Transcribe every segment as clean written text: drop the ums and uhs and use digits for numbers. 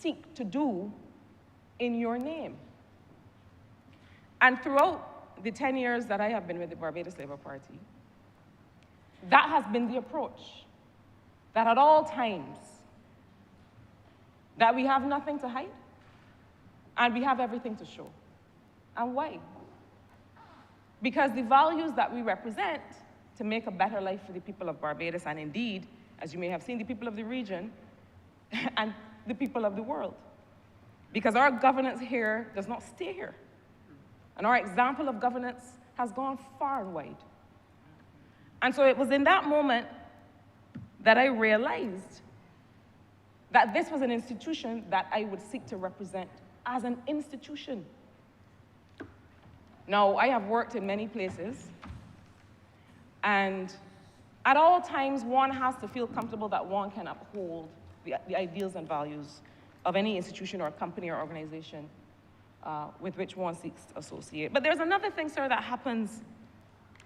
seek to do in your name. And throughout the 10 years that I have been with the Barbados Labour Party, that has been the approach, that at all times, that we have nothing to hide, and we have everything to show. And why? Because the values that we represent to make a better life for the people of Barbados, and indeed, as you may have seen, the people of the region and the people of the world. Because our governance here does not stay here. And our example of governance has gone far and wide. And so it was in that moment that I realized that this was an institution that I would seek to represent as an institution. Now, I have worked in many places, and at all times, one has to feel comfortable that one can uphold the ideals and values of any institution or company or organization with which one seeks to associate. But there's another thing, sir, that happens,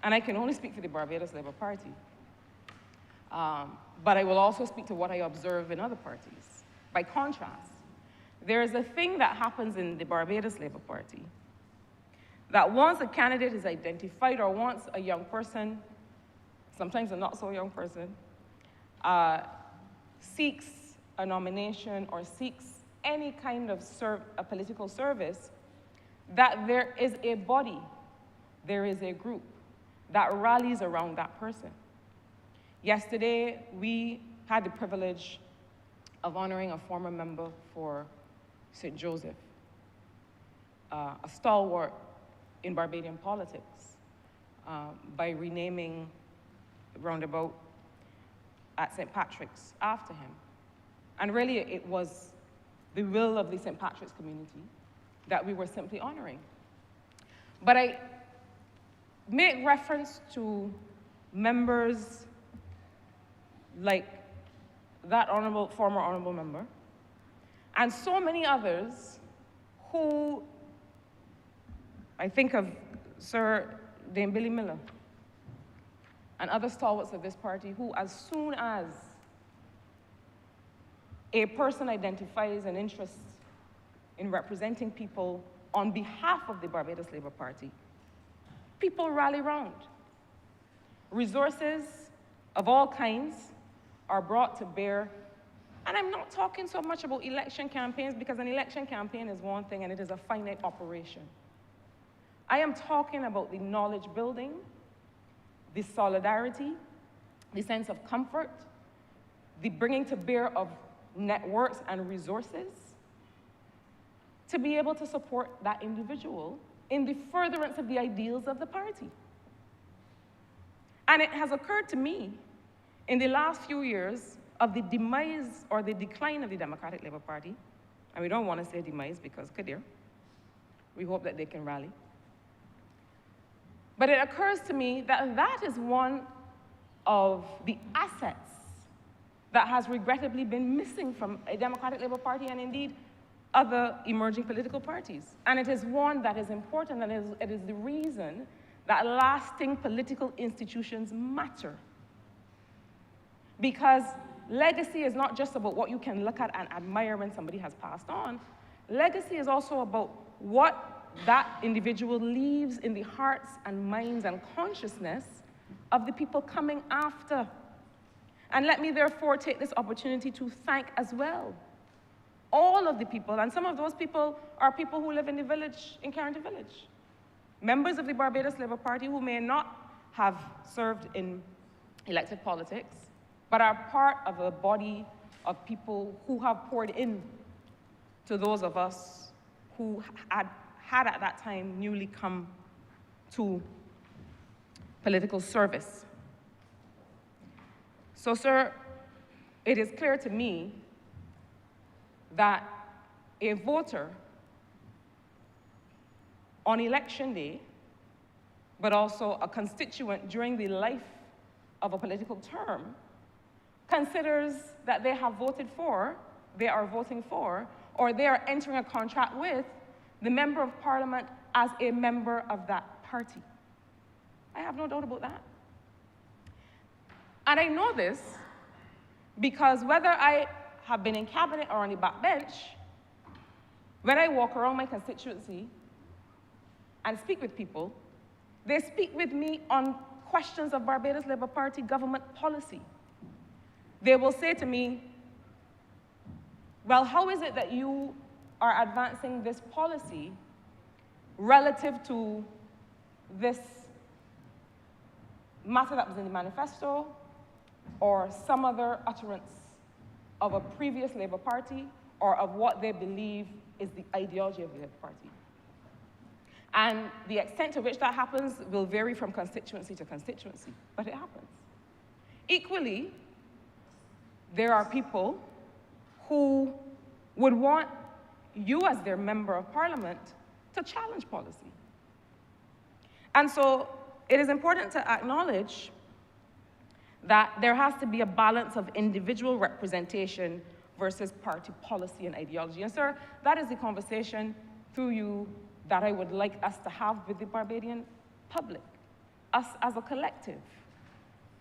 and I can only speak for the Barbados Labour Party, but I will also speak to what I observe in other parties. By contrast, there is a thing that happens in the Barbados Labour Party that once a candidate is identified, or once a young person, sometimes a not so young person, seeks a nomination or seeks any kind of a political service, that there is a body, there is a group that rallies around that person. Yesterday, we had the privilege of honoring a former member for St. Joseph, a stalwart in Barbadian politics, by renaming the roundabout at St. Patrick's after him. And really, it was the will of the St. Patrick's community that we were simply honoring. But I make reference to members like that former honorable member, and so many others who, I think of Sir Dame Billy Miller and other stalwarts of this party, who as soon as a person identifies an interest in representing people on behalf of the Barbados Labour Party, people rally round. Resources of all kinds are brought to bear. And I'm not talking so much about election campaigns, because an election campaign is one thing and it is a finite operation. I am talking about the knowledge building, the solidarity, the sense of comfort, the bringing to bear of networks and resources to be able to support that individual in the furtherance of the ideals of the party. And it has occurred to me in the last few years of the demise or the decline of the Democratic Labour Party, and we don't want to say demise because, Kadir, we hope that they can rally. But it occurs to me that that is one of the assets that has regrettably been missing from a Democratic Labour Party and indeed other emerging political parties. And it is one that is important, and it is the reason that lasting political institutions matter. Because legacy is not just about what you can look at and admire when somebody has passed on. Legacy is also about what that individual leaves in the hearts and minds and consciousness of the people coming after. And let me therefore take this opportunity to thank as well all of the people, and some of those people are people who live in the village, in Carrington Village. Members of the Barbados Labour Party who may not have served in elected politics, but are part of a body of people who have poured in to those of us who had at that time newly come to political service. So, sir, it is clear to me that a voter on election day, but also a constituent during the life of a political term, considers that they have voted for, they are voting for, or they are entering a contract with the member of parliament as a member of that party. I have no doubt about that. And I know this because whether I have been in cabinet or on the backbench, When I walk around my constituency and speak with people, they speak with me on questions of Barbados Labour Party government policy. They will say to me, well, how is it that you are advancing this policy relative to this matter that was in the manifesto or some other utterance of a previous Labour Party or of what they believe is the ideology of the Labour Party? And the extent to which that happens will vary from constituency to constituency, but it happens. Equally, there are people who would want you as their member of parliament to challenge policy. And so it is important to acknowledge that there has to be a balance of individual representation versus party policy and ideology. And sir, that is the conversation through you that I would like us to have with the Barbadian public, us as a collective.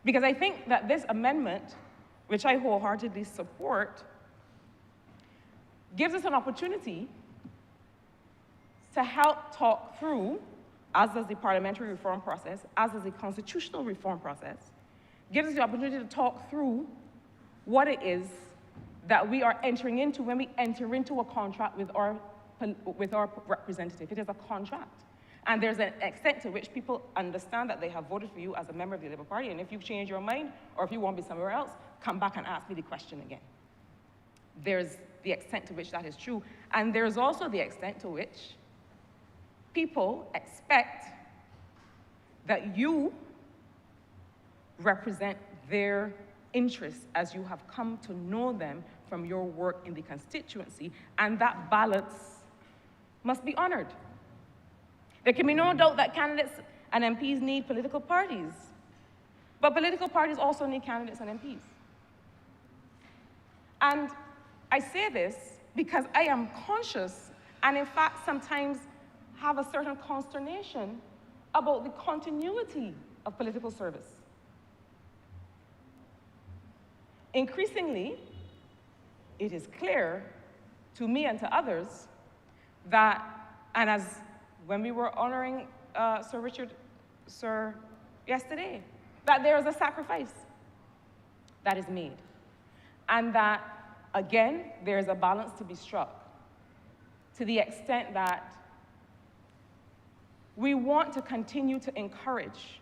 Because I think that this amendment, which I wholeheartedly support, gives us an opportunity to help talk through, as does the parliamentary reform process, as does the constitutional reform process, gives us the opportunity to talk through what it is that we are entering into when we enter into a contract with our representative. It is a contract. And there's an extent to which people understand that they have voted for you as a member of the Labour Party, and if you change your mind, or if you want to be somewhere else, come back and ask me the question again. There's the extent to which that is true. And there's also the extent to which people expect that you represent their interests as you have come to know them from your work in the constituency, and that balance must be honored. There can be no doubt that candidates and MPs need political parties, but political parties also need candidates and MPs. And I say this because I am conscious, and in fact sometimes have a certain consternation about the continuity of political service. Increasingly, it is clear to me and to others that, and as when we were honoring Sir Richard yesterday, that there is a sacrifice that is made. And that, again, there is a balance to be struck to the extent that we want to continue to encourage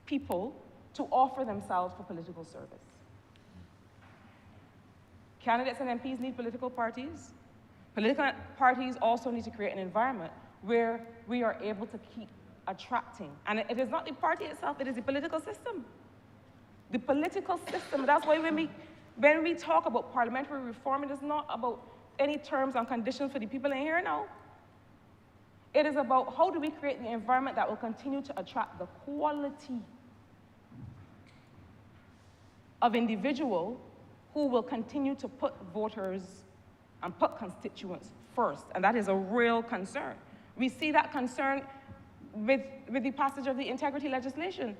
people to offer themselves for political service. Candidates and MPs need political parties. Political parties also need to create an environment where we are able to keep attracting. And it is not the party itself, it is the political system. The political system. That's why when we talk about parliamentary reform, it is not about any terms and conditions for the people in here now. It is about how do we create the environment that will continue to attract the quality of individual who will continue to put voters and put constituents first. And that is a real concern. We see that concern with the passage of the integrity legislation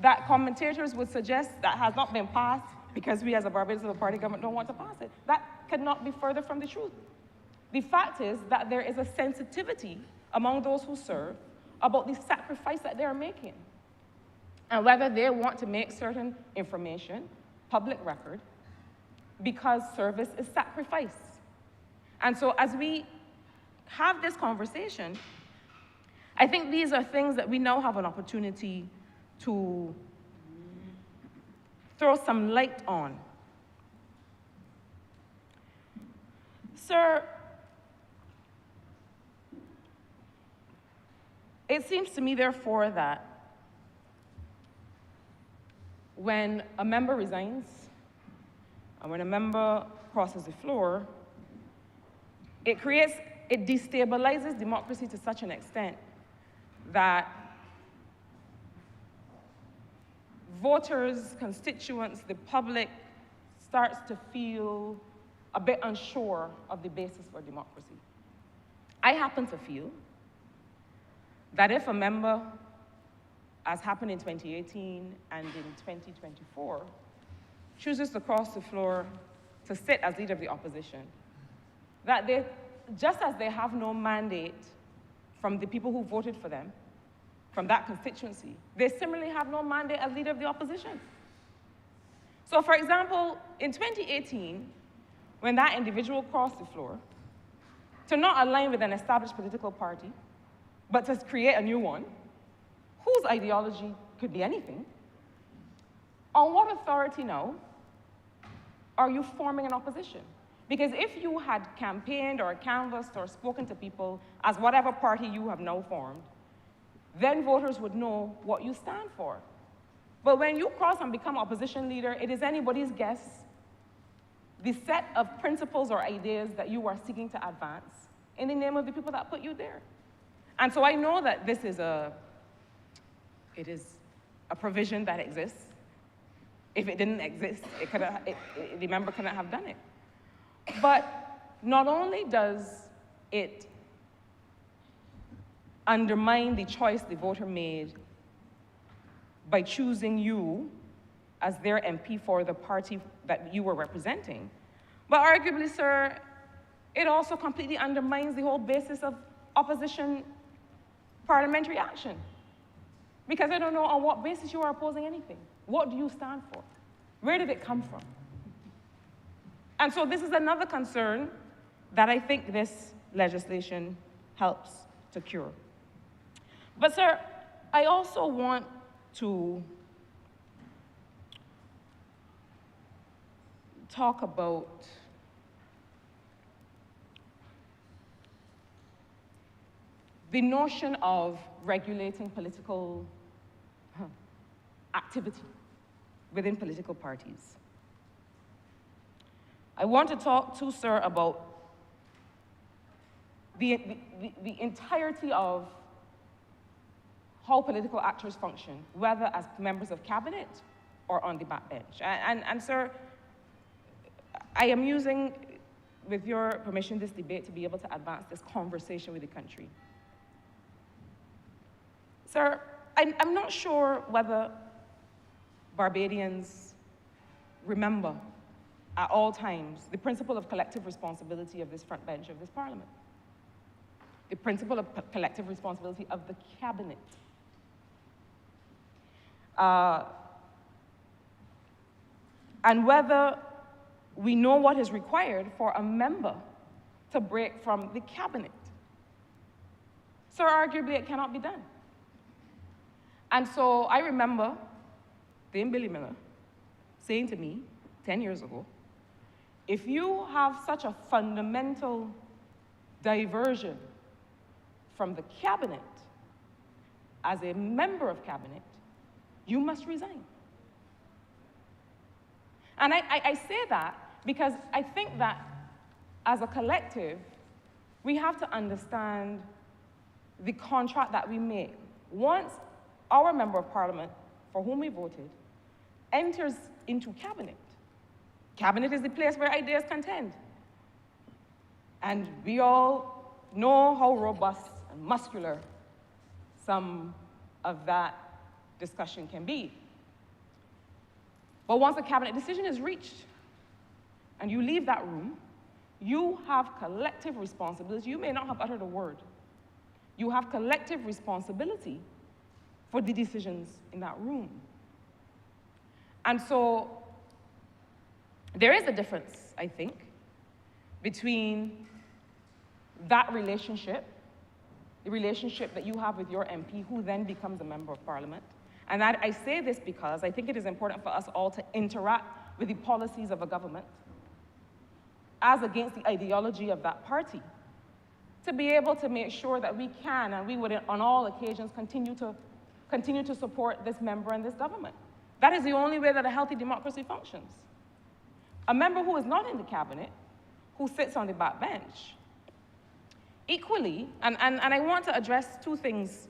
that commentators would suggest that has not been passed because we as a Barbados Labour Party government don't want to pass it. That could not be further from the truth. The fact is that there is a sensitivity among those who serve about the sacrifice that they are making and whether they want to make certain information public record because service is sacrifice. And so as we have this conversation, I think these are things that we now have an opportunity to throw some light on. Sir, it seems to me, therefore, that when a member resigns and when a member crosses the floor, it destabilizes democracy to such an extent that voters, constituents, the public starts to feel a bit unsure of the basis for democracy. I happen to feel that if a member, as happened in 2018 and in 2024, chooses to cross the floor to sit as leader of the opposition, that they just as they have no mandate from the people who voted for them, from that constituency, they similarly have no mandate as leader of the opposition. So for example, in 2018, when that individual crossed the floor, to not align with an established political party, but to create a new one, whose ideology could be anything, on what authority now are you forming an opposition? Because if you had campaigned or canvassed or spoken to people as whatever party you have now formed, then voters would know what you stand for. But when you cross and become opposition leader, it is anybody's guess the set of principles or ideas that you are seeking to advance in the name of the people that put you there. And so I know that this is a provision that exists. If it didn't exist, the member couldn't have done it. But not only does it undermine the choice the voter made by choosing you as their MP for the party that you were representing, but arguably, sir, it also completely undermines the whole basis of opposition parliamentary action. Because I don't know on what basis you are opposing anything. What do you stand for? Where did it come from? And so this is another concern that I think this legislation helps to cure. But sir, I also want to talk about the notion of regulating political activity within political parties. I want to talk to sir about the entirety of how political actors function, whether as members of cabinet or on the backbench. And sir, I am using, with your permission, this debate to be able to advance this conversation with the country. Sir, I'm not sure whether Barbadians remember at all times the principle of collective responsibility of this front bench of this parliament, the principle of collective responsibility of the cabinet. And whether we know what is required for a member to break from the cabinet. Sir, arguably it cannot be done. And so I remember Dame Billy Miller saying to me 10 years ago, if you have such a fundamental diversion from the cabinet as a member of cabinet, you must resign. And I say that because I think that as a collective, we have to understand the contract that we make. Once our member of parliament, for whom we voted, enters into cabinet, cabinet is the place where ideas contend. And we all know how robust and muscular some of that discussion can be. But once a cabinet decision is reached and you leave that room, you have collective responsibility. You may not have uttered a word. You have collective responsibility for the decisions in that room. And so there is a difference, I think, between that relationship, the relationship that you have with your MP, who then becomes a member of parliament. And I say this because I think it is important for us all to interact with the policies of a government as against the ideology of that party, to be able to make sure that we can, and we would on all occasions continue to support this member and this government. That is the only way that a healthy democracy functions. A member who is not in the cabinet, who sits on the backbench, equally, and I want to address two things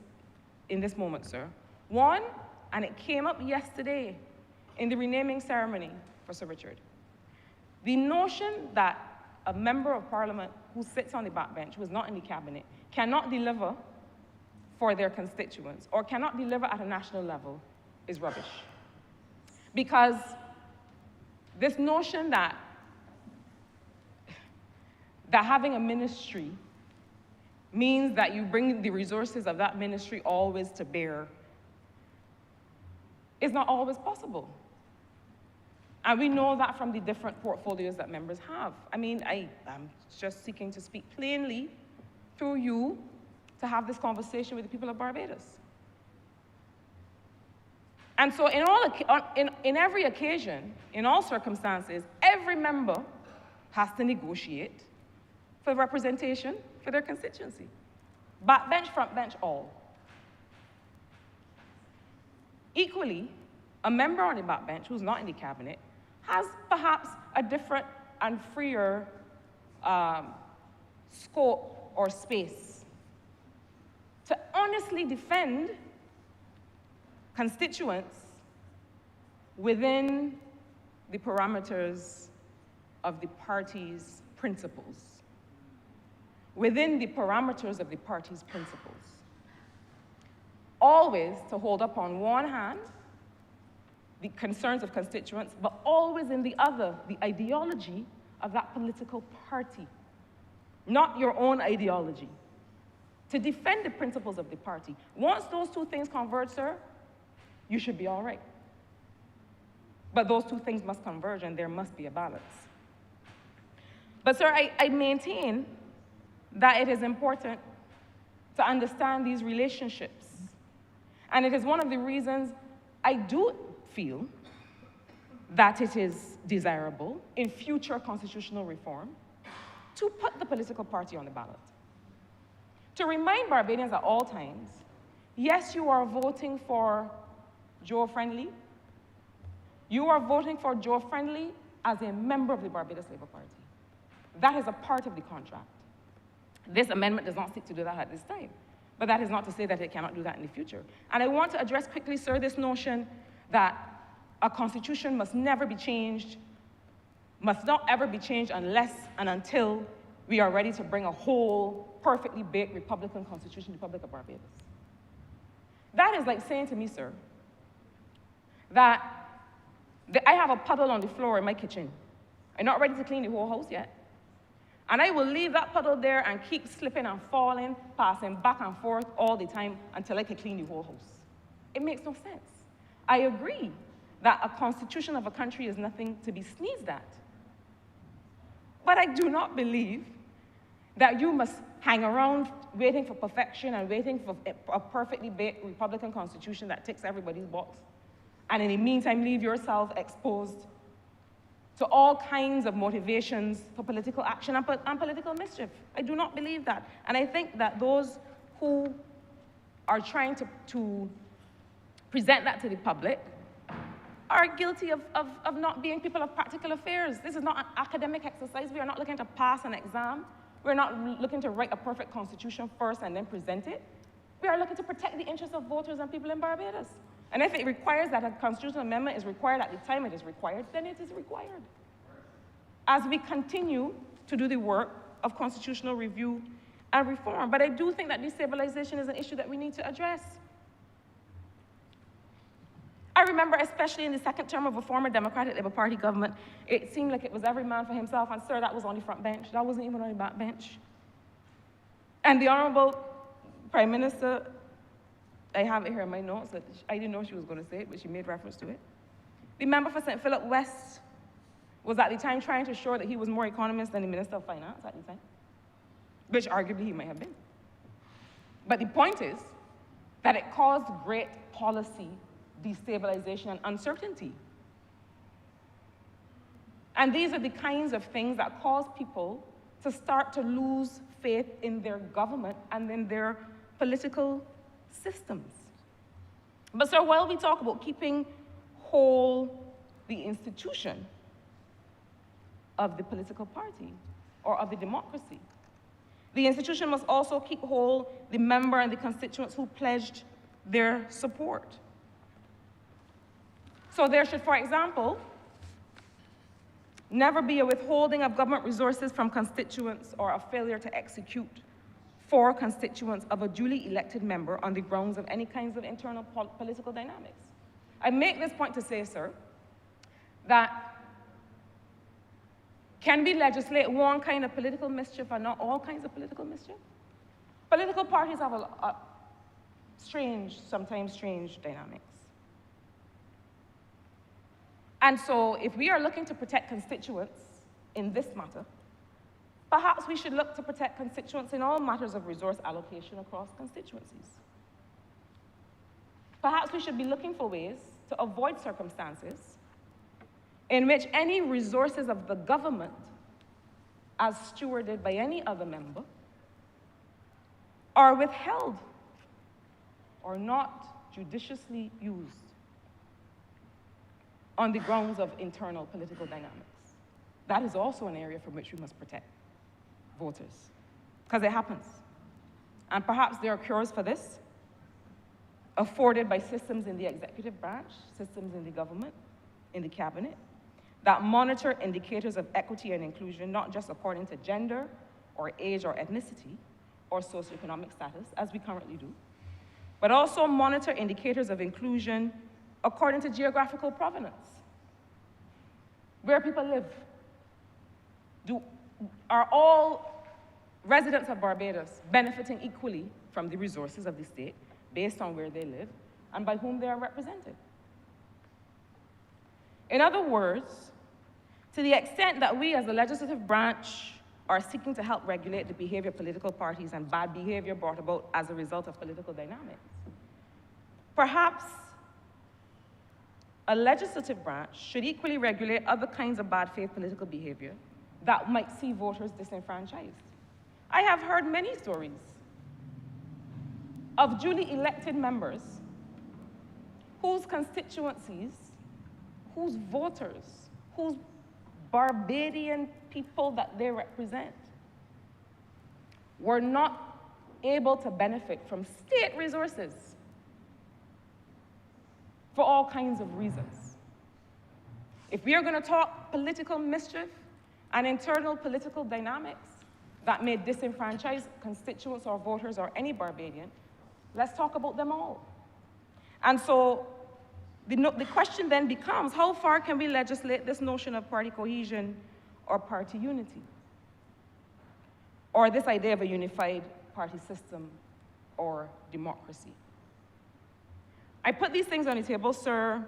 in this moment, sir. One, and it came up yesterday in the renaming ceremony for Sir Richard, the notion that a member of parliament who sits on the backbench, who is not in the cabinet, cannot deliver for their constituents or cannot deliver at a national level is rubbish. Because this notion that that having a ministry means that you bring the resources of that ministry always to bear is not always possible. And we know that from the different portfolios that members have. I mean, I'm just seeking to speak plainly through you to have this conversation with the people of Barbados. And so in every occasion, in all circumstances, every member has to negotiate for representation for their constituency. Backbench, frontbench, all. Equally, a member on the backbench who's not in the cabinet has perhaps a different and freer scope or space to honestly defend constituents within the parameters of the party's principles. Within the parameters of the party's principles. Always to hold up on one hand the concerns of constituents, but always in the other, the ideology of that political party, not your own ideology. To defend the principles of the party. Once those two things converge, sir, you should be all right. But those two things must converge and there must be a balance. But sir, I maintain that it is important to understand these relationships. And it is one of the reasons I do feel that it is desirable in future constitutional reform to put the political party on the ballot. To remind Barbadians at all times, yes, you are voting for Joe Friendly. You are voting for Joe Friendly as a member of the Barbados Labour Party. That is a part of the contract. This amendment does not seek to do that at this time. But that is not to say that it cannot do that in the future. And I want to address quickly, sir, this notion that a constitution must never be changed, must not ever be changed unless and until we are ready to bring a whole, perfectly baked Republican Constitution to the Republic of Barbados. That is like saying to me, sir, that I have a puddle on the floor in my kitchen. I'm not ready to clean the whole house yet. And I will leave that puddle there and keep slipping and falling, passing back and forth all the time until I can clean the whole house. It makes no sense. I agree that a constitution of a country is nothing to be sneezed at. But I do not believe that you must hang around waiting for perfection and waiting for a perfectly baked Republican Constitution that ticks everybody's box. And in the meantime, leave yourself exposed to all kinds of motivations for political action and political mischief. I do not believe that. And I think that those who are trying to present that to the public are guilty of not being people of practical affairs. This is not an academic exercise. We are not looking to pass an exam. We're not looking to write a perfect constitution first and then present it. We are looking to protect the interests of voters and people in Barbados. And if it requires that a constitutional amendment is required at the time it is required, then it is required. As we continue to do the work of constitutional review and reform. But I do think that destabilization is an issue that we need to address. I remember, especially in the second term of a former Democratic Labour Party government, it seemed like it was every man for himself, and sir, that was on the front bench. That wasn't even on the back bench. And the Honourable Prime Minister, I have it here in my notes, that I didn't know she was going to say it, but she made reference to it. The member for St. Philip West was at the time trying to show that he was more economist than the Minister of Finance at the time, which arguably he might have been. But the point is that it caused great policy destabilization and uncertainty. And these are the kinds of things that cause people to start to lose faith in their government and in their political systems. But sir, while we talk about keeping whole the institution of the political party or of the democracy, the institution must also keep whole the member and the constituents who pledged their support. So there should, for example, never be a withholding of government resources from constituents or a failure to execute for constituents of a duly elected member on the grounds of any kinds of internal political dynamics. I make this point to say, sir, that Can we legislate one kind of political mischief and not all kinds of political mischief? Political parties have a strange, sometimes strange dynamics. And so if we are looking to protect constituents in this matter, perhaps we should look to protect constituents in all matters of resource allocation across constituencies. Perhaps we should be looking for ways to avoid circumstances in which any resources of the government, as stewarded by any other member, are withheld or not judiciously used on the grounds of internal political dynamics. That is also an area from which we must protect voters, because it happens. And perhaps there are cures for this, afforded by systems in the executive branch, systems in the government, in the cabinet, that monitor indicators of equity and inclusion, not just according to gender or age or ethnicity or socioeconomic status, as we currently do, but also monitor indicators of inclusion according to geographical provenance, where people live. Are all residents of Barbados benefiting equally from the resources of the state based on where they live and by whom they are represented? In other words, to the extent that we as the legislative branch are seeking to help regulate the behavior of political parties and bad behavior brought about as a result of political dynamics, perhaps a legislative branch should equally regulate other kinds of bad faith political behavior that might see voters disenfranchised. I have heard many stories of duly elected members whose constituencies, whose voters, whose Barbadian people that they represent were not able to benefit from state resources for all kinds of reasons. If we are going to talk political mischief and internal political dynamics that may disenfranchise constituents or voters or any Barbadian, let's talk about them all. And so the question then becomes, how far can we legislate this notion of party cohesion or party unity? Or this idea of a unified party system or democracy? I put these things on the table, sir,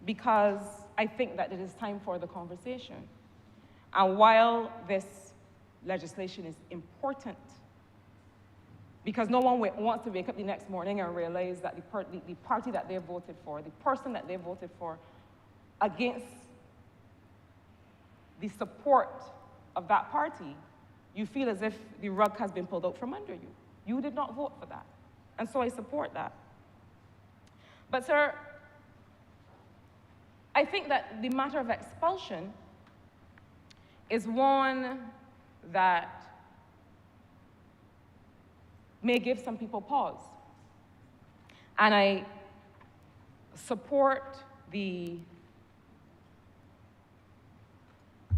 because I think that it is time for the conversation. And while this legislation is important, because no one wants to wake up the next morning and realize that the party that they voted for, the person that they voted for, against the support of that party, you feel as if the rug has been pulled out from under you. You did not vote for that. And so I support that. But, sir, I think that the matter of expulsion is one that may give some people pause. And I support the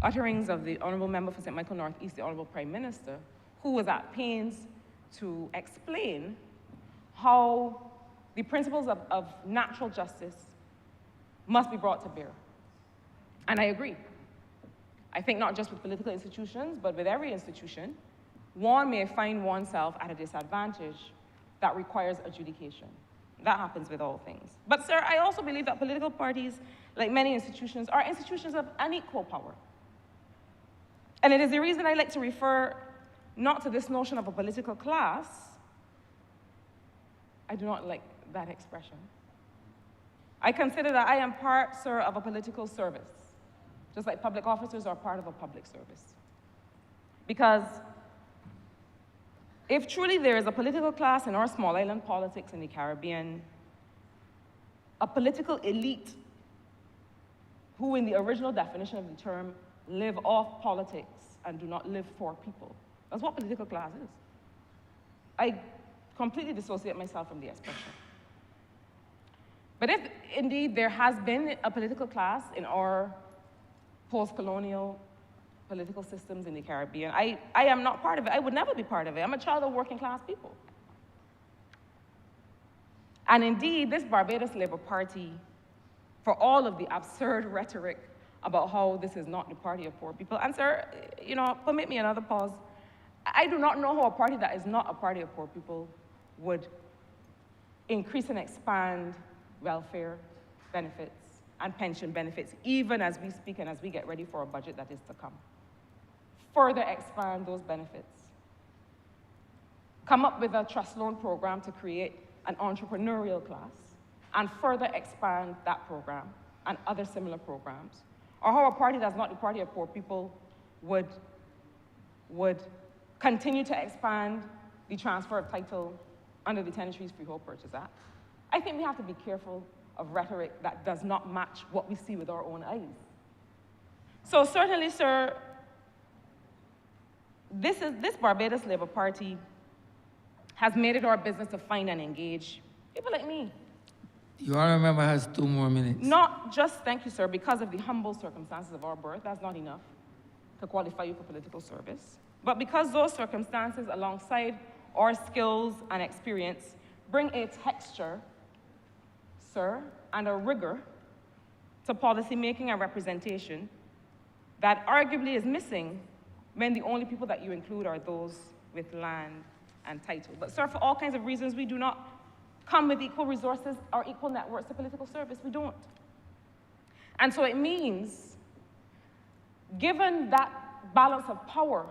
utterings of the Honourable Member for St. Michael North East, the Honourable Prime Minister, who was at pains to explain how the principles of natural justice must be brought to bear. And I agree. I think not just with political institutions, but with every institution, one may find oneself at a disadvantage that requires adjudication. That happens with all things. But, sir, I also believe that political parties, like many institutions, are institutions of unequal power. And it is the reason I like to refer not to this notion of a political class. I do not like that expression. I consider that I am part, sir, of a political service, just like public officers are part of a public service. Because if truly there is a political class in our small island politics in the Caribbean, a political elite who, in the original definition of the term, live off politics and do not live for people. That's what political class is. I completely dissociate myself from the expression. But if indeed there has been a political class in our post-colonial political systems in the Caribbean, I am not part of it. I would never be part of it. I'm a child of working class people. And indeed, this Barbados Labour Party, for all of the absurd rhetoric about how this is not the party of poor people. And sir, you know, permit me another pause. I do not know how a party that is not a party of poor people would increase and expand welfare benefits and pension benefits, even as we speak and as we get ready for a budget that is to come. Further expand those benefits. Come up with a trust loan program to create an entrepreneurial class and further expand that program and other similar programs. Or how a party that's not the party of poor people would continue to expand the transfer of title under the Tenantries Freehold Purchase Act. I think we have to be careful of rhetoric that does not match what we see with our own eyes. So certainly, sir, this Barbados Labour Party has made it our business to find and engage people like me. Your Honourable Member has 2 more minutes. Not just, thank you, sir, because of the humble circumstances of our birth, that's not enough to qualify you for political service, but because those circumstances, alongside our skills and experience, bring a texture, sir, and a rigor to policy making and representation that arguably is missing when the only people that you include are those with land and title. But sir, for all kinds of reasons, we do not come with equal resources or equal networks to political service. We don't. And so it means, given that balance of power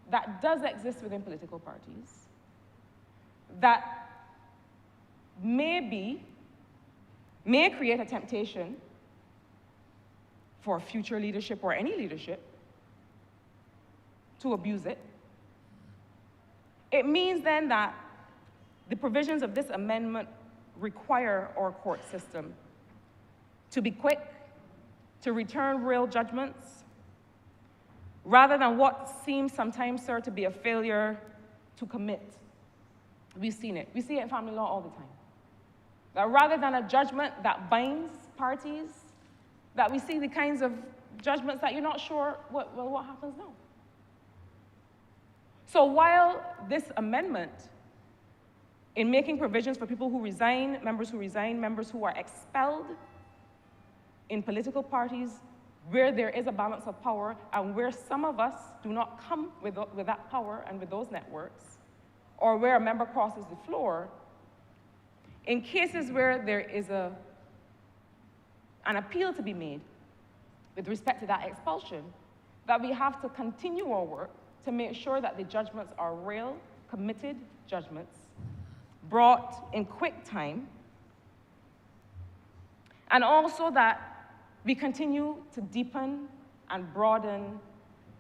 that does exist within political parties, that may create a temptation for future leadership or any leadership to abuse it. It means then that the provisions of this amendment require our court system to be quick, to return real judgments, rather than what seems sometimes, sir, to be a failure to commit. We've seen it. We see it in family law all the time. That rather than a judgment that binds parties, that we see the kinds of judgments that you're not sure what happens now. So while this amendment, in making provisions for people who resign, members who are expelled in political parties, where there is a balance of power and where some of us do not come with that power and with those networks, or where a member crosses the floor, in cases where there is an appeal to be made with respect to that expulsion, that we have to continue our work to make sure that the judgments are real, committed judgments, brought in quick time, and also that we continue to deepen and broaden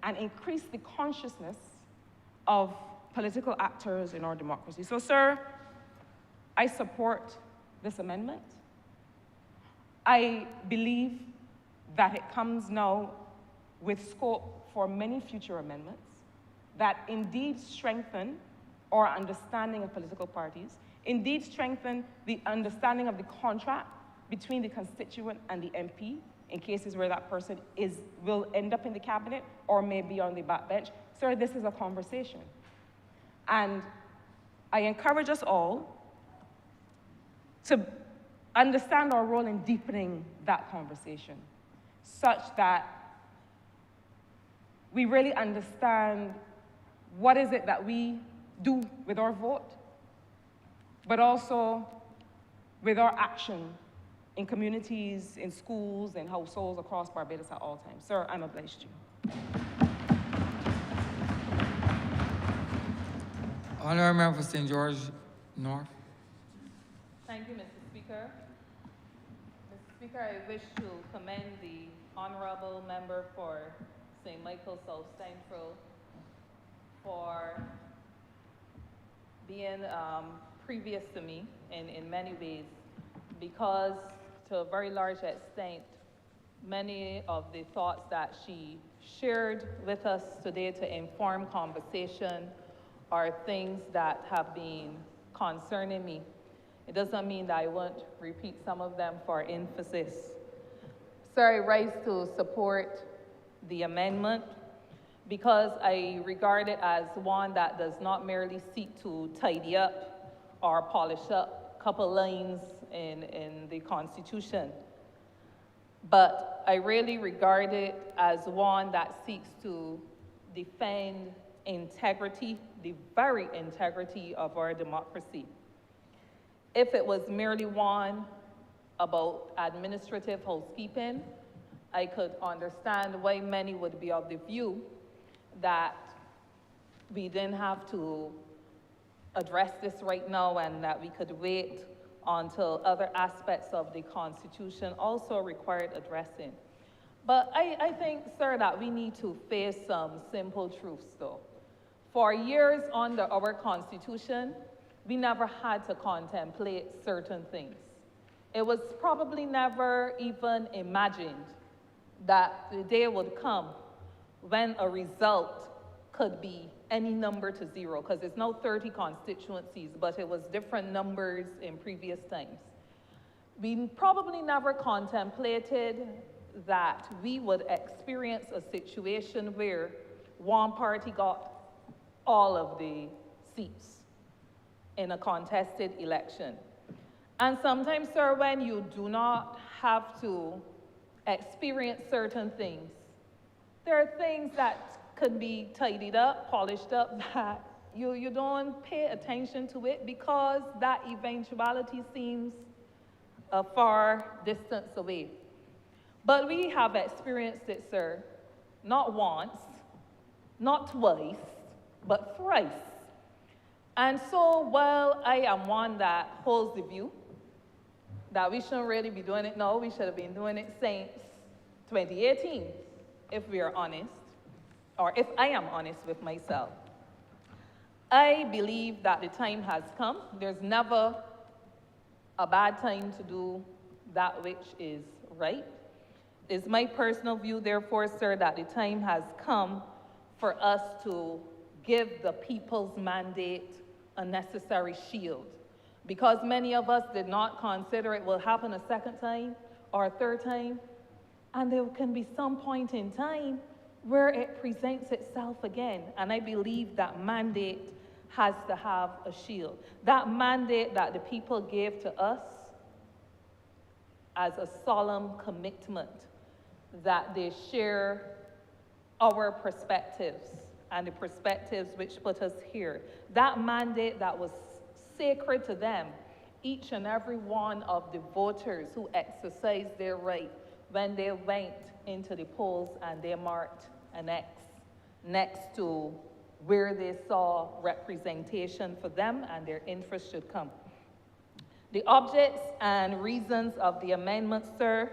and increase the consciousness of political actors in our democracy. So, sir, I support this amendment. I believe that it comes now with scope for many future amendments that indeed strengthen our understanding of political parties, indeed strengthen the understanding of the contract between the constituent and the MP in cases where that person will end up in the cabinet or may be on the backbench. Sir, this is a conversation. And I encourage us all to understand our role in deepening that conversation, such that we really understand what is it that we do with our vote, but also with our action in communities, in schools, in households across Barbados at all times. Sir, I'm obliged to you. Honourable Member for St. George North. Thank you, Mr. Speaker. Mr. Speaker, I wish to commend the Honourable Member for St. Michael South Central for being previous to me in many ways, because to a very large extent, many of the thoughts that she shared with us today to inform conversation are things that have been concerning me. It doesn't mean that I won't repeat some of them for emphasis. Sir, I rise to support the amendment because I regard it as one that does not merely seek to tidy up or polish up a couple lines in the Constitution. but I really regard it as one that seeks to defend integrity, the very integrity of our democracy. If it was merely one about administrative housekeeping, I could understand why many would be of the view that we didn't have to address this right now and that we could wait until other aspects of the Constitution also required addressing. But I think, sir, that we need to face some simple truths, though. For years under our Constitution, we never had to contemplate certain things. It was probably never even imagined that the day would come when a result could be any number to zero, because it's now 30 constituencies, but it was different numbers in previous times. We probably never contemplated that we would experience a situation where one party got all of the seats in a contested election. And sometimes, sir, when you do not have to experience certain things, there are things that could be tidied up, polished up, that you don't pay attention to it because that eventuality seems a far distance away. But we have experienced it, sir, not once, not twice, but thrice. And so while I am one that holds the view that we shouldn't really be doing it now, we should have been doing it since 2018, if we are honest, or if I am honest with myself. I believe that the time has come. There's never a bad time to do that which is right. It's my personal view, therefore, sir, that the time has come for us to give the people's mandate a necessary shield. Because many of us did not consider it will happen a second time or a third time, and there can be some point in time where it presents itself again. And I believe that mandate has to have a shield. That mandate that the people gave to us as a solemn commitment that they share our perspectives and the perspectives which put us here. That mandate that was sacred to them, each and every one of the voters who exercised their right when they went into the polls and they marked an X next to where they saw representation for them and their interests should come. The objects and reasons of the amendments, sir,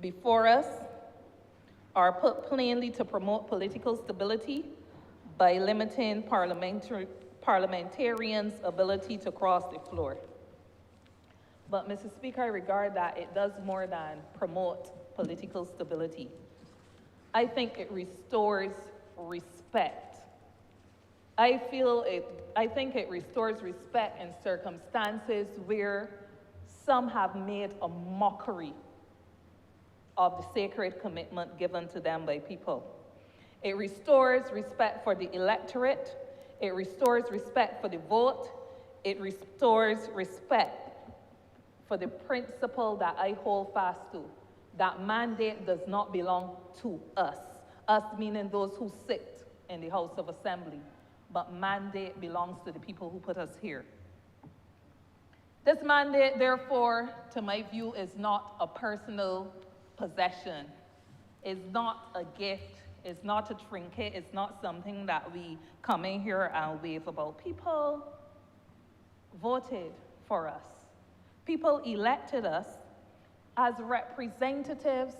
before us are put plainly to promote political stability by limiting parliamentarians' ability to cross the floor. But, Mr. Speaker, I regard that it does more than promote political stability. I think it restores respect. I think it restores respect in circumstances where some have made a mockery of the sacred commitment given to them by people. It restores respect for the electorate. It restores respect for the vote. It restores respect for the principle that I hold fast to, that mandate does not belong to us. Us meaning those who sit in the House of Assembly, but mandate belongs to the people who put us here. This mandate, therefore, to my view, is not a personal possession. It's not a gift. It's not a trinket. It's not something that we come in here and wave about. People voted for us. People elected us as representatives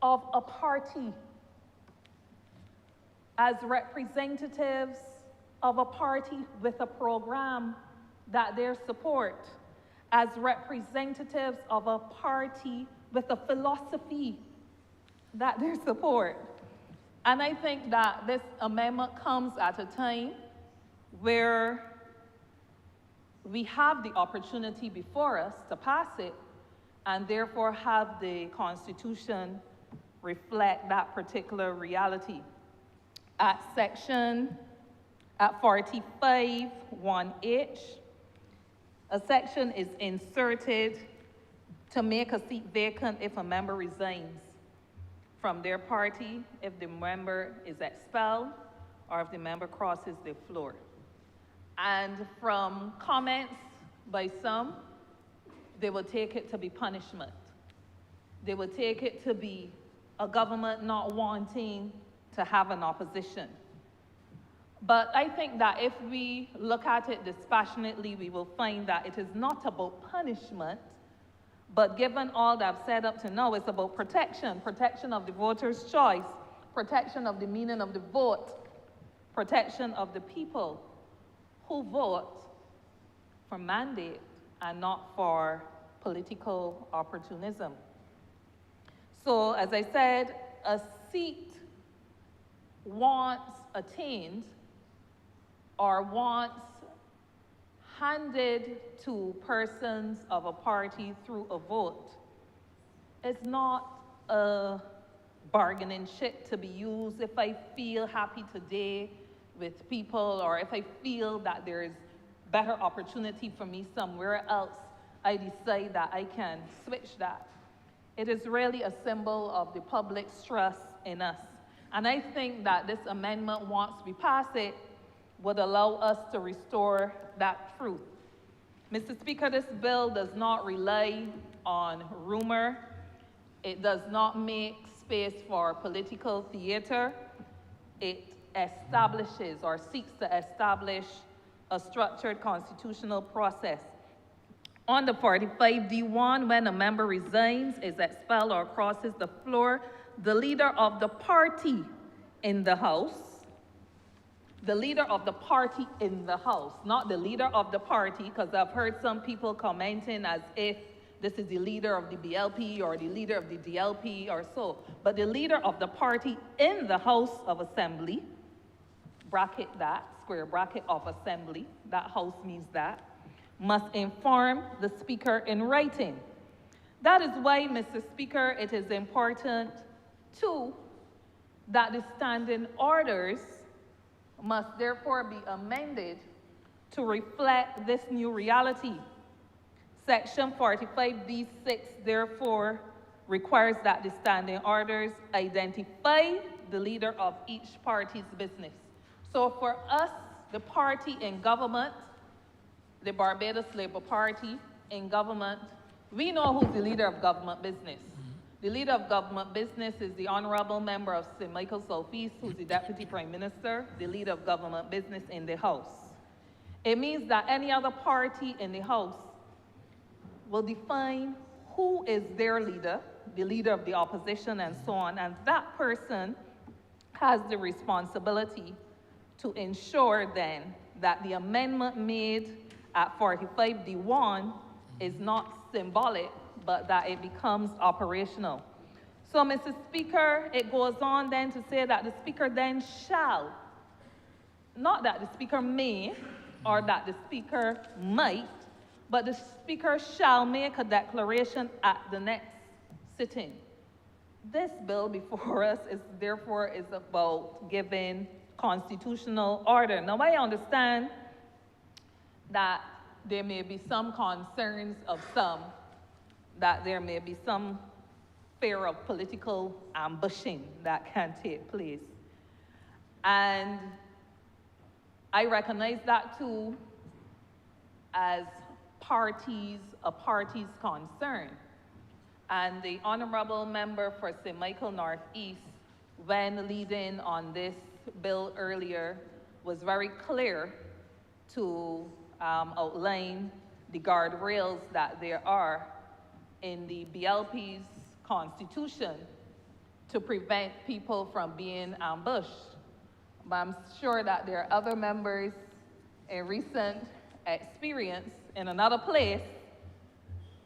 of a party, as representatives of a party with a program that they support, as representatives of a party with a philosophy that they support. And I think that this amendment comes at a time where we have the opportunity before us to pass it and therefore have the Constitution reflect that particular reality. At 45(1)H, a section is inserted to make a seat vacant if a member resigns from their party, if the member is expelled, or if the member crosses the floor. And from comments by some, they will take it to be punishment. They will take it to be a government not wanting to have an opposition. But I think that if we look at it dispassionately, we will find that it is not about punishment, but given all that I've said up to now, it's about protection, protection of the voter's choice, protection of the meaning of the vote, protection of the people who vote for mandate and not for political opportunism. So, as I said, a seat once attained or once handed to persons of a party through a vote is not a bargaining chip to be used if I feel happy today with people, or if I feel that there is better opportunity for me somewhere else, I decide that I can switch that. It is really a symbol of the public's trust in us. And I think that this amendment, once we pass it, would allow us to restore that truth. Mr. Speaker, this bill does not rely on rumor. It does not make space for political theater. It establishes or seeks to establish a structured constitutional process. On the 45D1, when a member resigns, is expelled, or crosses the floor, the leader of the party in the House, the leader of the party in the House, not the leader of the party, because I've heard some people commenting as if this is the leader of the BLP or the leader of the DLP or so, but the leader of the party in the House of Assembly, bracket that, square bracket of Assembly, that House means that, must inform the Speaker in writing. That is why, Mr. Speaker, it is important, too, that the standing orders must therefore be amended to reflect this new reality. Section 45D6, therefore, requires that the standing orders identify the leader of each party's business. So for us, the party in government, the Barbados Labour Party in government, we know who's the leader of government business. The leader of government business is the Honourable Member of St. Michael Southeast, who's the Deputy Prime Minister, the leader of government business in the House. It means that any other party in the House will define who is their leader, the leader of the opposition, and so on, and that person has the responsibility to ensure then that the amendment made at 45D1 is not symbolic, but that it becomes operational. So, Mr. Speaker, it goes on then to say that the Speaker then shall, not that the Speaker may or that the Speaker might, but the Speaker shall make a declaration at the next sitting. This bill before us is therefore about giving constitutional order. Now, I understand that there may be some concerns of some, that there may be some fear of political ambushing that can take place. And I recognize that too as a party's concern. And the Honourable Member for St. Michael Northeast, when leading on this bill earlier, was very clear to outline the guardrails that there are in the BLP's constitution to prevent people from being ambushed. But I'm sure that there are other members in recent experience in another place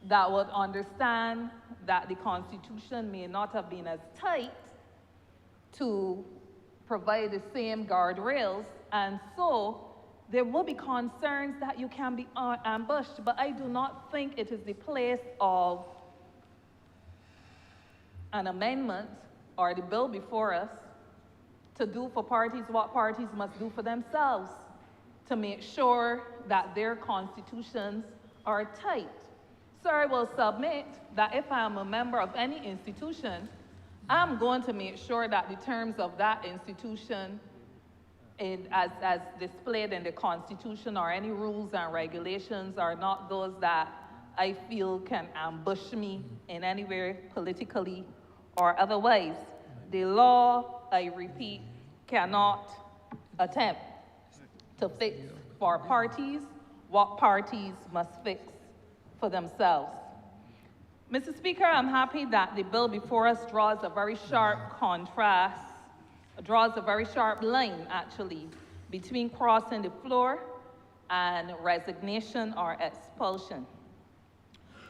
that would understand that the Constitution may not have been as tight to provide the same guardrails, and so there will be concerns that you can be ambushed, but I do not think it is the place of an amendment or the bill before us to do for parties what parties must do for themselves, to make sure that their constitutions are tight. Sir, I will submit that if I am a member of any institution, I'm going to make sure that the terms of that institution, as displayed in the Constitution or any rules and regulations, are not those that I feel can ambush me in any way politically or otherwise. The law, I repeat, cannot attempt to fix for parties what parties must fix for themselves. Mr. Speaker, I'm happy that the bill before us draws a very sharp contrast, draws a very sharp line, actually, between crossing the floor and resignation or expulsion.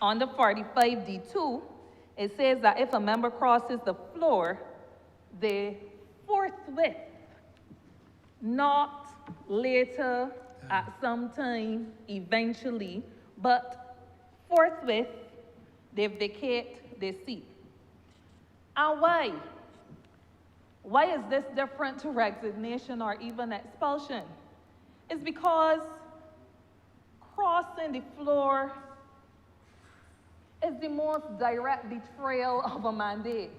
Under 45D2, it says that if a member crosses the floor, they forthwith, not later at some time, eventually, but forthwith, they vacate their seat. And why? Why is this different to resignation or even expulsion? It's because crossing the floor is the most direct betrayal of a mandate.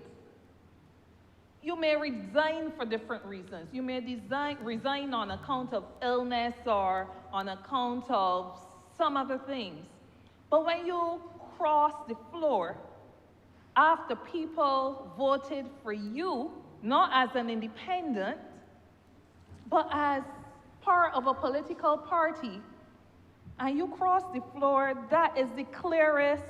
You may resign for different reasons. You may resign on account of illness or on account of some other things. But when you cross the floor after people voted for you, not as an independent, but as part of a political party, and you cross the floor, that is the clearest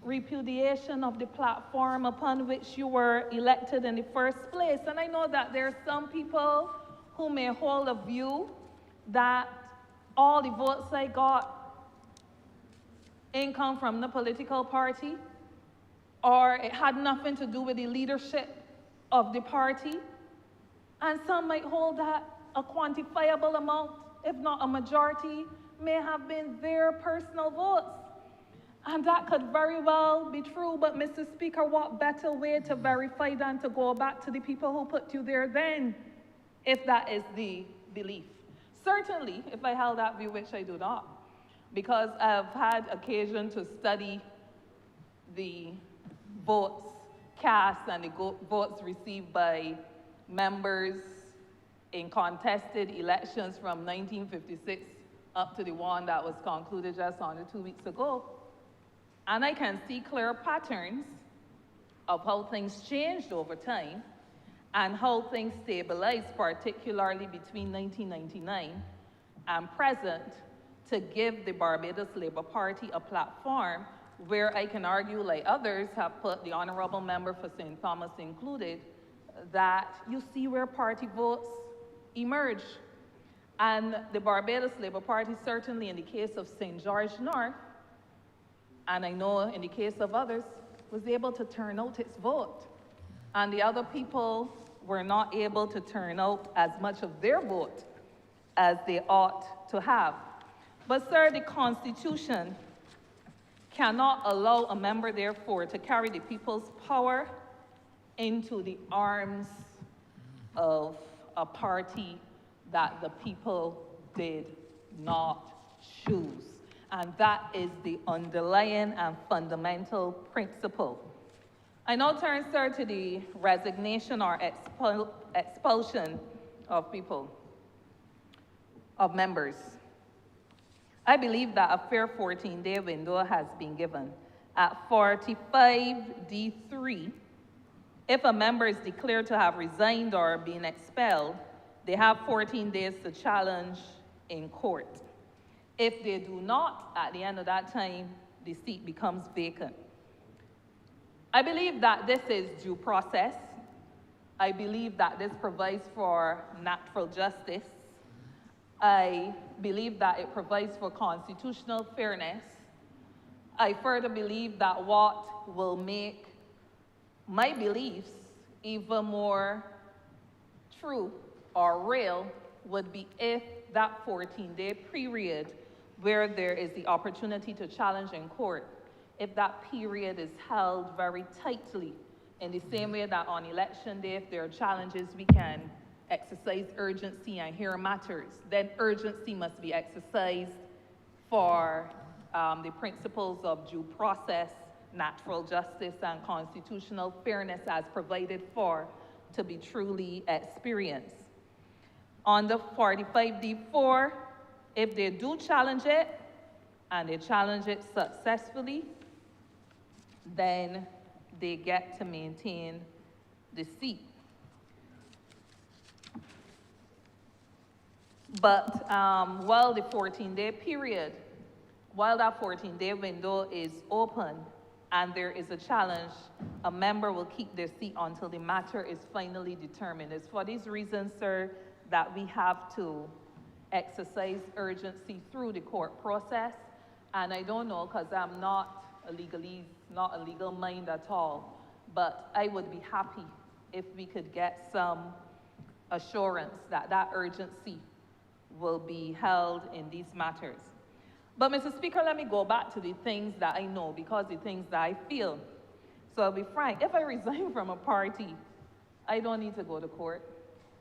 repudiation of the platform upon which you were elected in the first place. And I know that there are some people who may hold a view that all the votes I got ain't come from the political party, or it had nothing to do with the leadership of the party. And some might hold that a quantifiable amount, if not a majority, may have been their personal votes. And that could very well be true, but Mr. Speaker, what better way to verify than to go back to the people who put you there then, if that is the belief? Certainly, if I held that view, which I do not, because I've had occasion to study the votes cast and the votes received by members in contested elections from 1956 up to the one that was concluded just under 2 weeks ago. And I can see clear patterns of how things changed over time and how things stabilized, particularly between 1999 and present, to give the Barbados Labour Party a platform where I can argue, like others have put, the Honourable Member for St. Thomas included, that you see where party votes emerge. And the Barbados Labour Party, certainly in the case of St. George North, and I know in the case of others, was able to turn out its vote. And the other people were not able to turn out as much of their vote as they ought to have. But sir, the Constitution cannot allow a member, therefore, to carry the people's power into the arms of a party that the people did not choose. And that is the underlying and fundamental principle. I now turn, sir, to the resignation or expulsion of people, of members. I believe that a fair 14-day window has been given. At 45D3, if a member is declared to have resigned or been expelled, they have 14 days to challenge in court. If they do not, at the end of that time, the seat becomes vacant. I believe that this is due process. I believe that this provides for natural justice. I believe that it provides for constitutional fairness. I further believe that what will make my beliefs even more true or real would be if that 14-day period where there is the opportunity to challenge in court, if that period is held very tightly, in the same way that on election day, if there are challenges, we can exercise urgency and hear matters, then urgency must be exercised for the principles of due process, natural justice, and constitutional fairness as provided for to be truly experienced. Under 45D4, if they do challenge it, and they challenge it successfully, then they get to maintain the seat. But while the 14-day period, while that 14-day window is open and there is a challenge, a member will keep their seat until the matter is finally determined. It's for these reasons, sir, that we have to exercise urgency through the court process. And I don't know, because I'm not a legal mind at all, but I would be happy if we could get some assurance that that urgency will be held in these matters. But Mr. Speaker, let me go back to the things that I know, because the things that I feel. So I'll be frank, if I resign from a party, I don't need to go to court.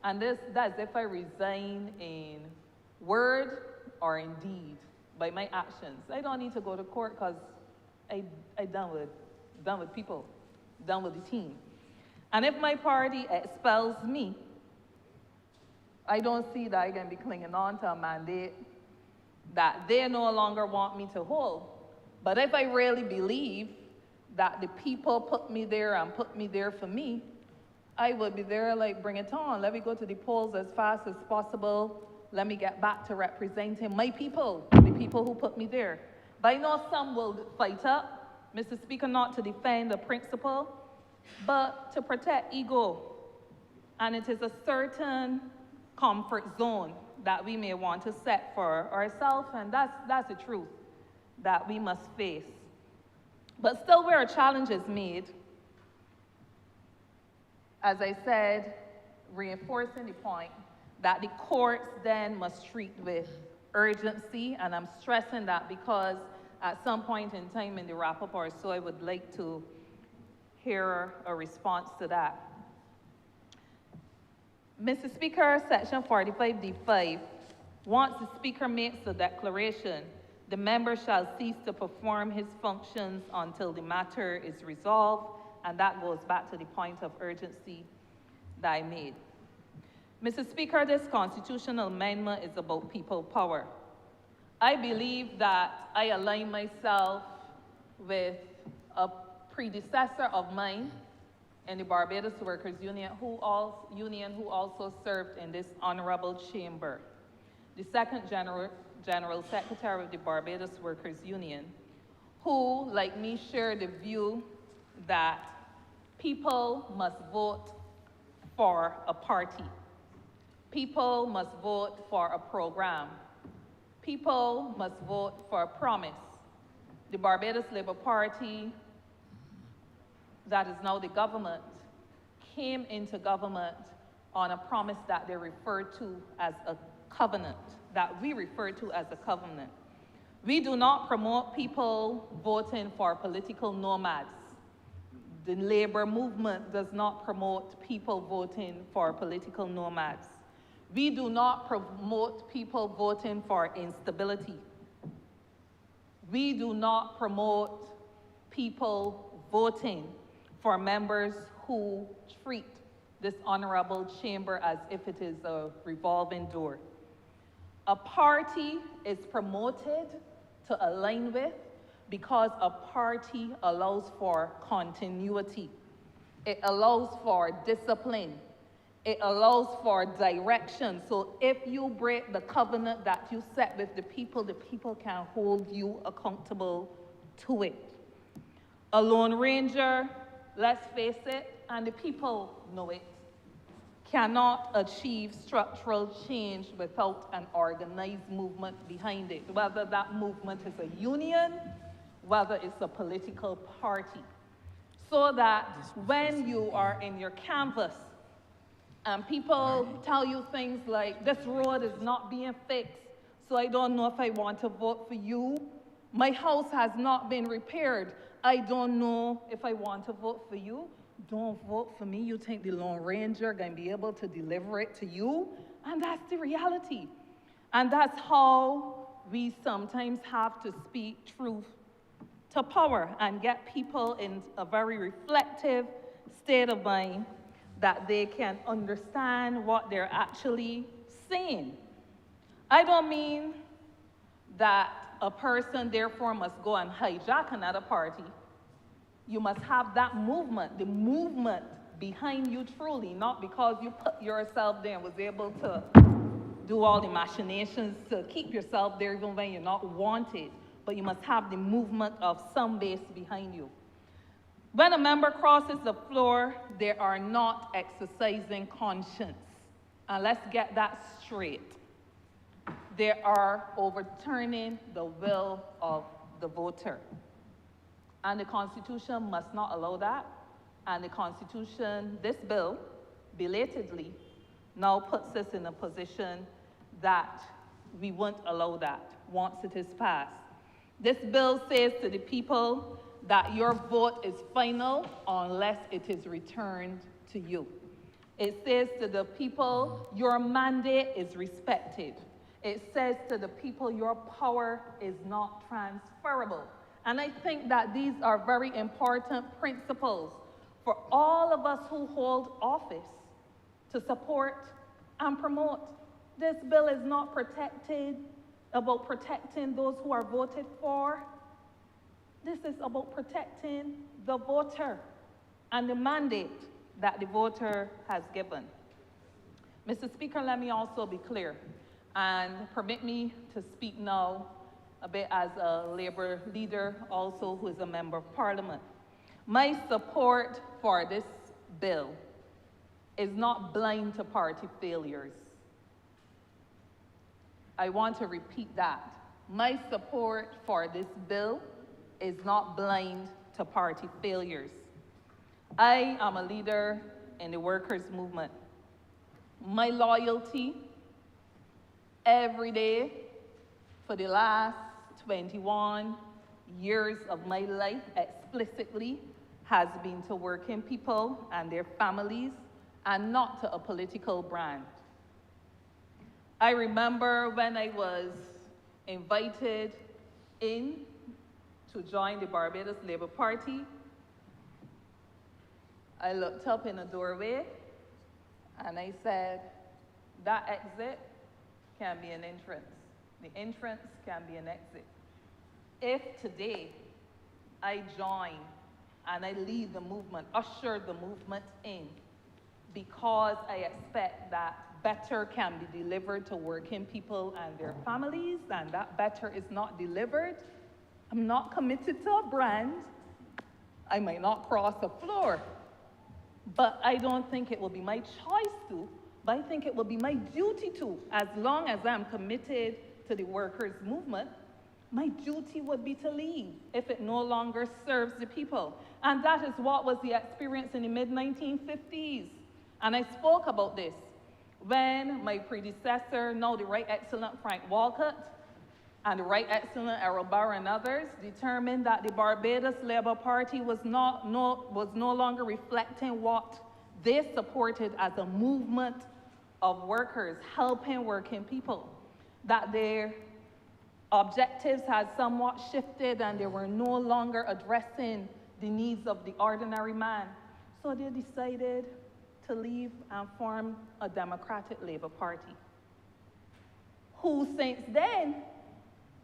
And that's if I resign in word or in deed, by my actions. I don't need to go to court because I done with people, done with the team. And if my party expels me, I don't see that I can be clinging on to a mandate that they no longer want me to hold. But if I really believe that the people put me there and put me there for me, I would be there like, bring it on. Let me go to the polls as fast as possible. Let me get back to representing my people, the people who put me there. But I know some will fight up, Mr. Speaker, not to defend a principle, but to protect ego. And it is a certain comfort zone that we may want to set for ourselves, and that's the truth that we must face. But still, where a challenge is made, as I said, reinforcing the point that the courts then must treat with urgency, and I'm stressing that because at some point in time in the wrap-up or so, I would like to hear a response to that. Mr. Speaker, Section 45D5, once the Speaker makes a declaration, the member shall cease to perform his functions until the matter is resolved, and that goes back to the point of urgency that I made. Mr. Speaker, this constitutional amendment is about people power. I believe that I align myself with a predecessor of mine in the Barbados Workers Union who also served in this honorable chamber. The second General Secretary of the Barbados Workers Union, who, like me, shared the view that people must vote for a party. People must vote for a program. People must vote for a promise. The Barbados Labour Party, that is now the government, came into government on a promise that they referred to as a covenant, that we refer to as a covenant. We do not promote people voting for political nomads. The labor movement does not promote people voting for political nomads. We do not promote people voting for instability. We do not promote people voting for members who treat this honorable chamber as if it is a revolving door. A party is promoted to align with because a party allows for continuity. It allows for discipline. It allows for direction. So if you break the covenant that you set with the people can hold you accountable to it. A Lone Ranger, let's face it, and the people know it, cannot achieve structural change without an organized movement behind it, whether that movement is a union, whether it's a political party. So that when you are in your canvas and people tell you things like, this road is not being fixed, so I don't know if I want to vote for you. My house has not been repaired. I don't know if I want to vote for you. Don't vote for me. You think the Lone Ranger can be able to deliver it to you? And that's the reality. And that's how we sometimes have to speak truth to power and get people in a very reflective state of mind that they can understand what they're actually saying. I don't mean that a person therefore must go and hijack another party. You must have that movement, the movement behind you truly, not because you put yourself there and was able to do all the machinations to keep yourself there even when you're not wanted, but you must have the movement of some base behind you. When a member crosses the floor, they are not exercising conscience. And let's get that straight. They are overturning the will of the voter. And the Constitution must not allow that. And the Constitution, this bill, belatedly, now puts us in a position that we won't allow that once it is passed. This bill says to the people that your vote is final unless it is returned to you. It says to the people, your mandate is respected. It says to the people, your power is not transferable. And I think that these are very important principles for all of us who hold office to support and promote. This bill is not about protecting those who are voted for. This is about protecting the voter and the mandate that the voter has given. Mr. Speaker, let me also be clear and permit me to speak now a bit as a Labour leader, also who is a member of Parliament. My support for this bill is not blind to party failures. I want to repeat that. My support for this bill is not blind to party failures. I am a leader in the workers' movement. My loyalty every day for the last 21 years of my life explicitly has been to working people and their families and not to a political brand. I remember when I was invited in to join the Barbados Labour Party, I looked up in a doorway and I said, that exit can be an entrance. The entrance can be an exit. If today I join and I lead the movement, usher the movement in, because I expect that better can be delivered to working people and their families, and that better is not delivered, I'm not committed to a brand. I might not cross the floor, but I don't think it will be my choice to, but I think it will be my duty to. As long as I'm committed to the workers' movement, my duty would be to leave if it no longer serves the people. And that is what was the experience in the mid-1950s. And I spoke about this when my predecessor, now the Right Excellent Frank Walcott, and the Right Excellent Errol Barr and others determined that the Barbados Labour Party was no longer reflecting what they supported as a movement of workers, helping working people, that their objectives had somewhat shifted and they were no longer addressing the needs of the ordinary man. So they decided to leave and form a Democratic Labour Party, who since then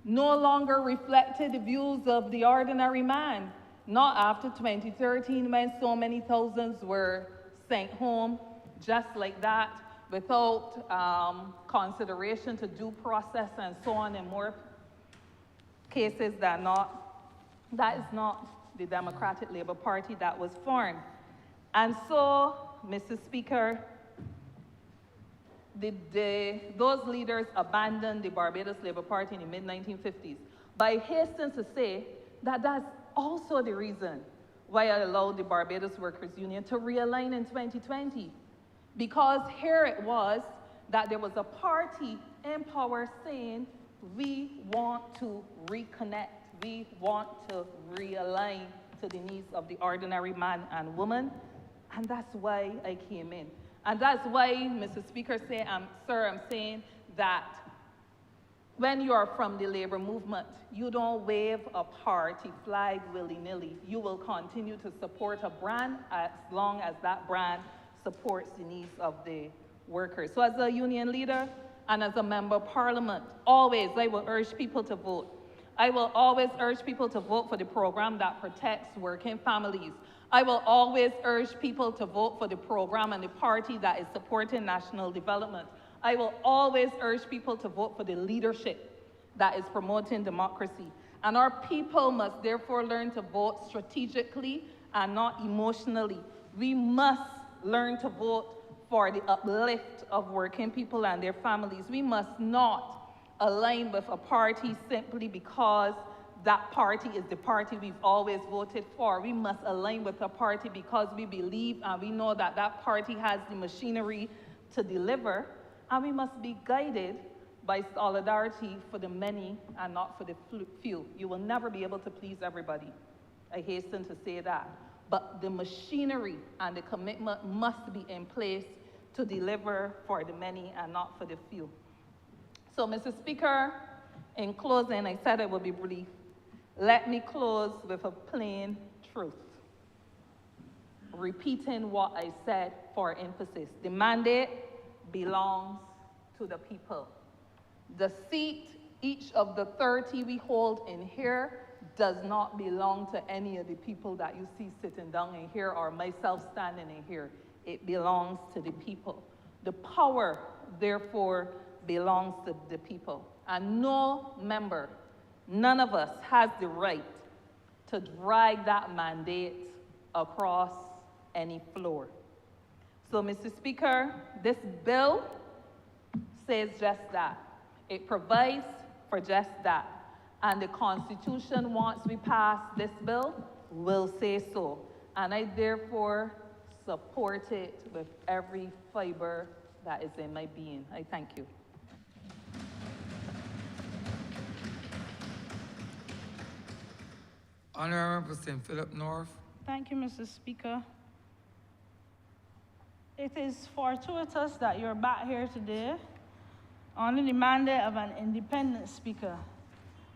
no longer reflected the views of the ordinary man, not after 2013 when so many thousands were sent home just like that without consideration to due process and so on, and more cases that is not the Democratic Labour Party that was formed. And so, Mr. Speaker, those leaders abandoned the Barbados Labour Party in the mid-1950s. But I hasten to say that that's also the reason why I allowed the Barbados Workers Union to realign in 2020. Because here it was that there was a party in power saying, we want to reconnect, we want to realign to the needs of the ordinary man and woman, and that's why I came in. And that's why, Mr. Speaker, I'm saying that when you are from the labor movement, you don't wave a party flag willy-nilly. You will continue to support a brand as long as that brand supports the needs of the workers. So as a union leader and as a member of parliament, always I will urge people to vote. I will always urge people to vote for the program that protects working families. I will always urge people to vote for the program and the party that is supporting national development. I will always urge people to vote for the leadership that is promoting democracy. And our people must therefore learn to vote strategically and not emotionally. We must learn to vote for the uplift of working people and their families. We must not align with a party simply because that party is the party we've always voted for. We must align with a party because we believe and we know that that party has the machinery to deliver, and we must be guided by solidarity for the many and not for the few. You will never be able to please everybody. I hasten to say that. But the machinery and the commitment must be in place to deliver for the many and not for the few. So, Mr. Speaker, in closing, I said I would be brief. Let me close with a plain truth, repeating what I said for emphasis. The mandate belongs to the people. The seat, each of the 30 we hold in here, does not belong to any of the people that you see sitting down in here or myself standing in here. It belongs to the people. The power, therefore, belongs to the people. And no member, none of us has the right to drag that mandate across any floor. So, Mr. Speaker, this bill says just that. It provides for just that. And the Constitution, once we pass this bill, will say so. And I therefore support it with every fiber that is in my being. I thank you. Honourable St. Philip North. Thank you, Mr. Speaker. It is fortuitous that you're back here today on the mandate of an independent speaker.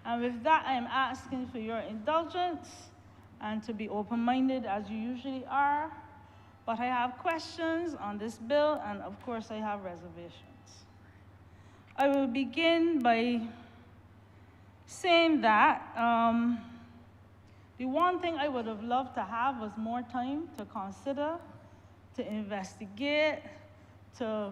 And with that, I am asking for your indulgence and to be open-minded as you usually are. But I have questions on this bill, and of course I have reservations. I will begin by saying that the one thing I would have loved to have was more time to consider, to investigate, to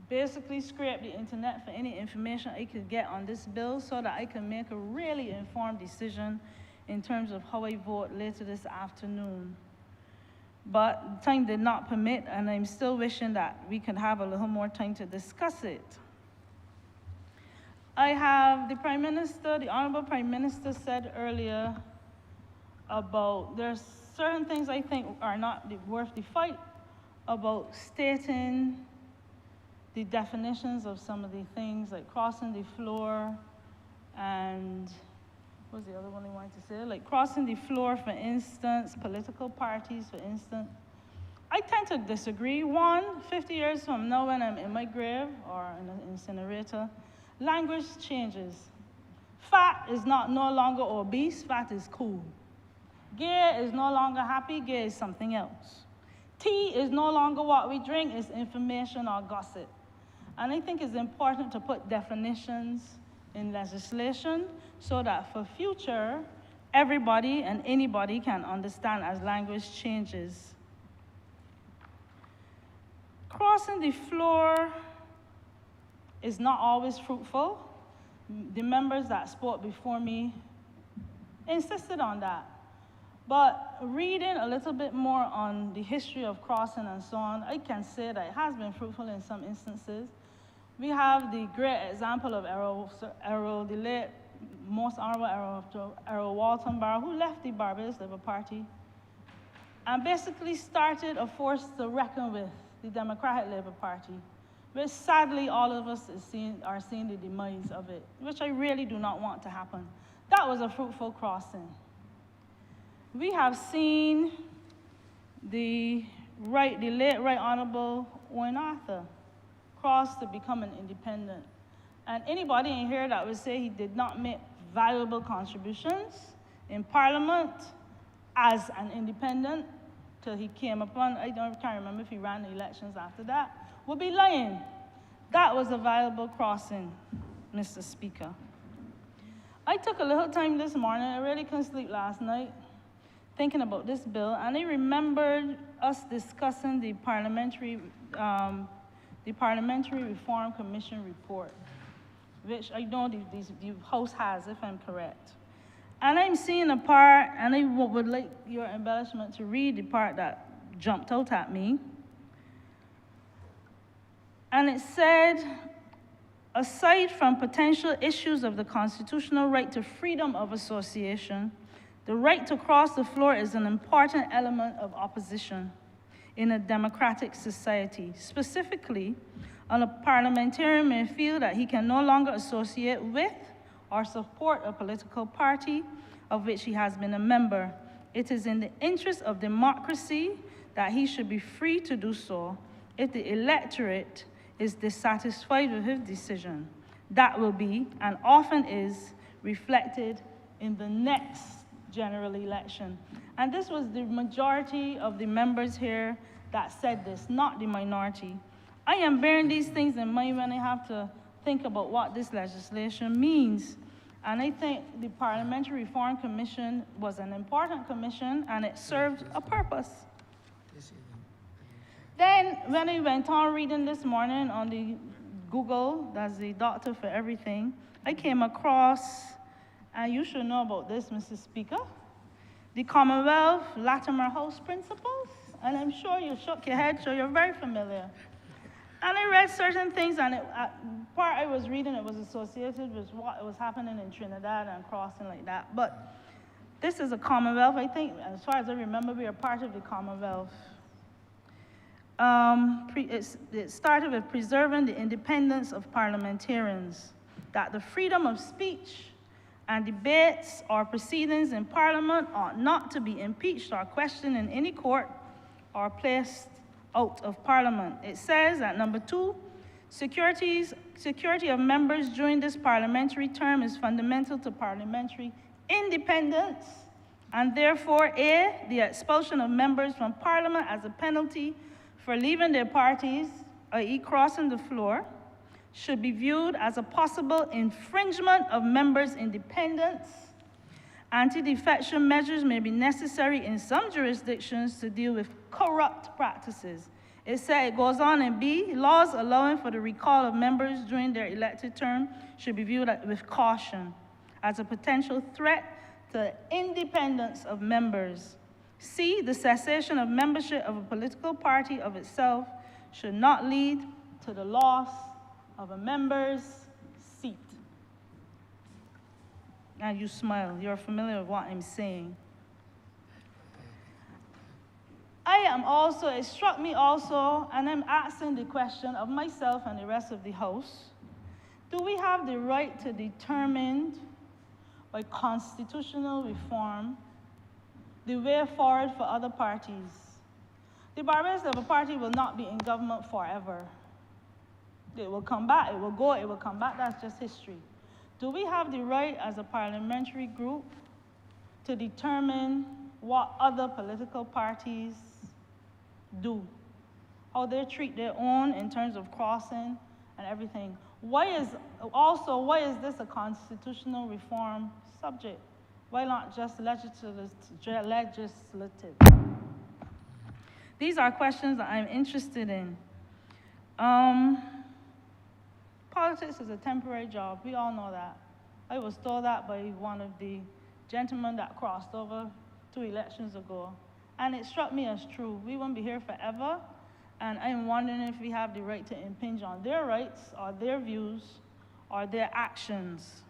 basically scrape the internet for any information I could get on this bill so that I can make a really informed decision in terms of how I vote later this afternoon. But time did not permit, and I'm still wishing that we could have a little more time to discuss it. I have the Prime Minister, the Honourable Prime Minister said earlier about there's certain things I think are not worth the fight about stating the definitions of some of the things like crossing the floor and what was the other one I wanted to say? Like crossing the floor, for instance, political parties, for instance. I tend to disagree. 50 years from now when I'm in my grave or in an incinerator, language changes. Fat is no longer obese, fat is cool. Gay is no longer happy, gay is something else. Tea is no longer what we drink, it's information or gossip. And I think it's important to put definitions in legislation so that for future, everybody and anybody can understand as language changes. Crossing the floor is not always fruitful. The members that spoke before me insisted on that. But reading a little bit more on the history of crossing and so on, I can say that it has been fruitful in some instances. We have the great example of Errol, the late Most Honourable Errol Walton Barrow, who left the Barbados Labour Party and basically started a force to reckon with, the Democratic Labour Party, which sadly all of us are seeing the demise of it, which I really do not want to happen. That was a fruitful crossing. We have seen the late Right Honourable Owen Arthur cross to become an independent. And anybody in here that would say he did not make valuable contributions in Parliament as an independent till he came upon, can't remember if he ran the elections after that, would be lying. That was a valuable crossing, Mr. Speaker. I took a little time this morning, I really couldn't sleep last night, thinking about this bill, and I remembered us discussing the Parliamentary Reform Commission report, which I know the House has, if I'm correct. And I'm seeing a part, and I would like your embellishment to read the part that jumped out at me. And it said, aside from potential issues of the constitutional right to freedom of association, the right to cross the floor is an important element of opposition in a democratic society. Specifically, a parliamentarian may feel that he can no longer associate with or support a political party of which he has been a member. It is in the interest of democracy that he should be free to do so. If the electorate is dissatisfied with his decision, that will be, and often is, reflected in the next general election. And this was the majority of the members here that said this, not the minority. I am bearing these things in mind when I have to think about what this legislation means. And I think the Parliamentary Reform Commission was an important commission, and it served a purpose. Then, when I went on reading this morning on the Google, that's the doctor for everything, I came across, and you should know about this, Mr. Speaker, the Commonwealth Latimer House Principles, and I'm sure you shook your head, so you're very familiar. And I read certain things, and part I was reading, it was associated with what was happening in Trinidad and crossing like that. But this is a Commonwealth. I think, as far as I remember, we are part of the Commonwealth. It started with preserving the independence of parliamentarians, that the freedom of speech and debates or proceedings in Parliament ought not to be impeached or questioned in any court or placed out of Parliament. It says at number 2, security of members during this parliamentary term is fundamental to parliamentary independence, and therefore, A, the expulsion of members from Parliament as a penalty for leaving their parties, i.e. crossing the floor, should be viewed as a possible infringement of members' independence. Anti-defection measures may be necessary in some jurisdictions to deal with corrupt practices. It goes on in B, laws allowing for the recall of members during their elected term should be viewed with caution as a potential threat to the independence of members. C, the cessation of membership of a political party of itself should not lead to the loss of a member's seat. Now you smile, you're familiar with what I'm saying. It struck me also, and I'm asking the question of myself and the rest of the House, do we have the right to determine by constitutional reform the way forward for other parties? The Barbados Labour Party will not be in government forever. It will come back, it will go, it will come back, that's just history. Do we have the right as a parliamentary group to determine what other political parties do, how they treat their own in terms of crossing and everything? Why is this a constitutional reform subject? Why not just legislative? These are questions that I'm interested in. Politics is a temporary job. We all know that. I was told that by one of the gentlemen that crossed over 2 elections ago. And it struck me as true. We won't be here forever. And I'm wondering if we have the right to impinge on their rights or their views or their actions.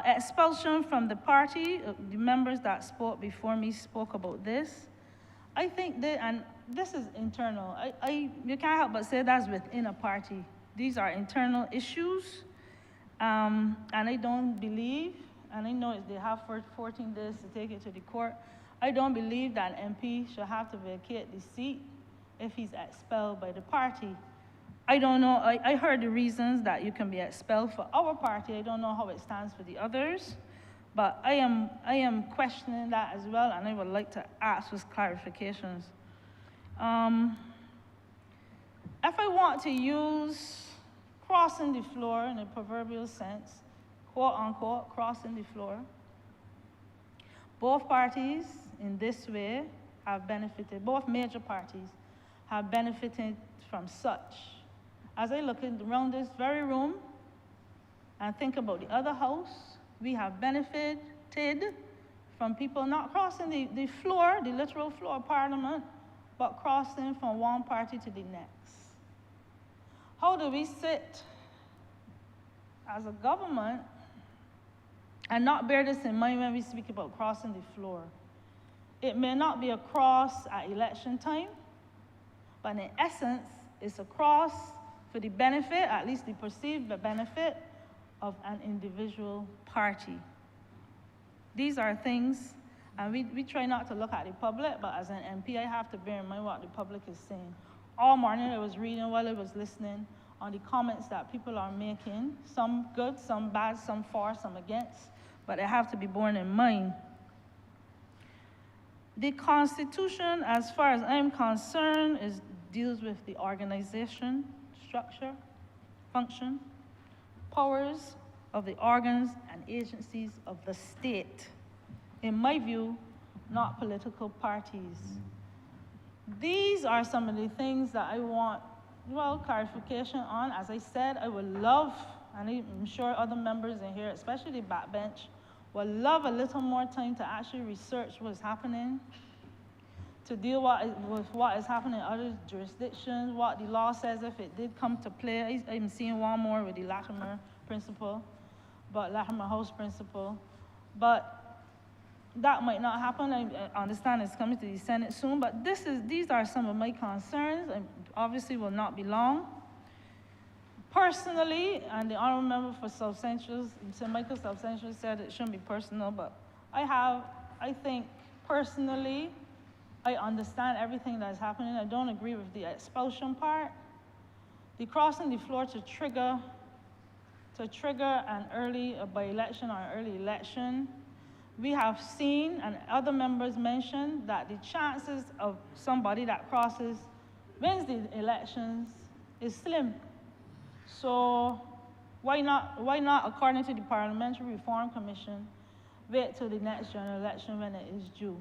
Expulsion from the party, the members that spoke before me spoke about this. I think that, and this is internal. You can't help but say that's within a party. These are internal issues. And I don't believe, and I know they have 14 days to take it to the court, I don't believe that an MP should have to vacate the seat if he's expelled by the party. I don't know, I heard the reasons that you can be expelled for our party. I don't know how it stands for the others, but I am questioning that as well, and I would like to ask for clarifications. If I want to use crossing the floor in a proverbial sense, quote unquote, crossing the floor, both parties in this way have benefited, both major parties have benefited from such. As I look around this very room and think about the other house, we have benefited from people not crossing the floor, the literal floor of Parliament, but crossing from one party to the next. How do we sit as a government and not bear this in mind when we speak about crossing the floor? It may not be a cross at election time, but in essence, it's a cross for the benefit, at least the perceived benefit, of an individual party. These are things, and we try not to look at the public, but as an MP, I have to bear in mind what the public is saying. All morning I was reading while I was listening on the comments that people are making, some good, some bad, some for, some against, but they have to be borne in mind. The Constitution, as far as I'm concerned, deals with the organization, structure, function, powers of the organs and agencies of the state. In my view, not political parties. These are some of the things that I want, well, clarification on. As I said, I would love, and I'm sure other members in here, especially the backbench, would love a little more time to actually research what's happening, to deal with what is happening in other jurisdictions, what the law says if it did come to play. I'm seeing one more with the Latimer principle, but Latimer House principle. But that might not happen. I understand it's coming to the Senate soon, but these are some of my concerns, and obviously will not be long. Personally, and the Honourable Member for South Central, St. Michael South Central, said it shouldn't be personal, but I think personally, I understand everything that is happening. I don't agree with the expulsion part. The crossing the floor to trigger a by-election or an early election, we have seen, and other members mentioned, that the chances of somebody that crosses wins the elections is slim. So why not, according to the Parliamentary Reform Commission, wait till the next general election when it is due?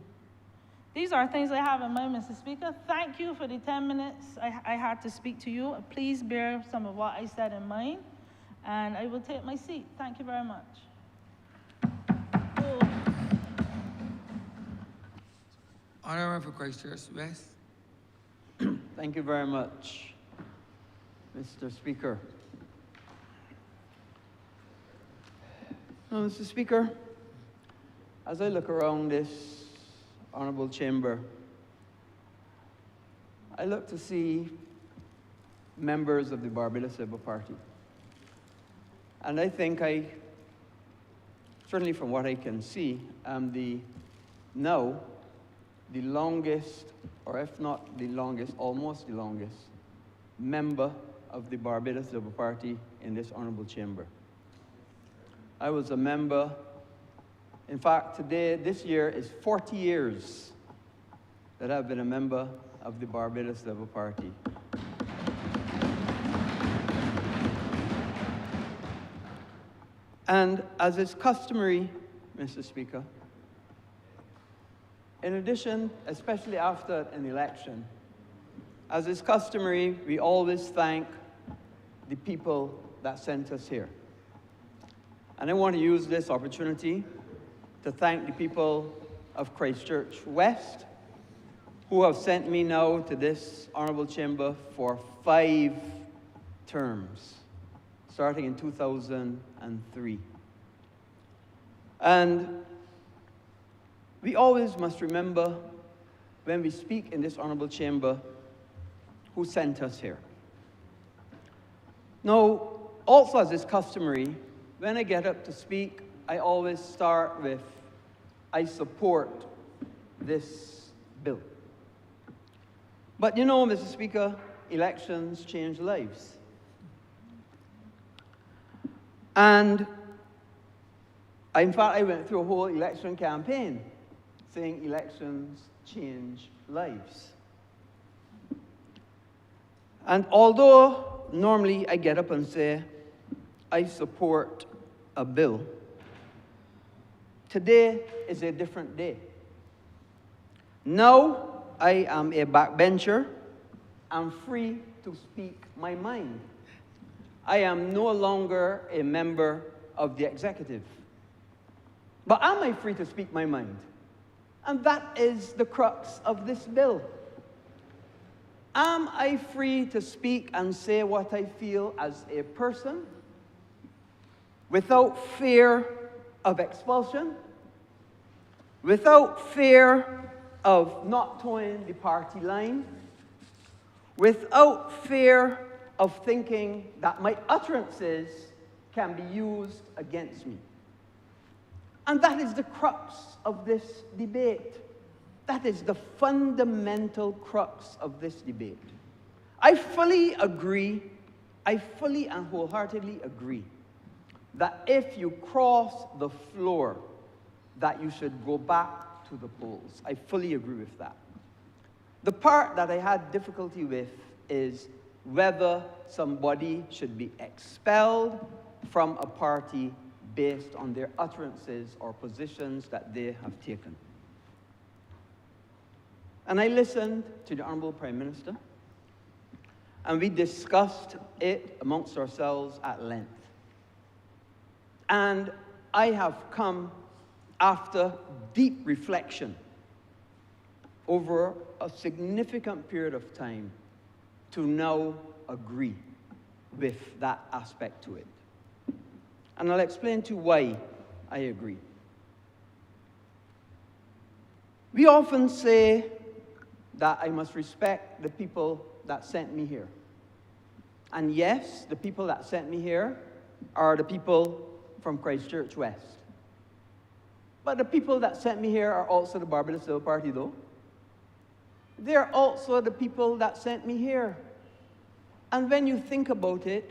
These are things I have in mind, Mr. Speaker. Thank you for the 10 minutes I had to speak to you. Please bear some of what I said in mind, and I will take my seat. Thank you very much. Honourable for Christchurch West. Thank you very much, Mr. Speaker. Now, Mr. Speaker, as I look around this honourable chamber, I look to see members of the Barbados Labour Party. And I think certainly from what I can see, am the longest, or if not the longest, almost the longest, member of the Barbados Labour Party in this honourable chamber. I was a member, in fact, this year is 40 years that I've been a member of the Barbados Labour Party. And as is customary, Mr. Speaker, in addition, especially after an election, as is customary, we always thank the people that sent us here. And I want to use this opportunity to thank the people of Christchurch West, who have sent me now to this honourable chamber for 5 terms, starting in 2003. And we always must remember, when we speak in this honourable chamber, who sent us here. Now, also as is customary, when I get up to speak, I always start with, I support this bill. But you know, Mr. Speaker, elections change lives. And in fact, I went through a whole election campaign saying elections change lives. And although normally I get up and say, I support a bill, today is a different day. Now I am a backbencher. I'm free to speak my mind. I am no longer a member of the executive. But am I free to speak my mind? And that is the crux of this bill. Am I free to speak and say what I feel as a person without fear of expulsion, without fear of not towing the party line, without fear of thinking that my utterances can be used against me? And that is the crux of this debate. That is the fundamental crux of this debate. I fully agree, I fully and wholeheartedly agree that if you cross the floor, that you should go back to the polls. I fully agree with that. The part that I had difficulty with is whether somebody should be expelled from a party based on their utterances or positions that they have taken. And I listened to the Honourable Prime Minister, and we discussed it amongst ourselves at length. And I have come, after deep reflection over a significant period of time, to now agree with that aspect to it. And I'll explain to you why I agree. We often say that I must respect the people that sent me here. And yes, the people that sent me here are the people from Christchurch West. But the people that sent me here are also the Barbados Labour Party, though. They're also the people that sent me here. And when you think about it,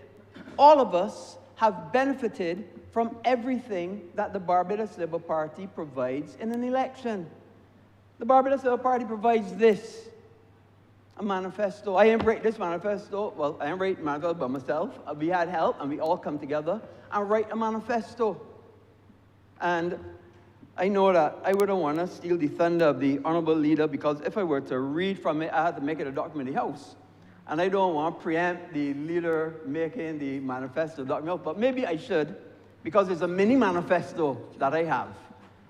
all of us have benefited from everything that the Barbados Labour Party provides in an election. The Barbados Labour Party provides this, a manifesto. I didn't write this manifesto. Well, I didn't write the manifesto by myself. We had help, and we all come together and write a manifesto. And I know that I wouldn't want to steal the thunder of the Honourable Leader, because if I were to read from it, I had to make it a document in the House. And I don't want to preempt the Leader making the manifesto document, but maybe I should, because it's a mini manifesto that I have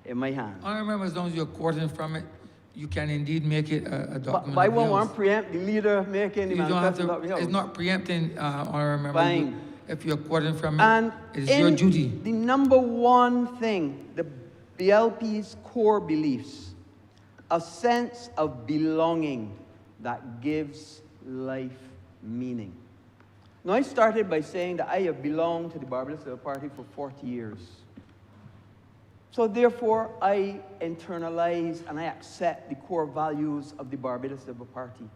in my hand. Honourable Member, as long as you're quoting from it, you can indeed make it a document. But I won't want to preempt the Leader making the manifesto document. It's not preempting, Honourable Member. Fine. If you're quoting from it, And it's your duty. The number one thing, the BLP's core beliefs, a sense of belonging that gives life meaning. Now, I started by saying that I have belonged to the Barbados Labour Party for 40 years. So therefore, I internalize and I accept the core values of the Barbados Labour Party.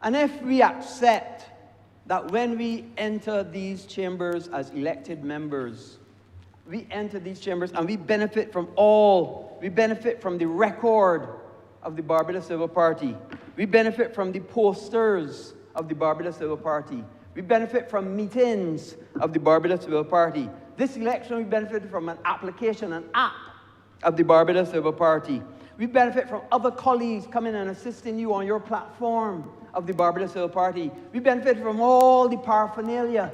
And if we accept that when we enter these chambers as elected members, we enter these chambers and we benefit from the record of the Barbados Labour Party. We benefit from the posters of the Barbados Labour Party. We benefit from meetings of the Barbados Labour Party. This election, we benefited from an application, an app of the Barbados Labour Party. We benefit from other colleagues coming and assisting you on your platform of the Barbados Labour Party. We benefit from all the paraphernalia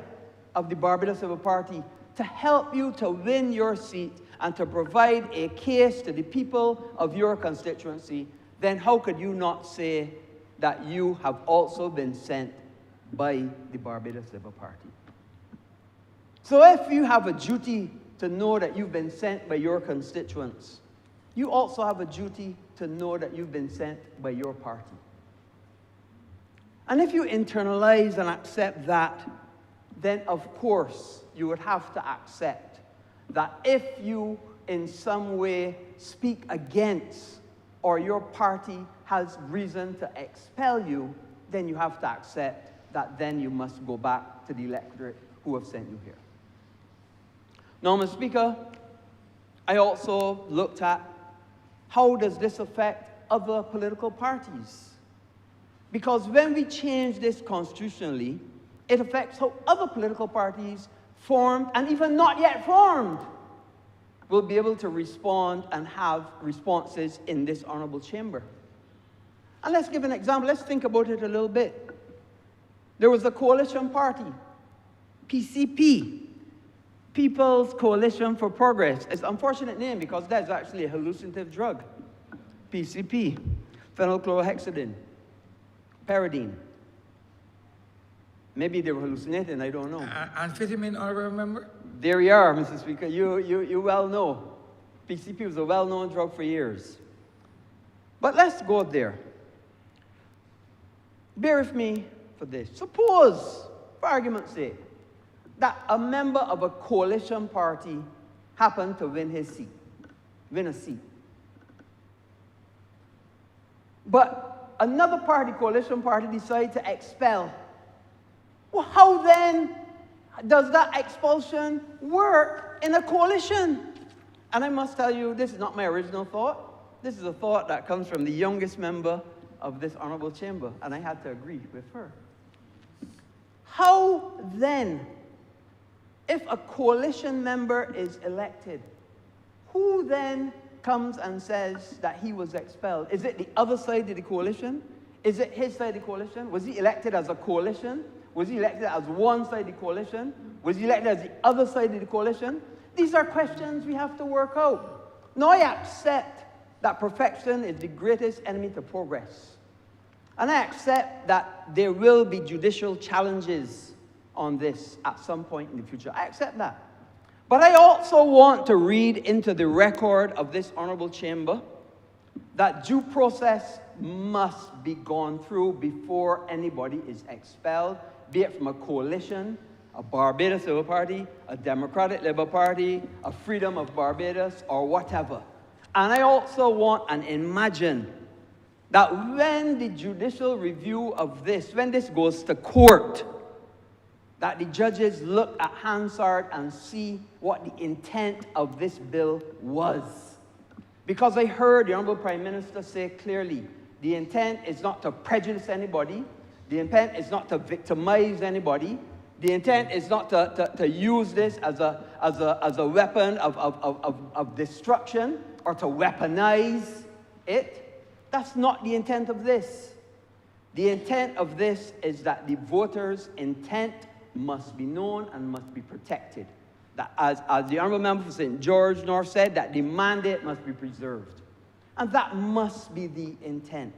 of the Barbados Labour Party to help you to win your seat and to provide a case to the people of your constituency. Then how could you not say that you have also been sent by the Barbados Labour Party? So if you have a duty to know that you've been sent by your constituents, you also have a duty to know that you've been sent by your party. And if you internalize and accept that, then of course you would have to accept that if you in some way speak against or your party has reason to expel you, then you have to accept that then you must go back to the electorate who have sent you here. Now, Mr. Speaker, I also looked at how does this affect other political parties? Because when we change this constitutionally, it affects how other political parties formed and even not yet formed will be able to respond and have responses in this honorable chamber. And let's give an example. Let's think about it a little bit. There was a coalition party, PCP, People's Coalition for Progress. It's an unfortunate name because that's actually a hallucinative drug. PCP, phenylchlorohexidine, pyridine. Maybe they were hallucinating, I don't know. Amphetamine, honorable member? There you are, Mr. Speaker. You well know. PCP was a well-known drug for years. But let's go there. Bear with me for this. Suppose, for argument's sake, that a member of a coalition party happened to win a seat. But another party, coalition party, decided to expel. Well, how then does that expulsion work in a coalition? And I must tell you, this is not my original thought. This is a thought that comes from the youngest member of this honorable chamber, and I had to agree with her. How then, if a coalition member is elected, who then comes and says that he was expelled? Is it the other side of the coalition? Is it his side of the coalition? Was he elected as a coalition? Was he elected as one side of the coalition? Was he elected as the other side of the coalition? These are questions we have to work out. Now I accept that perfection is the greatest enemy to progress. And I accept that there will be judicial challenges on this at some point in the future. I accept that. But I also want to read into the record of this honorable chamber that due process must be gone through before anybody is expelled, be it from a coalition, a Barbados Labour Party, a Democratic Labour Party, a Freedom of Barbados, or whatever. And I also want and imagine that when the judicial review of this, when this goes to court, that the judges look at Hansard and see what the intent of this bill was. Because I heard the Honourable Prime Minister say clearly, the intent is not to prejudice anybody, the intent is not to victimize anybody, the intent is not to use this as a weapon of destruction or to weaponize it. That's not the intent of this. The intent of this is that the voters' intent must be known and must be protected. That as the Honourable Member for St. George North said, that the mandate must be preserved. And that must be the intent.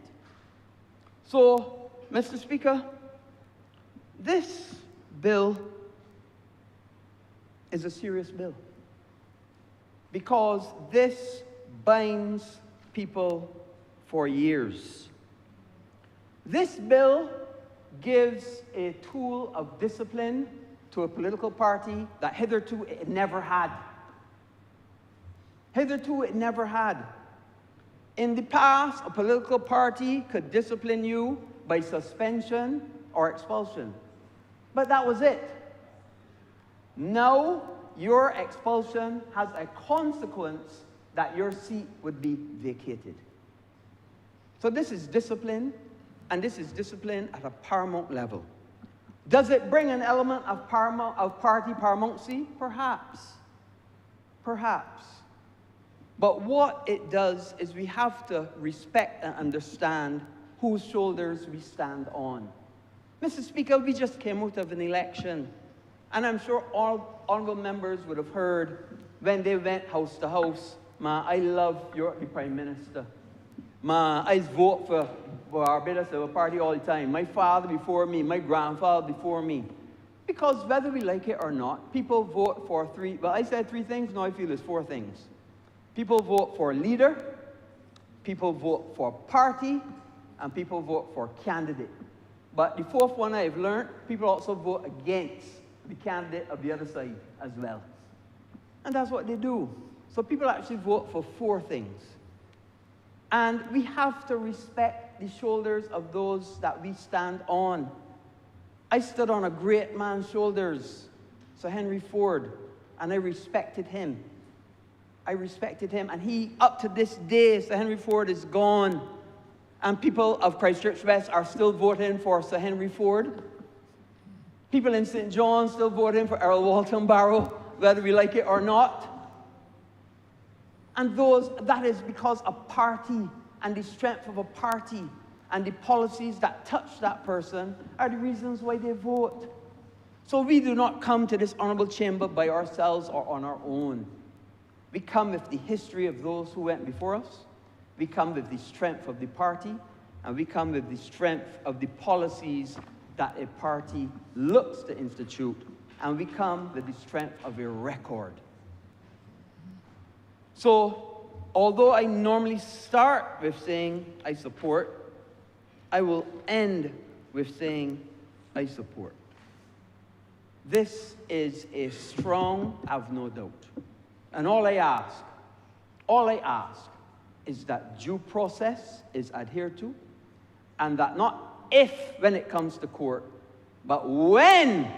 So, Mr. Speaker, this bill is a serious bill because this binds people for years. This bill gives a tool of discipline to a political party that hitherto it never had. Hitherto it never had. In the past, a political party could discipline you by suspension or expulsion. But that was it. Now, your expulsion has a consequence that your seat would be vacated. So this is discipline, and this is discipline at a paramount level. Does it bring an element of party paramountcy? Perhaps. Perhaps. But what it does is we have to respect and understand whose shoulders we stand on. Mr. Speaker, we just came out of an election, and I'm sure all honourable members would have heard when they went house to house, I love the Prime Minister. I vote for Barbados Labour Party all the time. My father before me, my grandfather before me. Because whether we like it or not, people vote for I said three things, now I feel it's four things. People vote for leader, people vote for party, and people vote for candidate. But the fourth one I've learned, people also vote against the candidate of the other side as well. And that's what they do. So people actually vote for four things. And we have to respect respect the shoulders of those that we stand on. I stood on a great man's shoulders, Sir Henry Ford, and I respected him. I respected him, and he, up to this day, Sir Henry Ford is gone. And people of Christchurch West are still voting for Sir Henry Ford. People in St. John's still voting for Earl Walton Barrow, whether we like it or not. And that is because a party and the strength of a party and the policies that touch that person are the reasons why they vote. So we do not come to this honorable chamber by ourselves or on our own. We come with the history of those who went before us. We come with the strength of the party, and we come with the strength of the policies that a party looks to institute, and we come with the strength of a record. So, although I normally start with saying I support, I will end with saying I support. This is a strong, I've no doubt. And all I ask is that due process is adhered to, and that not if when it comes to court, but when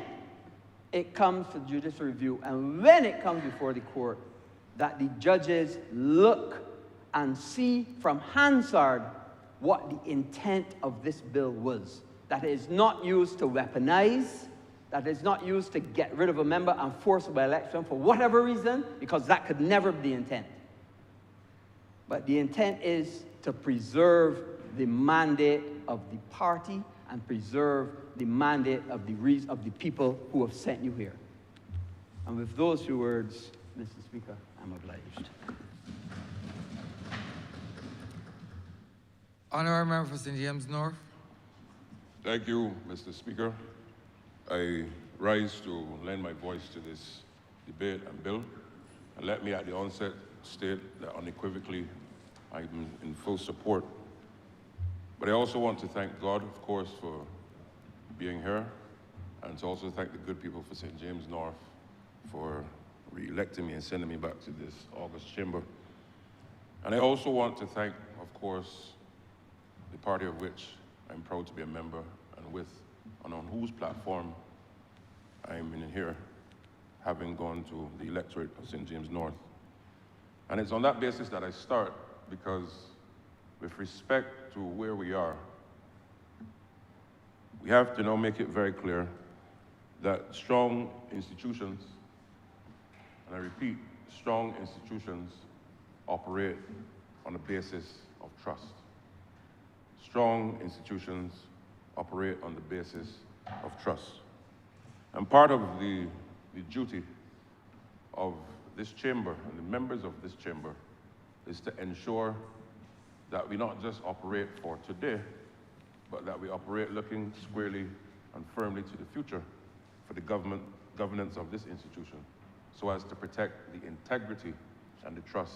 it comes to judicial review and when it comes before the court, that the judges look and see from Hansard what the intent of this bill was. That it is not used to weaponize, that is not used to get rid of a member and force by election for whatever reason, because that could never be the intent. But the intent is to preserve the mandate of the party and preserve the mandate of the people who have sent you here. And with those few words, Mr. Speaker, I'm obliged. Honourable Member for St. James North. Thank you, Mr. Speaker. I rise to lend my voice to this debate and bill. And let me at the onset state that unequivocally I'm in full support. But I also want to thank God, of course, for being here, and to also thank the good people for St. James North for re-electing me and sending me back to this August chamber. And I also want to thank, of course, the party of which I'm proud to be a member and with, and on whose platform I'm in here, having gone to the electorate of St. James North. And it's on that basis that I start, because with respect to where we are, we have to now make it very clear that strong institutions, and I repeat, strong institutions operate on a basis of trust. Strong institutions operate on the basis of trust. And part of the duty of this chamber and the members of this chamber is to ensure that we not just operate for today, but that we operate looking squarely and firmly to the future for the governance of this institution, so as to protect the integrity and the trust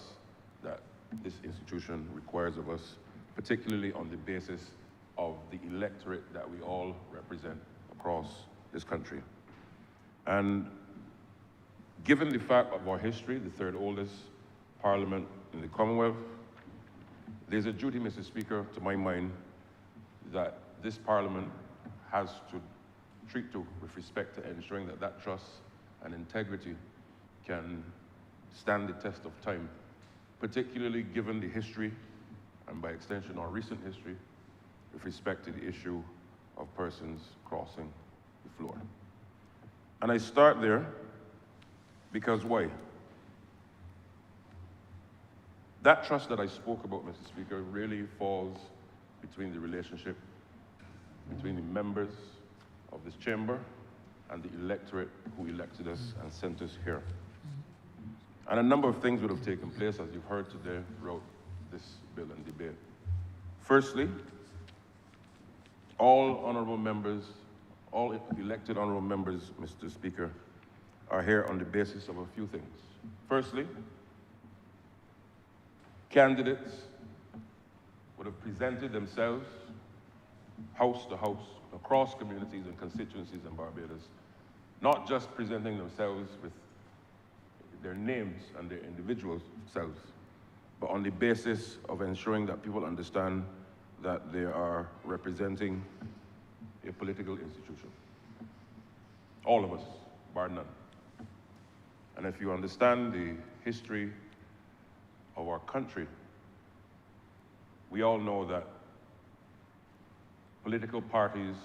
that this institution requires of us, particularly on the basis of the electorate that we all represent across this country. And given the fact of our history, the third oldest parliament in the Commonwealth, there's a duty, Mr. Speaker, to my mind, that this parliament has to treat to with respect to ensuring that that trust and integrity can stand the test of time, particularly given the history, and by extension our recent history, with respect to the issue of persons crossing the floor. And I start there because why? That trust that I spoke about, Mr. Speaker, really falls between the relationship between the members of this chamber and the electorate who elected us and sent us here. And a number of things would have taken place, as you've heard today, throughout this bill and debate. Firstly, all honourable members, all elected honourable members, Mr. Speaker, are here on the basis of a few things. Firstly, candidates would have presented themselves house to house across communities and constituencies in Barbados, not just presenting themselves with their names and their individual selves, but on the basis of ensuring that people understand that they are representing a political institution. All of us, bar none. And if you understand the history of our country, we all know that political parties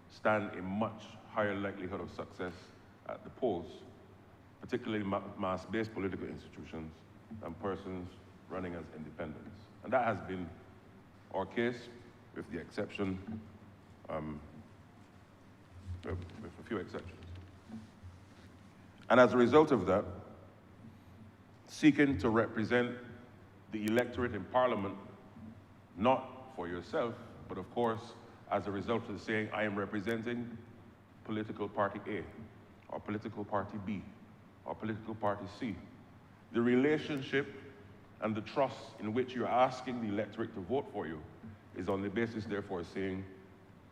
stand a much higher likelihood of success at the polls, particularly mass-based political institutions, than persons running as independents. And that has been our case, with the exception, with a few exceptions. And as a result of that, seeking to represent the electorate in Parliament, not for yourself, but of course, as a result of saying, I am representing political party A, or political party B, or political party C. The relationship and the trust in which you're asking the electorate to vote for you is on the basis, therefore, saying,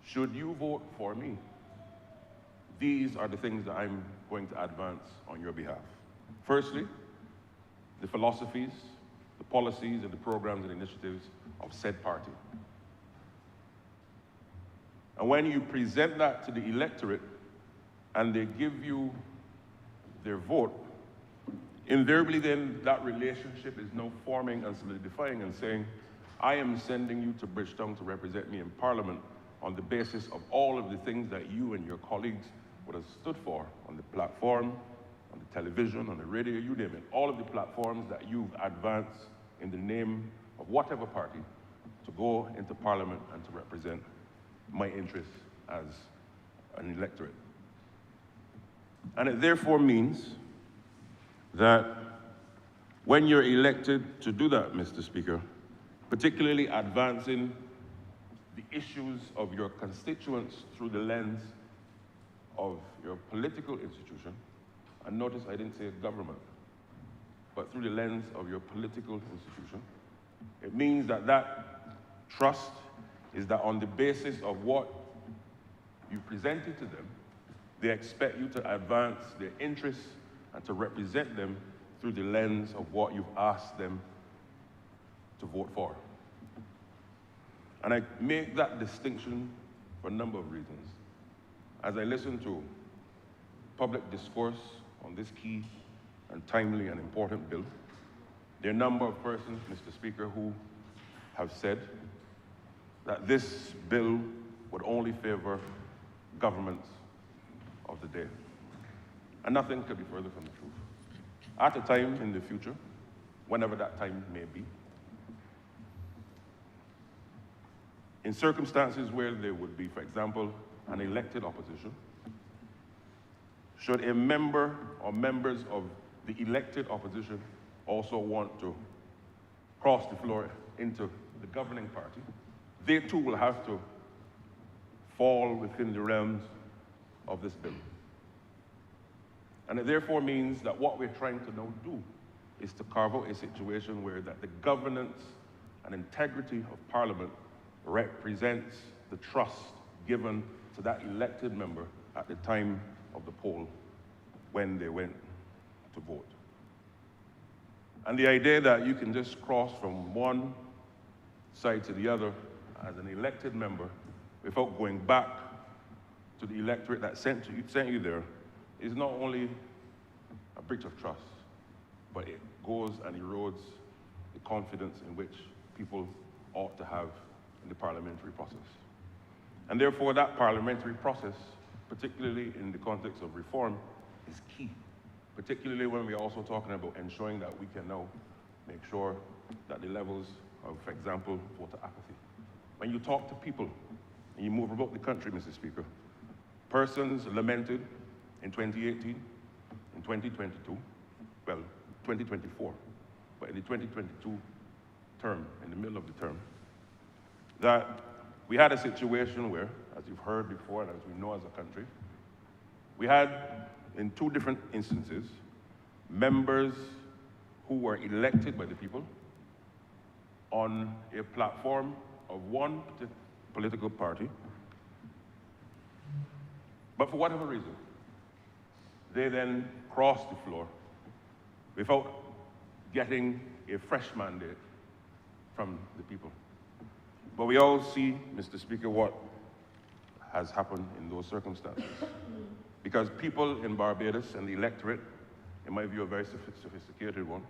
should you vote for me, these are the things that I'm going to advance on your behalf. Firstly, the philosophies, the policies, and the programs and initiatives of said party. And when you present that to the electorate and they give you their vote, invariably then that relationship is now forming and solidifying and saying, I am sending you to Bridgetown to represent me in Parliament on the basis of all of the things that you and your colleagues would have stood for on the platform, on the television, on the radio, you name it, all of the platforms that you've advanced in the name of whatever party to go into Parliament and to represent my interests as an electorate. And it therefore means that when you're elected to do that, Mr. Speaker, particularly advancing the issues of your constituents through the lens of your political institution, and notice I didn't say government, but through the lens of your political institution, it means that that trust is that on the basis of what you presented to them, they expect you to advance their interests and to represent them through the lens of what you've asked them to vote for. And I make that distinction for a number of reasons. As I listen to public discourse on this key and timely and important bill, there are a number of persons, Mr. Speaker, who have said that this bill would only favor governments of the day. And nothing could be further from the truth. At a time in the future, whenever that time may be, in circumstances where there would be, for example, an elected opposition, should a member or members of the elected opposition also want to cross the floor into the governing party, they too will have to fall within the realms of this bill. And it therefore means that what we're trying to now do is to carve out a situation where that the governance and integrity of Parliament represents the trust given to that elected member at the time of the poll when they went to vote. And the idea that you can just cross from one side to the other as an elected member without going back to the electorate that sent you there is not only a breach of trust, but it goes and erodes the confidence in which people ought to have in the parliamentary process. And therefore, that parliamentary process, particularly in the context of reform, is key, particularly when we're also talking about ensuring that we can now make sure that the levels of, for example, voter apathy. When you talk to people and you move about the country, Mr. Speaker, persons lamented in 2018, in 2022, well, 2024, but in the 2022 term, in the middle of the term, that we had a situation where, as you've heard before and as we know as a country, we had, in two different instances, members who were elected by the people on a platform of one political party, but for whatever reason, they then crossed the floor without getting a fresh mandate from the people. But we all see, Mr. Speaker, what has happened in those circumstances. Because people in Barbados and the electorate, in my view a very sophisticated one,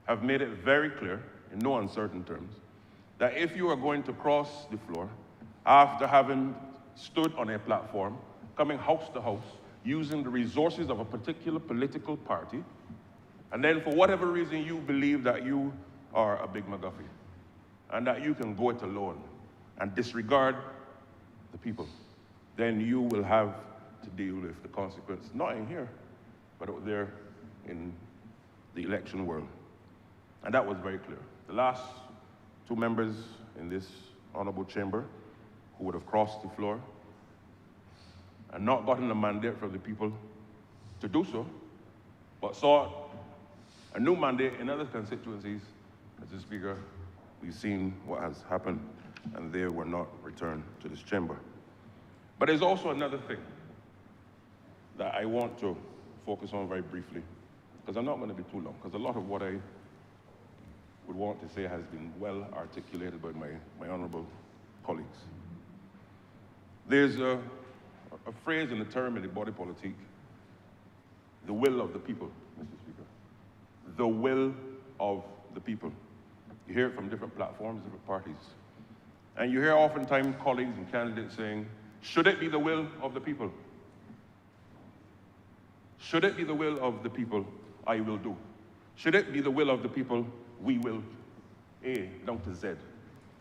have made it very clear, in no uncertain terms, that if you are going to cross the floor after having stood on a platform, coming house to house, using the resources of a particular political party, and then for whatever reason you believe that you are a big McGuffey, and that you can go it alone and disregard the people, then you will have to deal with the consequence, not in here, but out there in the election world. And that was very clear. The last two members in this honorable chamber who would have crossed the floor and not gotten a mandate from the people to do so, but sought a new mandate in other constituencies, Mr. Speaker, we've seen what has happened, and they were not returned to this chamber. But there's also another thing that I want to focus on very briefly, because I'm not going to be too long, because a lot of what I would want to say has been well articulated by my honorable colleagues. There's a phrase in the term in the body politique, the will of the people, Mr. Speaker. The will of the people. You hear it from different platforms, different parties. And you hear oftentimes colleagues and candidates saying, should it be the will of the people? Should it be the will of the people, I will do. Should it be the will of the people, we will, A down to Z.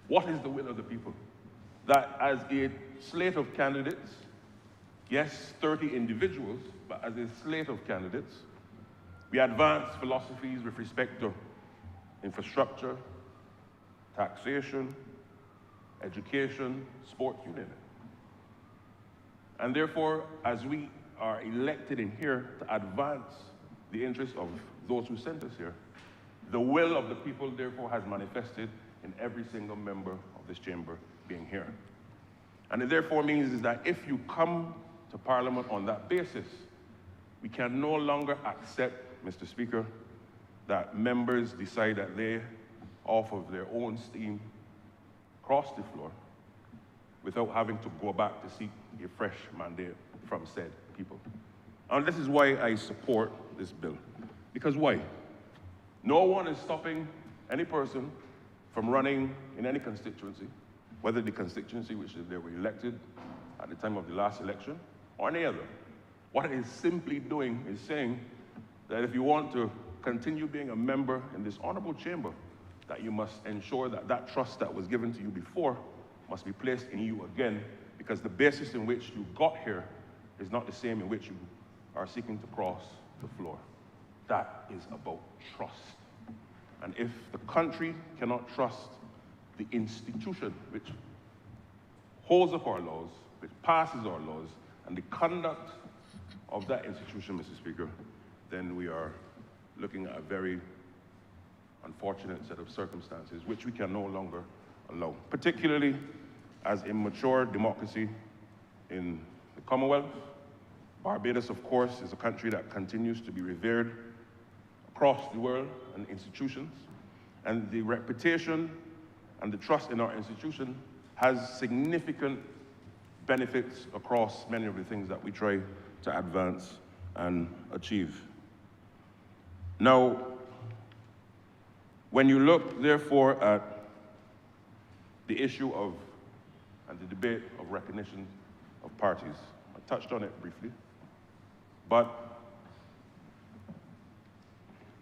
What is the will of the people? That as a slate of candidates, yes, 30 individuals, but as a slate of candidates, we advance philosophies with respect to infrastructure, taxation, education, sports, you name it. And therefore, as we are elected in here to advance the interests of those who sent us here, the will of the people, therefore, has manifested in every single member of this chamber being here. And it therefore means is that if you come to Parliament on that basis, we can no longer accept, Mr. Speaker, that members decide that they, off of their own steam, cross the floor without having to go back to seek a fresh mandate from said people. And this is why I support this bill. Because why? No one is stopping any person from running in any constituency, whether the constituency which they were elected at the time of the last election or any other. What it is simply doing is saying that if you want to continue being a member in this honorable chamber, that you must ensure that that trust that was given to you before must be placed in you again, because the basis in which you got here is not the same in which you are seeking to cross the floor. That is about trust. And if the country cannot trust the institution which holds up our laws, which passes our laws, and the conduct of that institution, Mr. Speaker, then we are looking at a very unfortunate set of circumstances which we can no longer allow, particularly as a mature democracy in the Commonwealth. Barbados, of course, is a country that continues to be revered across the world and institutions, and the reputation and the trust in our institution has significant benefits across many of the things that we try to advance and achieve. Now, when you look, therefore, at the issue of and the debate of recognition of parties, I touched on it briefly, but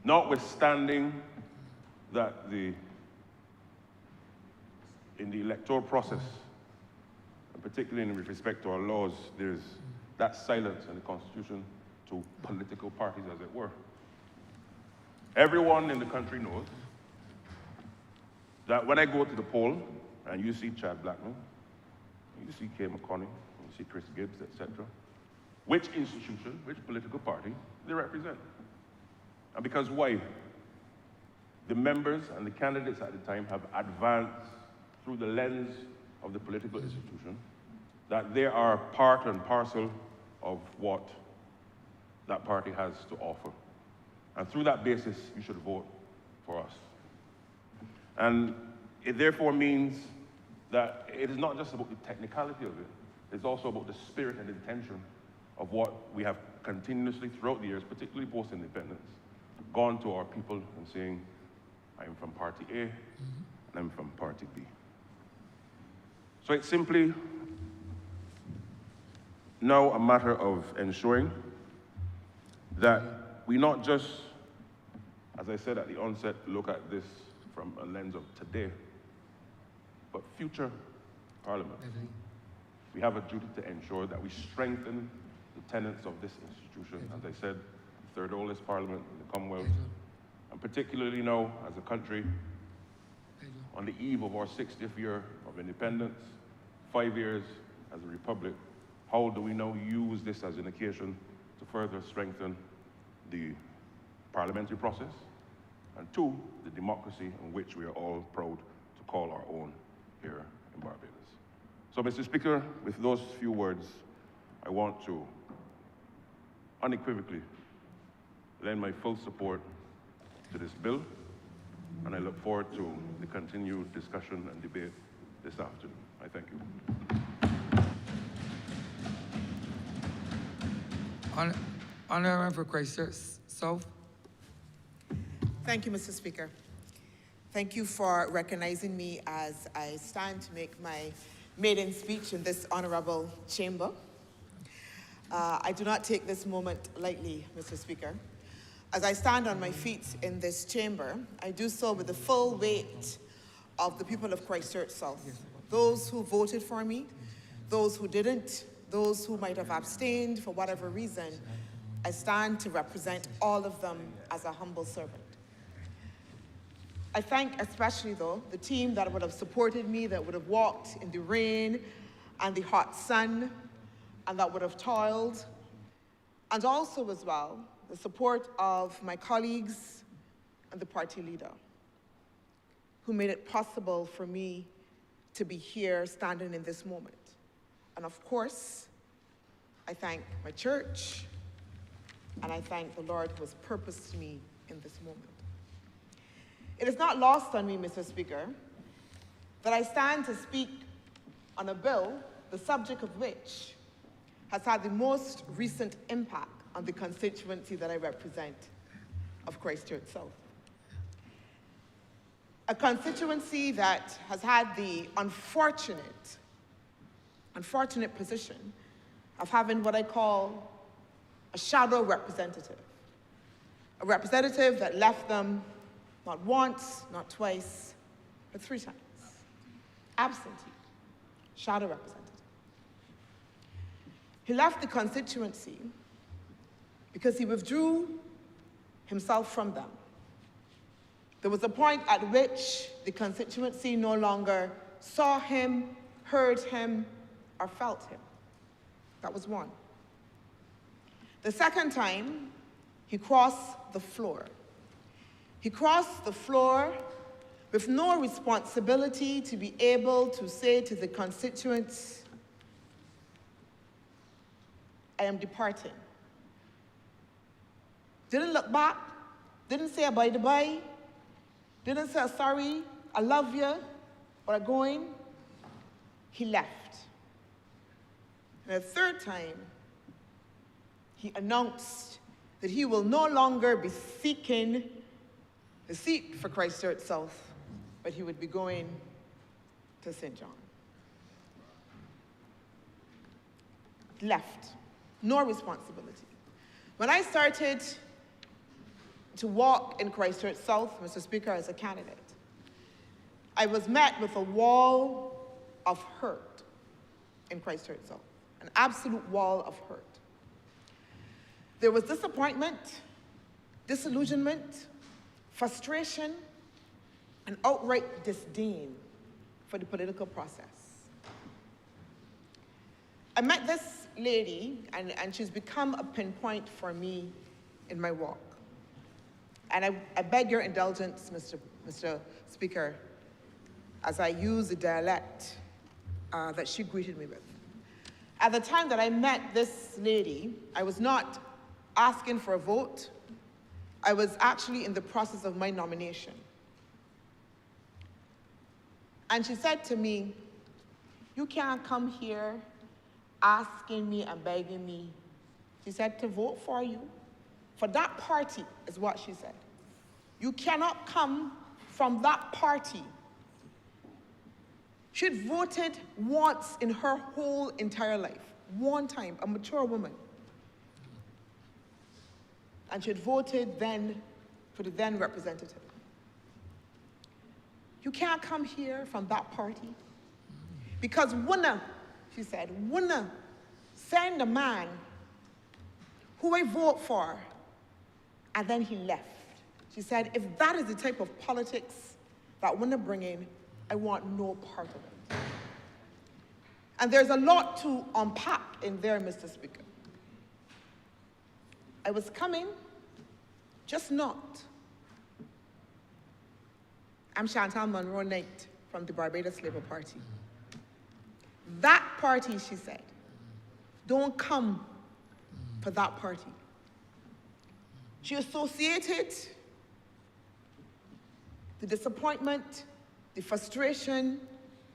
notwithstanding that in the electoral process, and particularly in respect to our laws, there's that silence in the Constitution to political parties, as it were. Everyone in the country knows that when I go to the poll, and you see Chad Blackman, you see Kay McConnell, you see Chris Gibbs, etc., which institution, which political party they represent. And because why? The members and the candidates at the time have advanced through the lens of the political institution, that they are part and parcel of what that party has to offer. And through that basis, you should vote for us. And it therefore means that it is not just about the technicality of it, it's also about the spirit and intention of what we have continuously throughout the years, particularly post-independence, gone to our people and saying, I'm from party A, and I'm from party B. So it's simply now a matter of ensuring that we not just, as I said at the onset, look at this from a lens of today, but future Parliament. We have a duty to ensure that we strengthen the tenets of this institution. As I said, the third oldest Parliament in the Commonwealth, and particularly now as a country on the eve of our 60th year of independence, 5 years as a republic, how do we now use this as an occasion to further strengthen the parliamentary process, and two, the democracy in which we are all proud to call our own here in Barbados. So, Mr. Speaker, with those few words, I want to unequivocally lend my full support to this bill, and I look forward to the continued discussion and debate this afternoon. I thank you. Honourable for Christchurch South. Thank you, Mr. Speaker. Thank you for recognizing me as I stand to make my maiden speech in this honourable chamber. I do not take this moment lightly, Mr. Speaker. As I stand on my feet in this chamber, I do so with the full weight of the people of Christchurch South. Those who voted for me, those who didn't, those who might have abstained for whatever reason, I stand to represent all of them as a humble servant. I thank especially, though, the team that would have supported me, that would have walked in the rain and the hot sun, and that would have toiled, and also, as well, the support of my colleagues and the party leader, who made it possible for me to be here standing in this moment. And of course, I thank my church, and I thank the Lord who has purposed me in this moment. It is not lost on me, Mr. Speaker, that I stand to speak on a bill, the subject of which has had the most recent impact on the constituency that I represent of Christchurch South. A constituency that has had the unfortunate position of having what I call a shadow representative. A representative that left them not once, not twice, but 3 times. Absentee, shadow representative. He left the constituency because he withdrew himself from them. There was a point at which the constituency no longer saw him, heard him, or felt him. That was one. The second time, he crossed the floor. He crossed the floor with no responsibility to be able to say to the constituents, I am departing. Didn't look back, didn't say a bye-bye, didn't say sorry, I love you, or I'm going. He left. And the third time, he announced that he will no longer be seeking the seat for Christchurch South, but he would be going to St. John. Left. No responsibility. When I started to walk in Christchurch South, Mr. Speaker, as a candidate, I was met with a wall of hurt in Christchurch South, an absolute wall of hurt. There was disappointment, disillusionment, frustration, and outright disdain for the political process. I met this lady, and she's become a pinpoint for me in my walk. And I beg your indulgence, Mr. Speaker, as I use the dialect that she greeted me with. At the time that I met this lady, I was not asking for a vote. I was actually in the process of my nomination. And she said to me, You can't come here asking me and begging me, she said, to vote for you. For that party is what she said. You cannot come from that party. She had voted once in her whole entire life, one time, a mature woman. And she had voted then for the then representative. You can't come here from that party because Wunna, she said, Wunna send a man who I vote for, and then he left. She said, if that is the type of politics that Wunna bring in, I want no part of it. And there's a lot to unpack in there, Mr. Speaker. I was coming, just not. I'm Chantal Monroe Knight from the Barbados Labour Party. That party, she said, don't come for that party. She associated the disappointment, the frustration,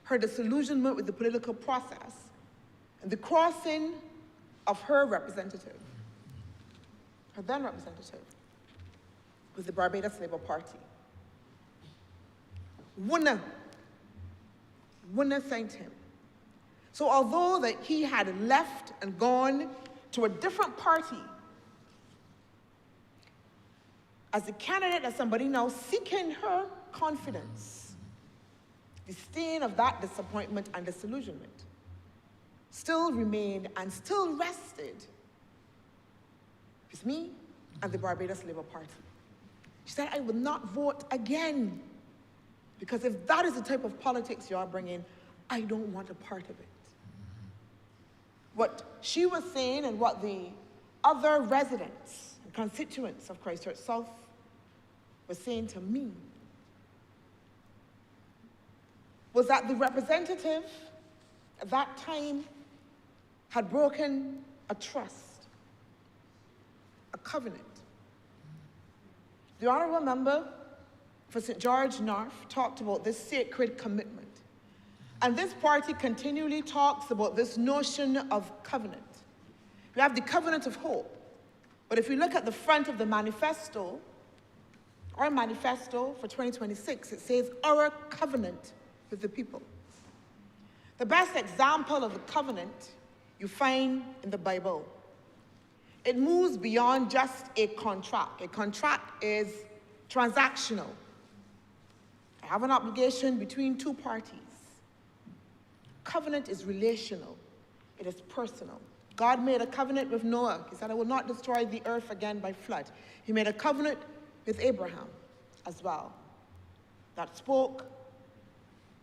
her disillusionment with the political process, and the crossing of her representative, her then representative, with the Barbados Labour Party. Wunna thanked him. So although that he had left and gone to a different party, as a candidate, as somebody now seeking her confidence, the stain of that disappointment and disillusionment still remained and still rested with me and the Barbados Labour Party. She said, I will not vote again, because if that is the type of politics you are bringing, I don't want a part of it. What she was saying and what the other residents and constituents of Christchurch South were saying to me was that the representative at that time had broken a trust, a covenant. The Honourable Member for St. George North talked about this sacred commitment. And this party continually talks about this notion of covenant. We have the covenant of hope. But if we look at the front of the manifesto, our manifesto for 2026, it says, our covenant with the people. The best example of the covenant you find in the Bible. It moves beyond just a contract. A contract is transactional. I have an obligation between two parties. Covenant is relational. It is personal. God made a covenant with Noah. He said, I will not destroy the earth again by flood. He made a covenant with Abraham as well that spoke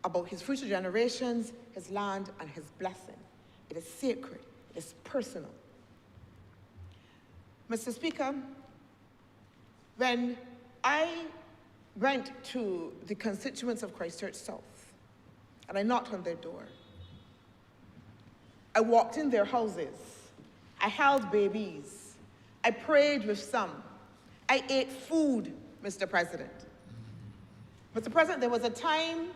about his future generations, his land, and his blessing. It is sacred. It is personal. Mr. Speaker, when I went to the constituents of Christchurch South and I knocked on their door, I walked in their houses. I held babies. I prayed with some. I ate food, Mr. President. Mr. President, there was a time,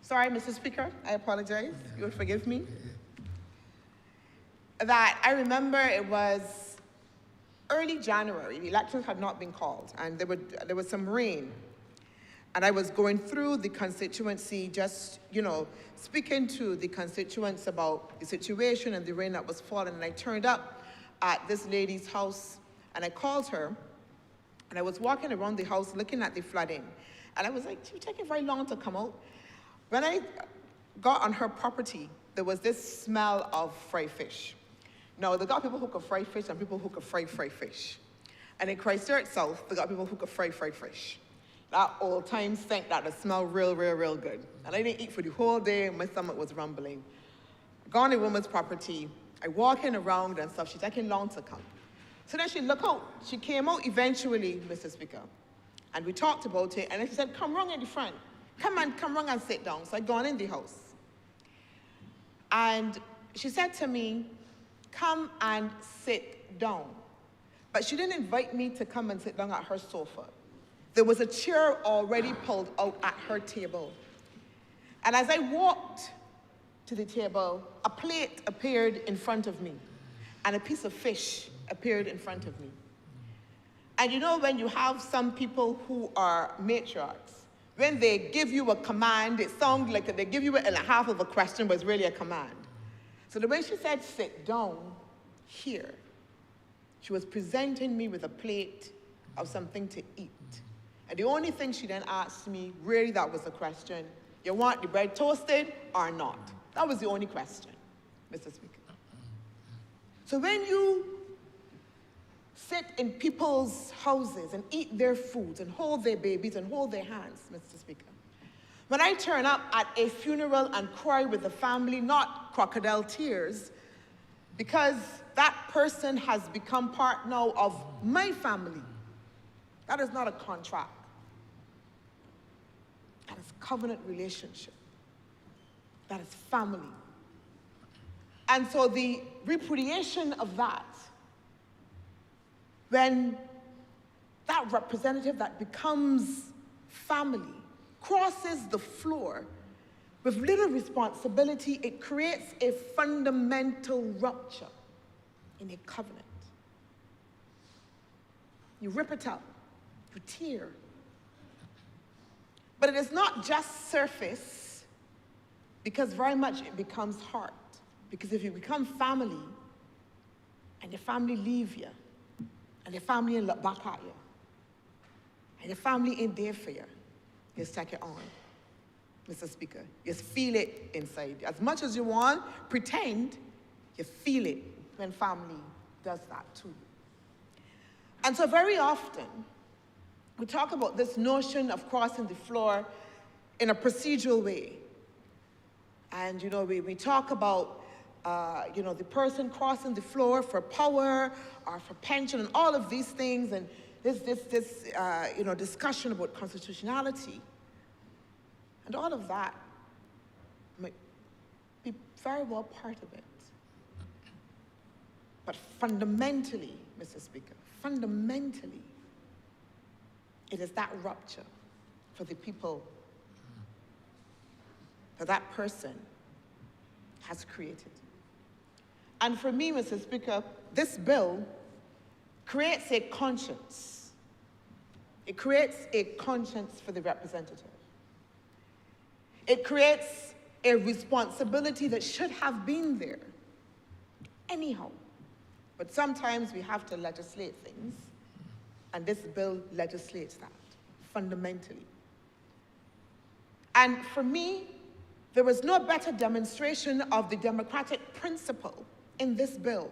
sorry, Mr. Speaker, I apologize, you would forgive me, that I remember it was early January. The elections had not been called, and there was some rain. And I was going through the constituency, just, speaking to the constituents about the situation and the rain that was falling. And I turned up at this lady's house, and I called her, and I was walking around the house looking at the flooding. And I was like, it taking very long to come out. When I got on her property, there was this smell of fried fish. Now, they got people who could fry fish and people who could fry fish. And in Christchurch South, they got people who could fry fish. That old time stink that it smelled real good. And I didn't eat for the whole day, and my stomach was rumbling. I got on the woman's property, I walking around and stuff, she's taking long to come. So then she looked out. She came out eventually, Mr. Speaker. And we talked about it, and then she said, come round in the front. Come round and sit down. So I gone in the house. And she said to me, come and sit down. But she didn't invite me to come and sit down at her sofa. There was a chair already pulled out at her table. And as I walked to the table, a plate appeared in front of me, and a piece of fish appeared in front of me. And you know, when you have some people who are matriarchs, when they give you a command, it sounds like they give you it in a half of a question, but it's really a command. So the way she said, sit down here, she was presenting me with a plate of something to eat. And the only thing she then asked me, really that was the question, you want the bread toasted or not? That was the only question, Mr. Speaker. So when you sit in people's houses and eat their foods and hold their babies and hold their hands, Mr. Speaker, when I turn up at a funeral and cry with the family, not crocodile tears, because that person has become part now of my family, that is not a contract. That is covenant relationship. That is family. And so the repudiation of that, when that representative that becomes family crosses the floor with little responsibility, it creates a fundamental rupture in a covenant. You rip it out, you tear. But it is not just surface, because very much it becomes heart. Because if you become family, and your family leave you, and your family look back at you, and your family ain't there for you, you just take it on, Mr. Speaker. You just feel it inside. As much as you want, pretend, you feel it when family does that to you. And so very often, we talk about this notion of crossing the floor in a procedural way. And, you know, we talk about, you know, the person crossing the floor for power or for pension and all of these things, and this you know, discussion about constitutionality. And all of that might be very well part of it. But fundamentally, Mr. Speaker, fundamentally, it is that rupture for the people that that person has created. And for me, Mr. Speaker, this bill creates a conscience. It creates a conscience for the representative. It creates a responsibility that should have been there anyhow. But sometimes we have to legislate things, and this bill legislates that fundamentally. And for me, there was no better demonstration of the democratic principle in this bill,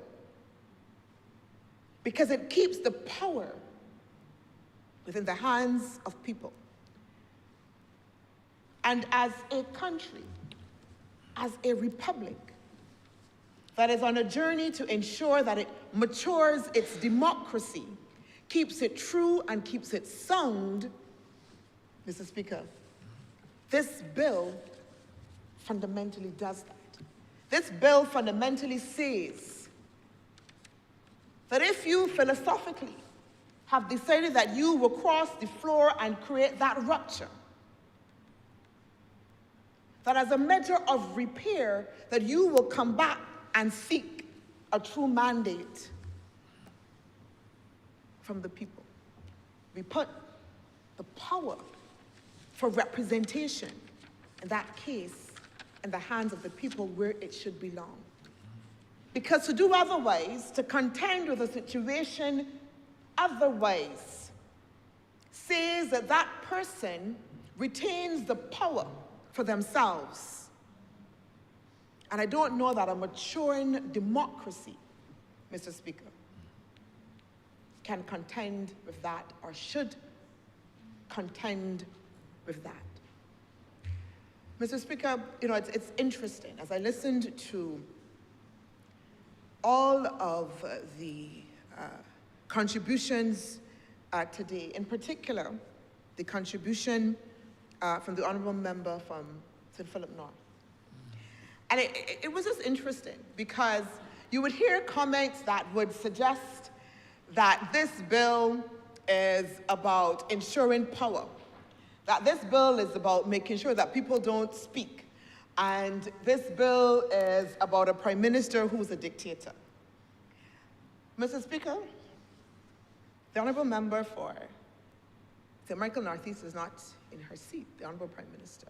because it keeps the power within the hands of people. And as a country, as a republic that is on a journey to ensure that it matures its democracy, keeps it true and keeps it sound, Mr. Speaker, this bill fundamentally does that. This bill fundamentally says that if you philosophically have decided that you will cross the floor and create that rupture, that as a measure of repair, that you will come back and seek a true mandate from the people. We put the power for representation, in that case, in the hands of the people where it should belong. Because to do otherwise, to contend with a situation otherwise, says that that person retains the power for themselves. And I don't know that a maturing democracy, Mr. Speaker, can contend with that or should contend with that. Mr. Speaker, you know, it's interesting. As I listened to all of the contributions today, in particular, the contribution from the Honourable Member from St. Philip North. And it was just interesting because you would hear comments that would suggest that this bill is about ensuring power, that this bill is about making sure that people don't speak, And this bill is about a prime minister who's a dictator. Mr. Speaker, the honourable member for St. Michael Northeast is not in her seat, the honourable prime minister.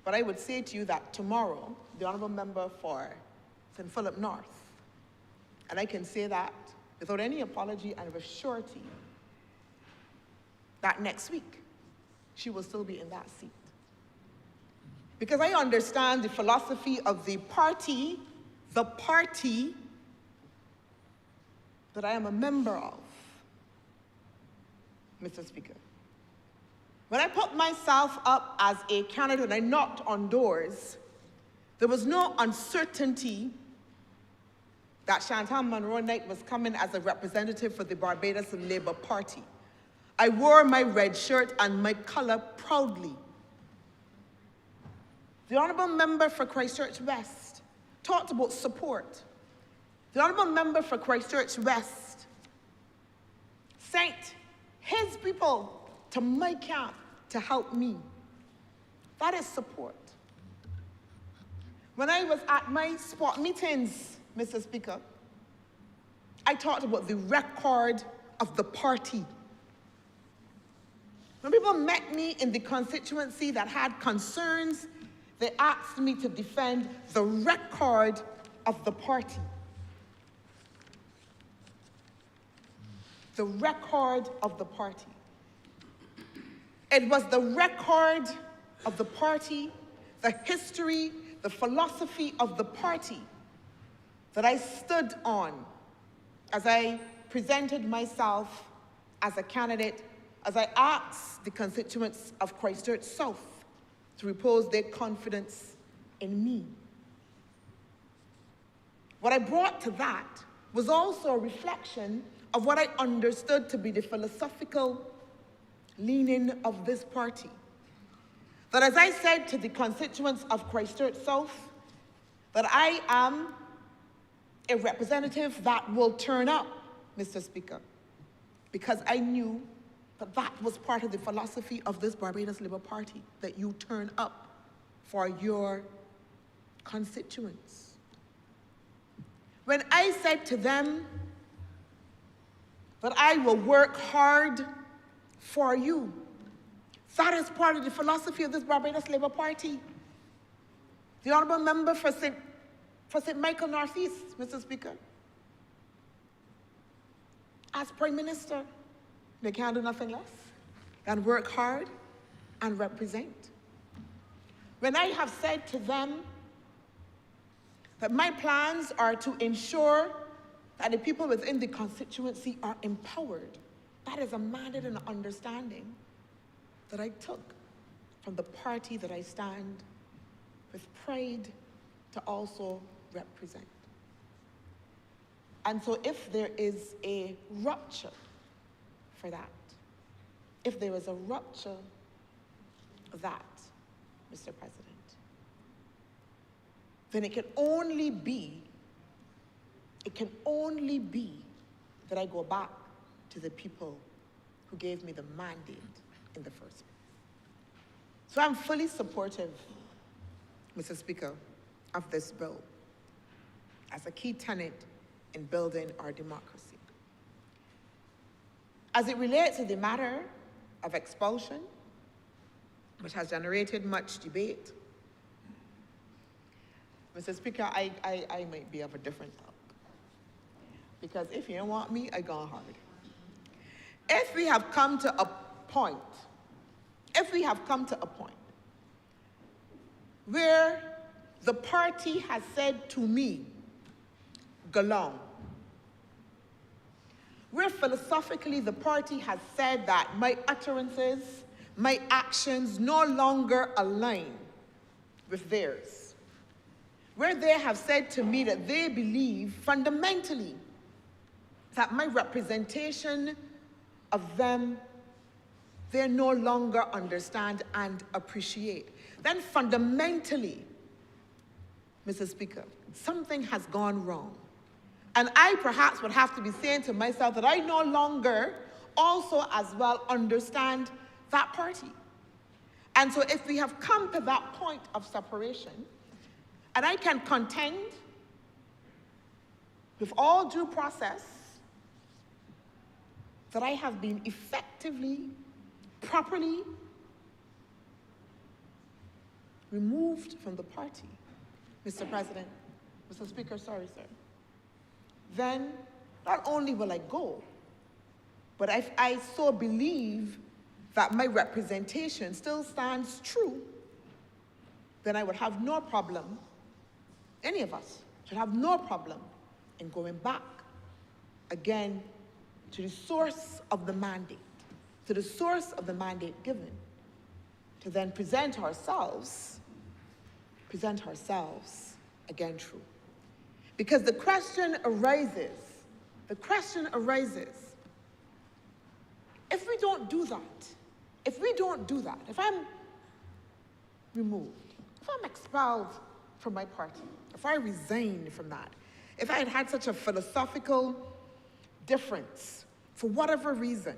But I would say to you that tomorrow, the honourable member for St. Philip North, and I can say that without any apology and with surety, that next week, she will still be in that seat. Because I understand the philosophy of the party that I am a member of, Mr. Speaker. When I put myself up as a candidate and I knocked on doors, there was no uncertainty that Chantal Monroe Knight was coming as a representative for the Barbados Labour Party. I wore my red shirt and my color proudly. The honourable member for Christchurch West talked about support. The honourable member for Christchurch West sent his people to my camp to help me. That is support. When I was at my spot meetings, Mr. Speaker, I talked about the record of the party. When people met me in the constituency that had concerns, they asked me to defend the record of the party. The record of the party. It was the record of the party, the history, the philosophy of the party that I stood on as I presented myself as a candidate, as I asked the constituents of Christchurch South to repose their confidence in me. What I brought to that was also a reflection of what I understood to be the philosophical leaning of this party. That as I said to the constituents of Christchurch South, that I am a representative that will turn up, Mr. Speaker, because I knew that that was part of the philosophy of this Barbados Labour Party, that you turn up for your constituents. When I said to them that I will work hard for you, that is part of the philosophy of this Barbados Labour Party. The honourable member for St. Michael Northeast, Mr. Speaker, as Prime Minister, they can't do nothing less than work hard and represent. When I have said to them that my plans are to ensure that the people within the constituency are empowered, that is a mandate and an understanding that I took from the party that I stand with pride to also represent. And so if there is a rupture for that, if there is a rupture of that, Mr. President, then it can only be that I go back to the people who gave me the mandate in the first place. So I'm fully supportive, Mr. Speaker, of this bill as a key tenet in building our democracy. As it relates to the matter of expulsion, which has generated much debate, Mr. Speaker, I might be of a different thought. Because if you don't want me, I go hard. If we have come to a point where the party has said to me, go long, where philosophically the party has said that my utterances, my actions no longer align with theirs, where they have said to me that they believe fundamentally that my representation of them, they no longer understand and appreciate, then fundamentally, Mr. Speaker, something has gone wrong. And I perhaps would have to be saying to myself that I no longer also as well understand that party. And so if we have come to that point of separation, and I can contend with all due process that I have been effectively, properly removed from the party, Mr. President, Mr. Speaker, sorry, sir, then not only will I go, but if I so believe that my representation still stands true, then I would have no problem, any of us should have no problem in going back again to the source of the mandate, to the source of the mandate given, to then present ourselves again true. Because the question arises, if we don't do that, if I'm removed, if I'm expelled from my party, if I resign from that, if I had had such a philosophical difference, for whatever reason,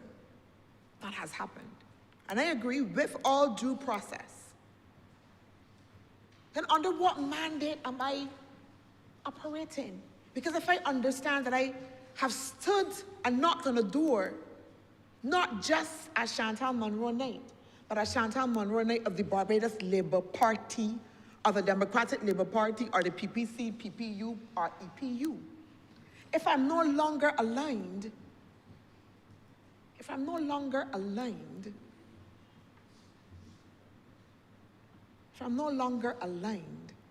that has happened, and I agree with all due process, then under what mandate am I operating? Because if I understand that I have stood and knocked on a door, not just as Chantal Monroe Knight, but as Chantal Monroe Knight of the Barbados Labour Party, or the Democratic Labour Party, or the PPC, PPU, or EPU. If I'm no longer aligned,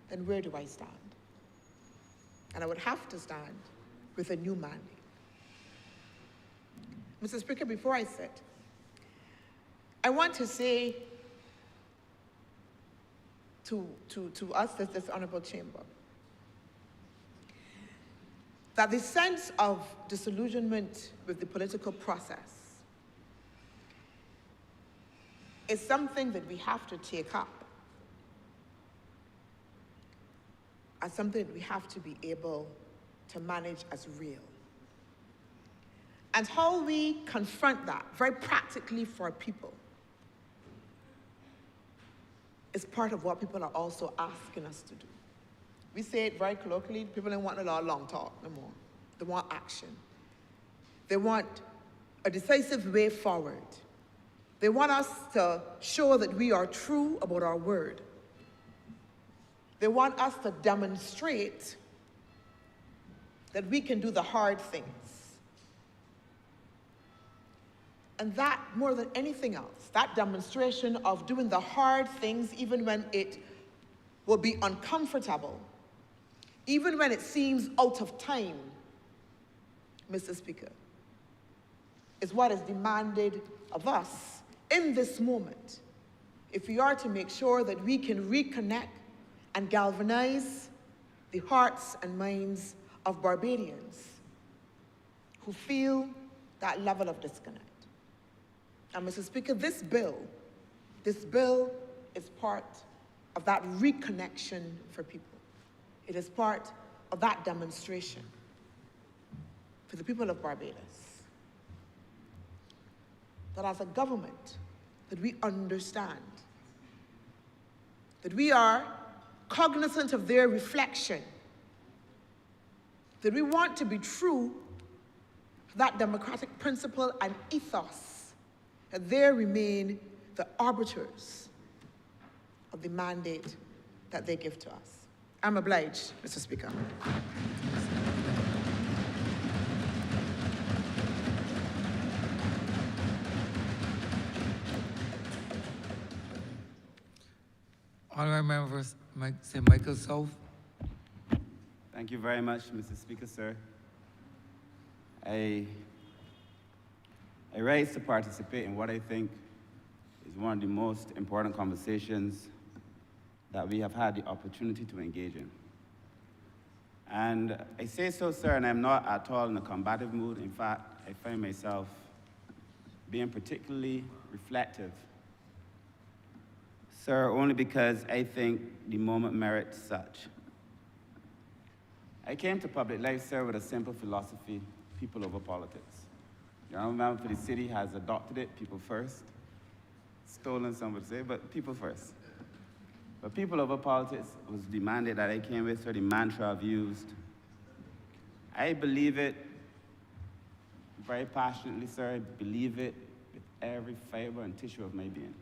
then where do I stand? And I would have to stand with a new mandate. Mr. Speaker, before I sit, I want to say to us, this honorable chamber, that the sense of disillusionment with the political process is something that we have to take up as something that we have to be able to manage as real. And how we confront that very practically for people is part of what people are also asking us to do. We say it very colloquially, people don't want a lot of long talk no more. They want action. They want a decisive way forward. They want us to show that we are true about our word. They want us to demonstrate that we can do the hard things. And that, more than anything else, that demonstration of doing the hard things even when it will be uncomfortable, even when it seems out of time, Mr. Speaker, is what is demanded of us in this moment if we are to make sure that we can reconnect and galvanize the hearts and minds of Barbadians who feel that level of disconnect. And Mr. Speaker, this bill is part of that reconnection for people. It is part of that demonstration for the people of Barbados. That as a government, that we understand, that we are cognizant of their reflection, that we want to be true to that democratic principle and ethos, that they remain the arbiters of the mandate that they give to us. I'm obliged, Mr. Speaker. Honourable members, Michael South. Thank you very much, Mr. Speaker, sir. I rise to participate in what I think is one of the most important conversations that we have had the opportunity to engage in. And I say so, sir, and I'm not at all in a combative mood. In fact, I find myself being particularly reflective, sir, only because I think the moment merits such. I came to public life, sir, with a simple philosophy: people over politics. The honourable member for the city has adopted it, people first. stolen, some would say, but people first. But people over politics was the mandate that I came with, or the mantra I've used. I believe it very passionately, sir. I believe it with every fiber and tissue of my being.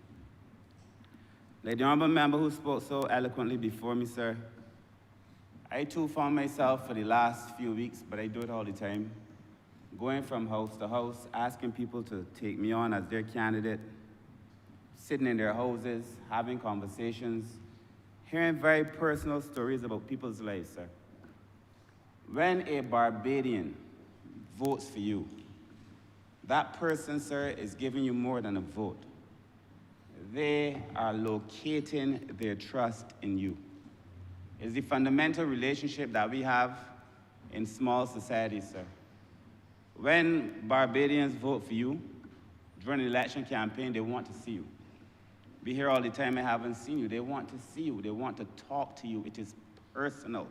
Like the honorable member who spoke so eloquently before me, sir, I too found myself for the last few weeks, but I do it all the time, going from house to house, asking people to take me on as their candidate, sitting in their houses, having conversations, hearing very personal stories about people's lives, sir. When a Barbadian votes for you, that person, sir, is giving you more than a vote. They are locating their trust in you. It's the fundamental relationship that we have in small societies, sir. When Barbadians vote for you, during the election campaign, they want to see you. We hear all the time, I haven't seen you. They want to see you. They want to talk to you. It is personal.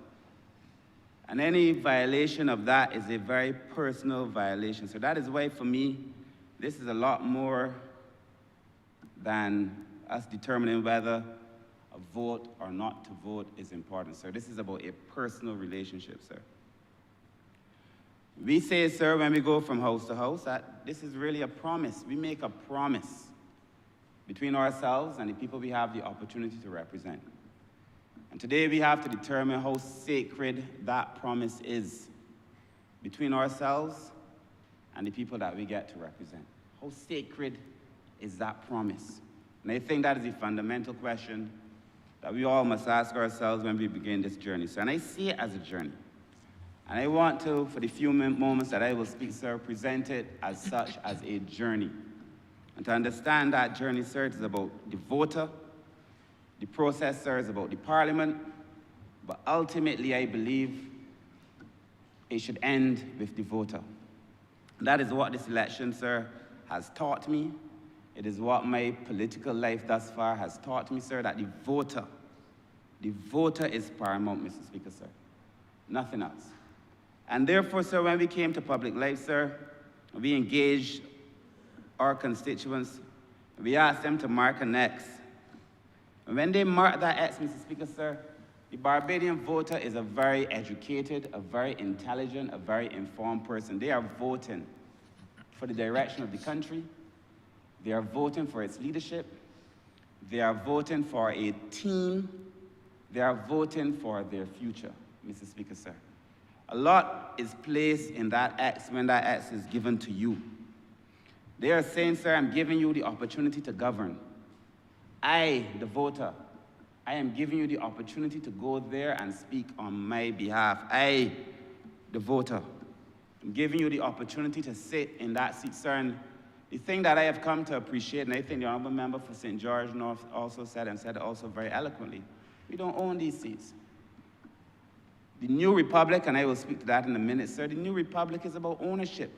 And any violation of that is a very personal violation. So that is why, for me, this is a lot more than us determining whether a vote or not to vote is important, sir. This is about a personal relationship, sir. We say, sir, when we go from house to house, that this is really a promise. We make a promise between ourselves and the people we have the opportunity to represent. And today we have to determine how sacred that promise is between ourselves and the people that we get to represent. How sacred is that promise? And I think that is the fundamental question that we all must ask ourselves when we begin this journey, sir. And I see it as a journey. And I want to, for the few moments that I will speak, sir, present it as such, as a journey. And to understand that journey, sir, it is about the voter. The process, sir, is about the parliament. But ultimately, I believe it should end with the voter. And that is what this election, sir, has taught me. It is what my political life thus far has taught me, sir, that the voter is paramount, Mr. Speaker, sir. Nothing else. And therefore, sir, when we came to public life, sir, we engaged our constituents. We asked them to mark an X. And when they mark that X, Mr. Speaker, sir, the Barbadian voter is a very educated, a very intelligent, a very informed person. They are voting for the direction of the country. They are voting for its leadership. They are voting for a team. They are voting for their future, Mr. Speaker, sir. A lot is placed in that X when that X is given to you. They are saying, sir, I'm giving you the opportunity to govern. I, the voter, I am giving you the opportunity to go there and speak on my behalf. I, the voter, I'm giving you the opportunity to sit in that seat, sir. And the thing that I have come to appreciate, and I think the honorable member for St. George North also said, and said it also very eloquently, we don't own these seats. The New Republic, and I will speak to that in a minute, sir, the New Republic is about ownership.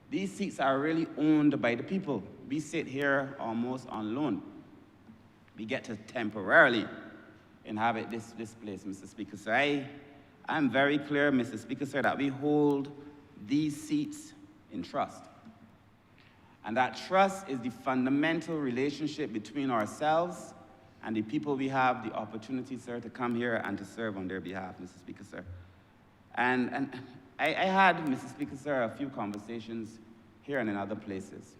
These seats are really owned by the people. We sit here almost on loan. We get to temporarily inhabit this place, Mr. Speaker. So I'm very clear, Mr. Speaker, sir, that we hold these seats in trust. And that trust is the fundamental relationship between ourselves and the people we have the opportunity, sir, to come here and to serve on their behalf, Mr. Speaker, sir. And I had, Mr. Speaker, sir, a few conversations here and in other places.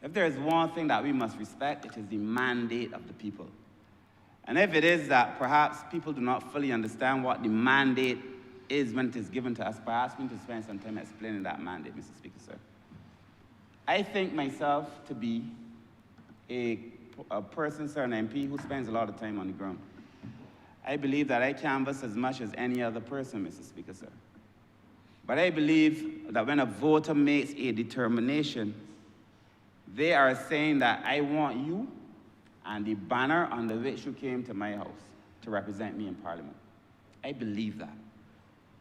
If there is one thing that we must respect, it is the mandate of the people. And if it is that perhaps people do not fully understand what the mandate is when it is given to us, perhaps we need to spend some time explaining that mandate, Mr. Speaker, sir. I think myself to be a person, sir, an MP who spends a lot of time on the ground. I believe that I canvass as much as any other person, Mr. Speaker, sir. But I believe that when a voter makes a determination, they are saying that I want you and the banner under which you came to my house to represent me in Parliament. I believe that.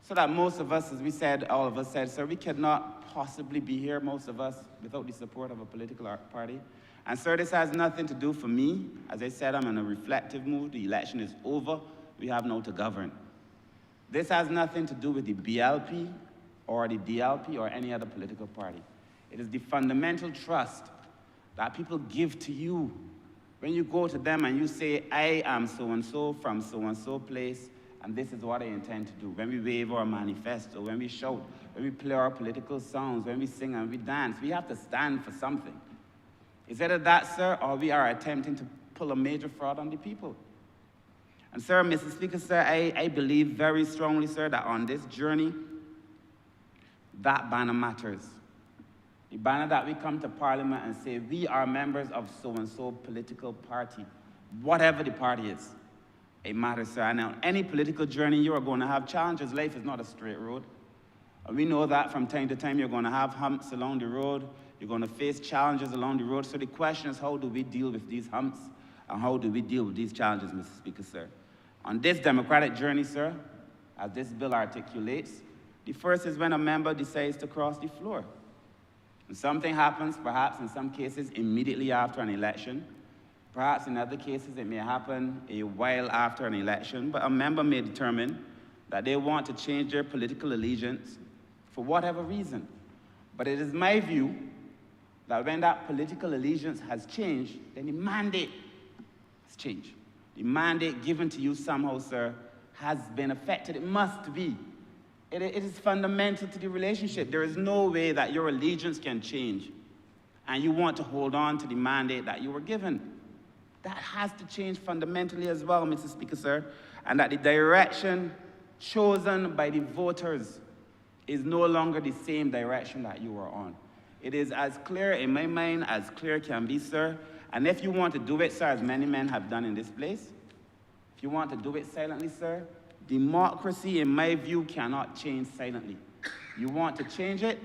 So that most of us, as we said, all of us said, sir, we cannot possibly be here, most of us, without the support of a political party. And sir, this has nothing to do for me. As I said, I'm in a reflective mood. The election is over. We have now to govern. This has nothing to do with the BLP or the DLP or any other political party. It is the fundamental trust that people give to you. When you go to them and you say, I am so-and-so from so-and-so place, and this is what I intend to do. When we wave our manifesto, when we shout, when we play our political songs, when we sing and we dance, we have to stand for something. Is either that, sir, or we are attempting to pull a major fraud on the people. And sir, Mr. Speaker, sir, I believe very strongly, sir, that on this journey, that banner matters. The banner that we come to Parliament and say, we are members of so-and-so political party, whatever the party is, it matters, sir. And on any political journey, you are going to have challenges. Life is not a straight road. And we know that from time to time, you're going to have humps along the road. You're going to face challenges along the road. So the question is, how do we deal with these humps? And how do we deal with these challenges, Mr. Speaker, sir? On this democratic journey, sir, as this bill articulates, the first is when a member decides to cross the floor. And something happens, perhaps in some cases, immediately after an election. Perhaps in other cases, it may happen a while after an election, but a member may determine that they want to change their political allegiance for whatever reason. But it is my view that when that political allegiance has changed, then the mandate has changed. The mandate given to you somehow, sir, has been affected. It must be. It is fundamental to the relationship. There is no way that your allegiance can change and you want to hold on to the mandate that you were given. That has to change fundamentally as well, Mr. Speaker, sir, and that the direction chosen by the voters is no longer the same direction that you were on. It is as clear in my mind as clear can be, sir. And if you want to do it, sir, as many men have done in this place, if you want to do it silently, sir, democracy, in my view, cannot change silently. You want to change it,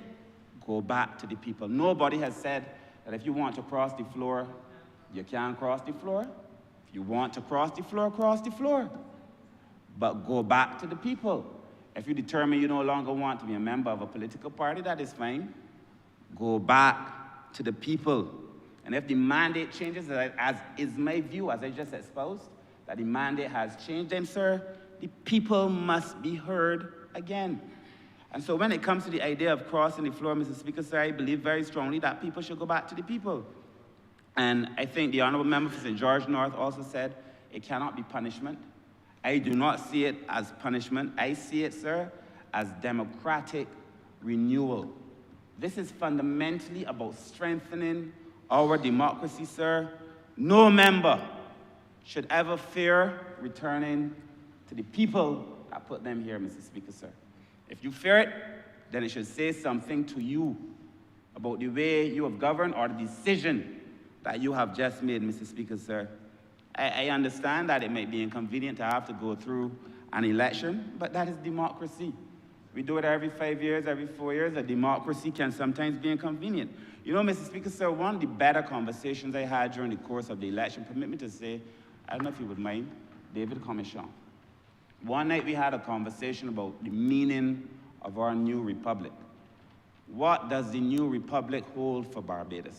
go back to the people. Nobody has said that if you want to cross the floor, you can cross the floor. If you want to cross the floor, cross the floor. But go back to the people. If you determine you no longer want to be a member of a political party, that is fine. Go back to the people. And if the mandate changes, as is my view, as I just espoused, that the mandate has changed, then, sir, the people must be heard again. And so when it comes to the idea of crossing the floor, Mr. Speaker, sir, I believe very strongly that people should go back to the people. And I think the Honourable Member for St. George North also said it cannot be punishment. I do not see it as punishment. I see it, sir, as democratic renewal. This is fundamentally about strengthening our democracy, sir. No member should ever fear returning to the people that put them here, Mr. Speaker, sir. If you fear it, then it should say something to you about the way you have governed or the decision that you have just made, Mr. Speaker, sir. I understand that it might be inconvenient to have to go through an election, but that is democracy. We do it every 5 years, every 4 years. A democracy can sometimes be inconvenient. You know, Mr. Speaker, sir, one of the better conversations I had during the course of the election, permit me to say, I don't know if you would mind, David Commission. One night we had a conversation about the meaning of our new republic. What does the new republic hold for Barbados?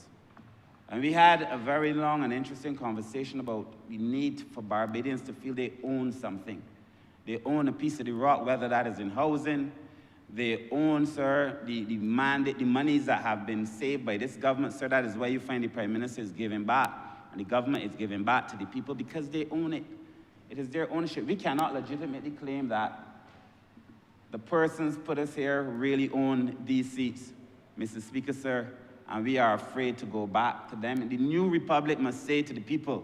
And we had a very long and interesting conversation about the need for Barbadians to feel they own something. They own a piece of the rock, whether that is in housing. They own, sir, the monies that have been saved by this government, sir. That is why you find the Prime Minister is giving back, and the government is giving back to the people because they own it. It is their ownership. We cannot legitimately claim that the persons put us here really own these seats, Mr. Speaker, sir, and we are afraid to go back to them. And the new republic must say to the people,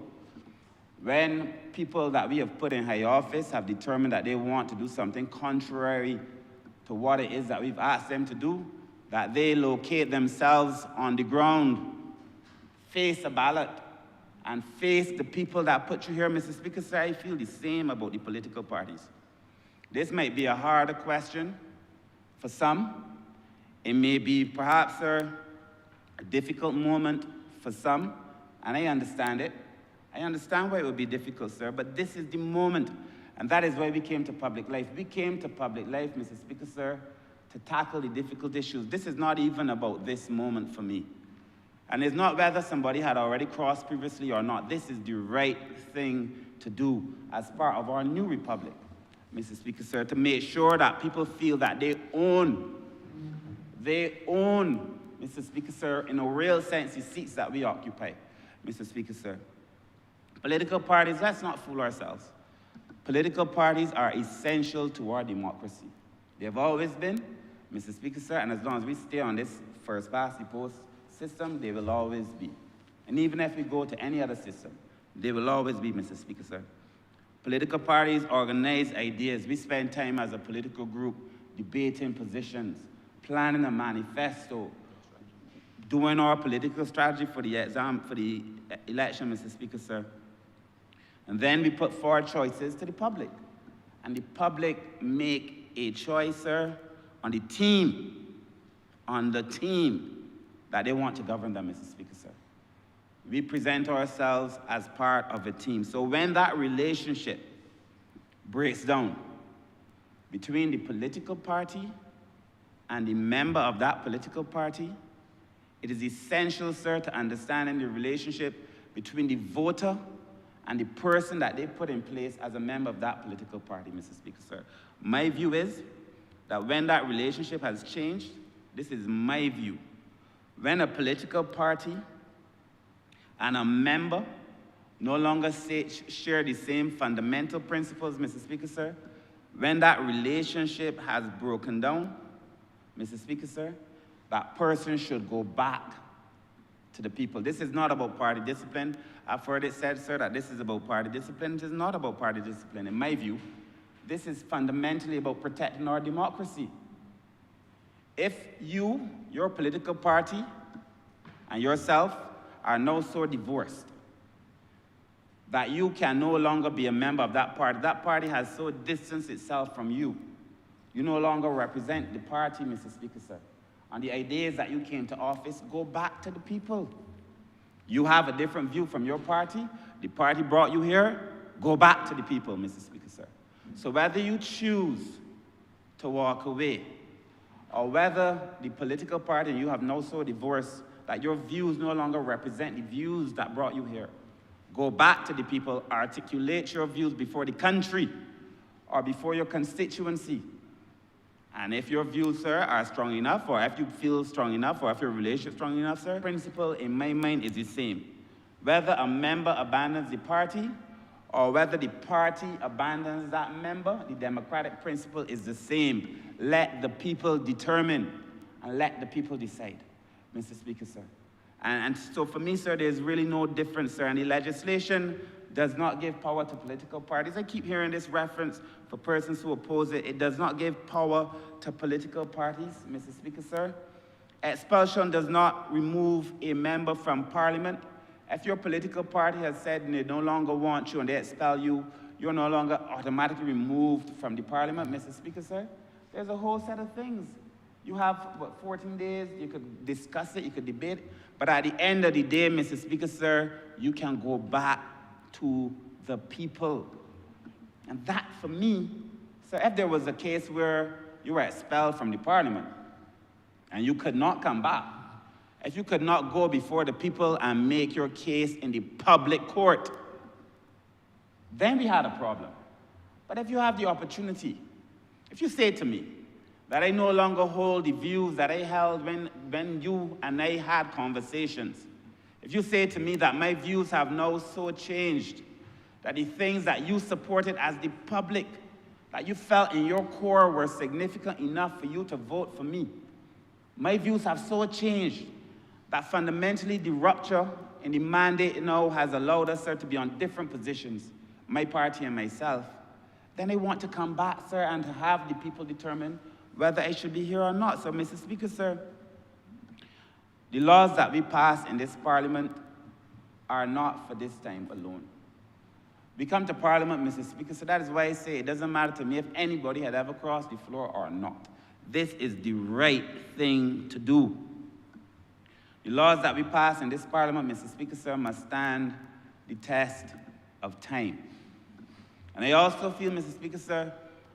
when people that we have put in high office have determined that they want to do something contrary to what it is that we've asked them to do, that they locate themselves on the ground, face a ballot, and face the people that put you here, Mr. Speaker, sir. I feel the same about the political parties. This might be a harder question for some. It may be perhaps, sir, a difficult moment for some, and I understand it. I understand why it would be difficult, sir, but this is the moment, and that is why we came to public life. We came to public life, Mr. Speaker, sir, to tackle the difficult issues. This is not even about this moment for me. And it's not whether somebody had already crossed previously or not. This is the right thing to do as part of our new republic, Mr. Speaker, sir, to make sure that people feel that they own Mr. Speaker, sir, in a real sense, the seats that we occupy, Mr. Speaker, sir. Political parties, let's not fool ourselves. Political parties are essential to our democracy. They have always been, Mr. Speaker, sir, and as long as we stay on this first past the post system, they will always be. And even if we go to any other system, they will always be, Mr. Speaker, sir. Political parties organize ideas. We spend time as a political group debating positions, planning a manifesto, doing our political strategy for the election, Mr. Speaker, sir. And then we put forward choices to the public. And the public make a choice, sir, on the team that they want to govern them, Mr. Speaker, sir. We present ourselves as part of a team. So when that relationship breaks down between the political party and the member of that political party, it is essential, sir, to understanding the relationship between the voter and the person that they put in place as a member of that political party, Mr. Speaker, sir. My view is that when that relationship has changed, this is my view, when a political party and a member no longer share the same fundamental principles, Mr. Speaker, sir, when that relationship has broken down, Mr. Speaker, sir, that person should go back to the people. This is not about party discipline. I've heard it said, sir, that this is about party discipline. It is not about party discipline. In my view, this is fundamentally about protecting our democracy. If you, your political party, and yourself are now so divorced that you can no longer be a member of that party has so distanced itself from you. You no longer represent the party, Mr. Speaker, sir. On the ideas that you came to office, go back to the people. You have a different view from your party. The party brought you here. Go back to the people, Mr. Speaker, sir. So whether you choose to walk away or whether the political party and you have now so divorced that your views no longer represent the views that brought you here, go back to the people, articulate your views before the country or before your constituency. And if your views, sir, are strong enough, or if you feel strong enough, or if your relationship is strong enough, sir, the principle in my mind is the same. Whether a member abandons the party, or whether the party abandons that member, the democratic principle is the same. Let the people determine, and let the people decide, Mr. Speaker, sir. And so for me, sir, there's really no difference, sir, and the legislation does not give power to political parties. I keep hearing this reference for persons who oppose it. It does not give power to political parties, Mr. Speaker, sir. Expulsion does not remove a member from parliament. If your political party has said they no longer want you and they expel you, you're no longer automatically removed from the parliament, Mr. Speaker, sir. There's a whole set of things. You have, 14 days, you could discuss it, you could debate it, but at the end of the day, Mr. Speaker, sir, you can go back to the people. And that, for me, so if there was a case where you were expelled from the parliament and you could not come back, if you could not go before the people and make your case in the public court, then we had a problem. But if you have the opportunity, if you say to me that I no longer hold the views that I held when you and I had conversations, if you say to me that my views have now so changed, that the things that you supported as the public, that you felt in your core were significant enough for you to vote for me, my views have so changed that fundamentally the rupture in the mandate now has allowed us, sir, to be on different positions, my party and myself, then I want to come back, sir, and to have the people determine whether I should be here or not. So, Mr. Speaker, sir, the laws that we pass in this parliament are not for this time alone. We come to parliament, Mr. Speaker, so that is why I say it doesn't matter to me if anybody had ever crossed the floor or not. This is the right thing to do. The laws that we pass in this parliament, Mr. Speaker, sir, must stand the test of time. And I also feel, Mr. Speaker, sir,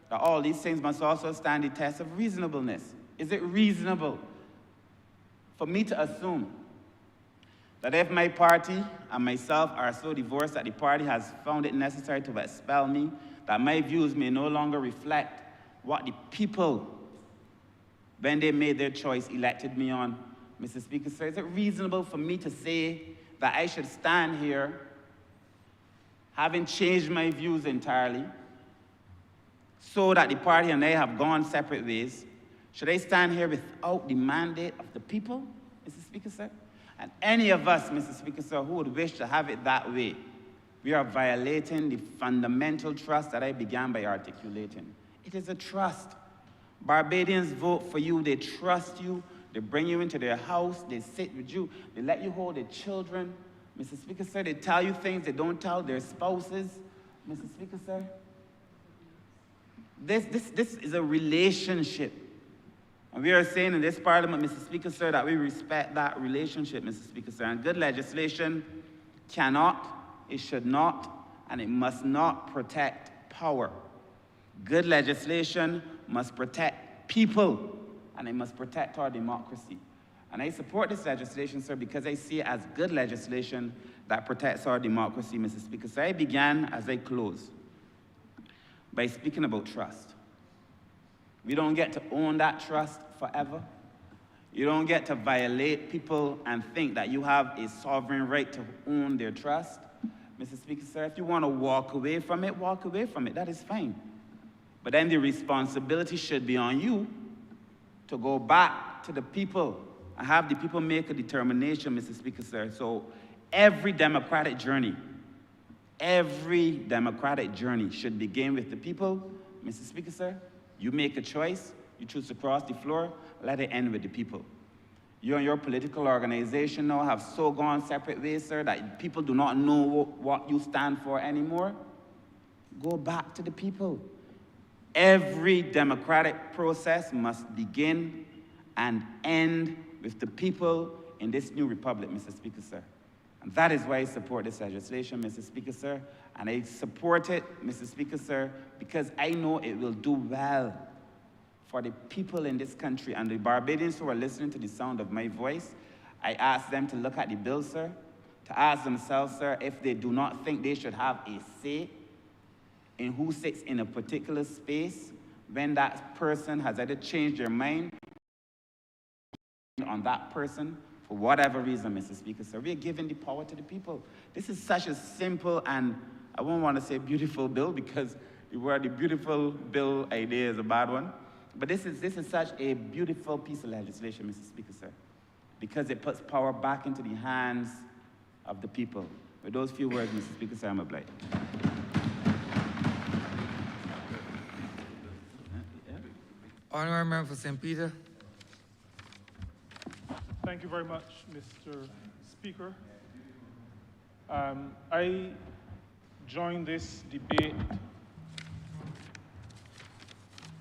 that all these things must also stand the test of reasonableness. Is it reasonable for me to assume that if my party and myself are so divorced that the party has found it necessary to expel me, that my views may no longer reflect what the people, when they made their choice, elected me on? Mr. Speaker, sir, is it reasonable for me to say that I should stand here, having changed my views entirely, so that the party and I have gone separate ways? Should I stand here without the mandate of the people, Mr. Speaker, sir? And any of us, Mr. Speaker, sir, who would wish to have it that way, we are violating the fundamental trust that I began by articulating. It is a trust. Barbadians vote for you, they trust you, they bring you into their house, they sit with you, they let you hold their children. Mr. Speaker, sir, they tell you things they don't tell their spouses. Mr. Speaker, sir, this is a relationship. And we are saying in this parliament, Mr. Speaker, sir, that we respect that relationship, Mr. Speaker, sir. And good legislation cannot, it should not, and it must not protect power. Good legislation must protect people, and it must protect our democracy. And I support this legislation, sir, because I see it as good legislation that protects our democracy, Mr. Speaker. So I began, as I close, by speaking about trust. We don't get to own that trust forever. You don't get to violate people and think that you have a sovereign right to own their trust. Mr. Speaker, sir, if you want to walk away from it, walk away from it. That is fine. But then the responsibility should be on you to go back to the people and have the people make a determination, Mr. Speaker, sir. So every democratic journey should begin with the people. Mr. Speaker, sir, you make a choice, you choose to cross the floor, let it end with the people. You and your political organization now have so gone separate ways, sir, that people do not know what you stand for anymore. Go back to the people. Every democratic process must begin and end with the people in this new republic, Mr. Speaker, sir. And that is why I support this legislation, Mr. Speaker, sir. And I support it, Mr. Speaker, sir, because I know it will do well for the people in this country. And the Barbadians who are listening to the sound of my voice, I ask them to look at the bill, sir, to ask themselves, sir, if they do not think they should have a say in who sits in a particular space when that person has either changed their mind on that person for whatever reason, Mr. Speaker, sir. We are giving the power to the people. This is such a simple and, I won't want to say beautiful bill because the word the beautiful bill idea is a bad one. But this is such a beautiful piece of legislation, Mr. Speaker, sir, because it puts power back into the hands of the people. With those few words, Mr. Speaker, sir, I'm obliged. Honourable Member for St. Peter. Thank you very much, Mr. Speaker. I joined this debate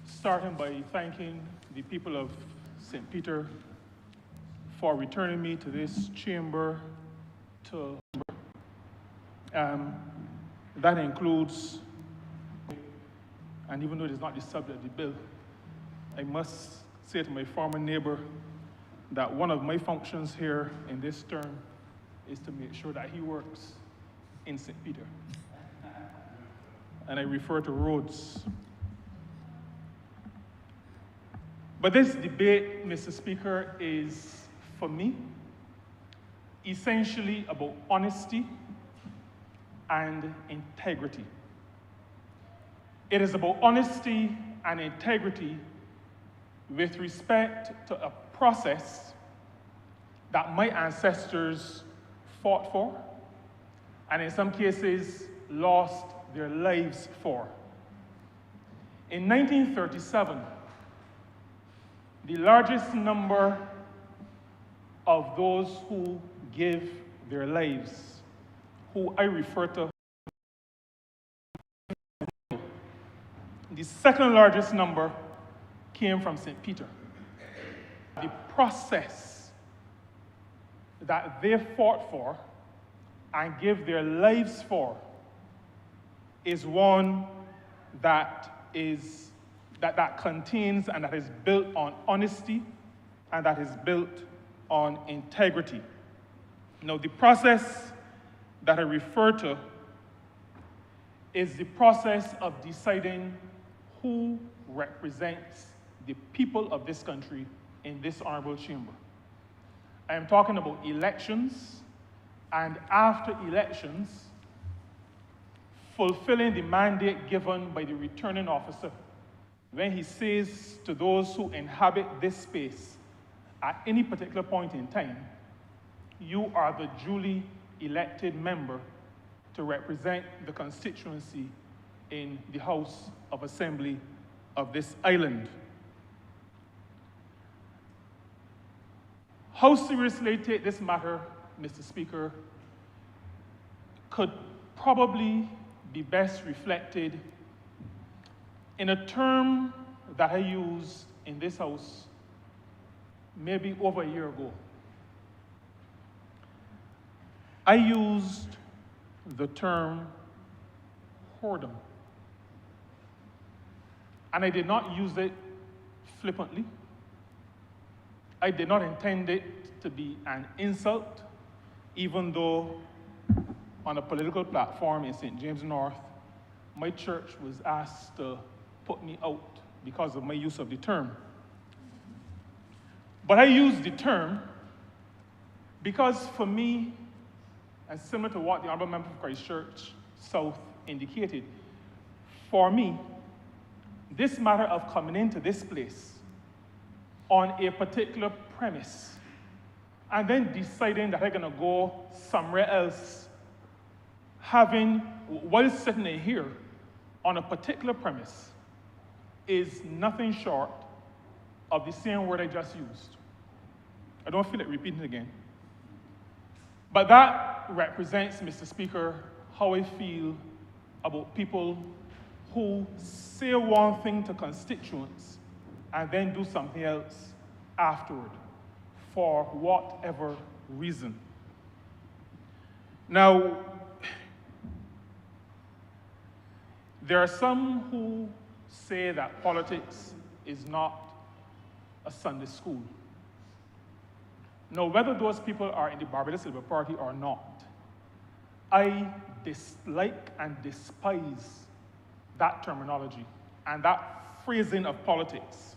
starting by thanking the people of St. Peter for returning me to this chamber that includes, and even though it is not the subject of the bill, I must say to my former neighbor that one of my functions here in this term is to make sure that he works in St. Peter. And I refer to roads. But this debate, Mr. Speaker, is, for me, essentially about honesty and integrity. It is about honesty and integrity with respect to a process that my ancestors fought for, and in some cases, lost their lives for. In 1937, the largest number of those who give their lives, who I refer to, the second largest number came from St. Peter. The process that they fought for and gave their lives for is one that contains and that is built on honesty and that is built on integrity. Now, the process that I refer to is the process of deciding who represents the people of this country in this honorable chamber. I am talking about elections, and after elections, fulfilling the mandate given by the returning officer when he says to those who inhabit this space at any particular point in time, you are the duly elected member to represent the constituency in the House of Assembly of this island. How seriously I take this matter, Mr. Speaker, could probably be best reflected in a term that I used in this House maybe over a year ago. I used the term whoredom. And I did not use it flippantly. I did not intend it to be an insult, even though on a political platform in St. James North, my church was asked to put me out because of my use of the term. But I used the term because for me, and similar to what the Honourable Member for Christchurch South indicated, for me, this matter of coming into this place on a particular premise and then deciding that I'm going to go somewhere else, while sitting in here on a particular premise, is nothing short of the same word I just used. I don't feel like repeating it again. But that represents, Mr. Speaker, how I feel about people who say one thing to constituents and then do something else afterward, for whatever reason. Now, there are some who say that politics is not a Sunday school. Now, whether those people are in the Barbados Labour Party or not, I dislike and despise that terminology and that phrasing of politics.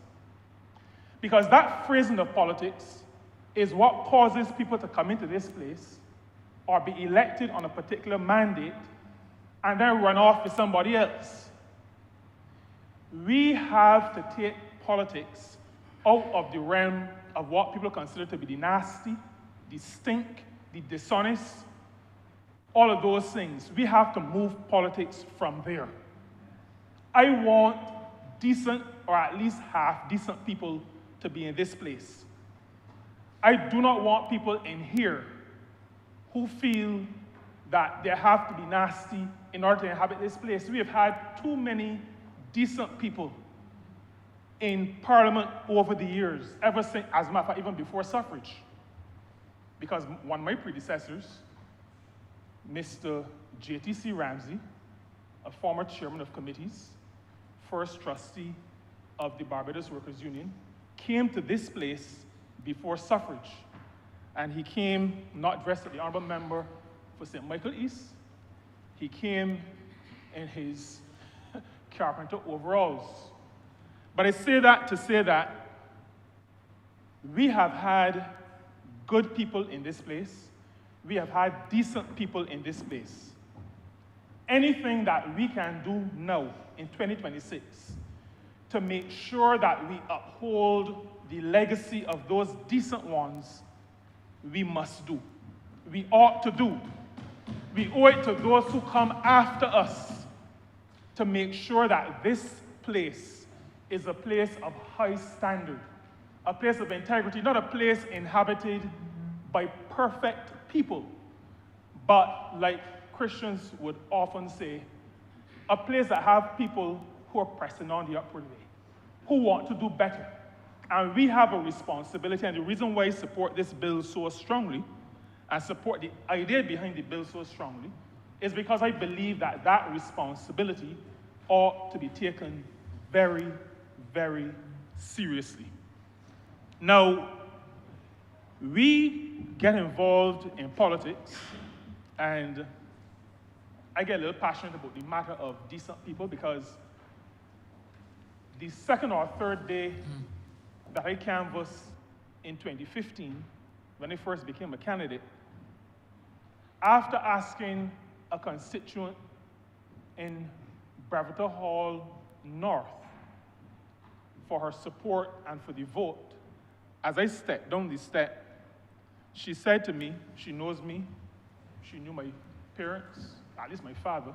Because that phrasing of politics is what causes people to come into this place or be elected on a particular mandate and then run off with somebody else. We have to take politics out of the realm of what people consider to be the nasty, the stink, the dishonest, all of those things. We have to move politics from there. I want decent, or at least half-decent people to be in this place. I do not want people in here who feel that they have to be nasty in order to inhabit this place. We have had too many decent people in Parliament over the years, ever since, as a matter of fact, even before suffrage. Because one of my predecessors, Mr. J.T.C. Ramsey, a former chairman of committees, first trustee of the Barbados Workers' Union, came to this place before suffrage. And he came not dressed as the Honourable Member for St. Michael East. He came in his carpenter overalls. But I say that to say that we have had good people in this place. We have had decent people in this place. Anything that we can do now in 2026 to make sure that we uphold the legacy of those decent ones, we must do. We ought to do. We owe it to those who come after us to make sure that this place is a place of high standard, a place of integrity, not a place inhabited by perfect people, but like Christians would often say, a place that have people who are pressing on the upward way, who want to do better. And we have a responsibility, and the reason why I support this bill so strongly, and support the idea behind the bill so strongly, is because I believe that that responsibility ought to be taken very, very seriously. Now, we get involved in politics, and I get a little passionate about the matter of decent people, because the second or third day that I canvassed in 2015, when I first became a candidate, after asking a constituent in Brevitor Hall North for her support and for the vote, as I stepped down the step, she said to me, she knows me, she knew my parents, at least my father.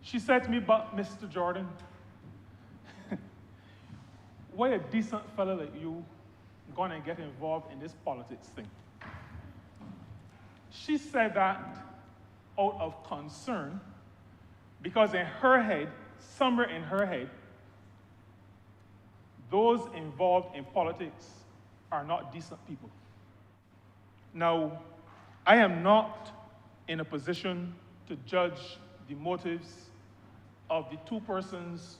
She said to me, but Mr. Jordan, why a decent fellow like you gonna get involved in this politics thing? She said that out of concern, because in her head, somewhere in her head, those involved in politics are not decent people. Now, I am not in a position to judge the motives of the two persons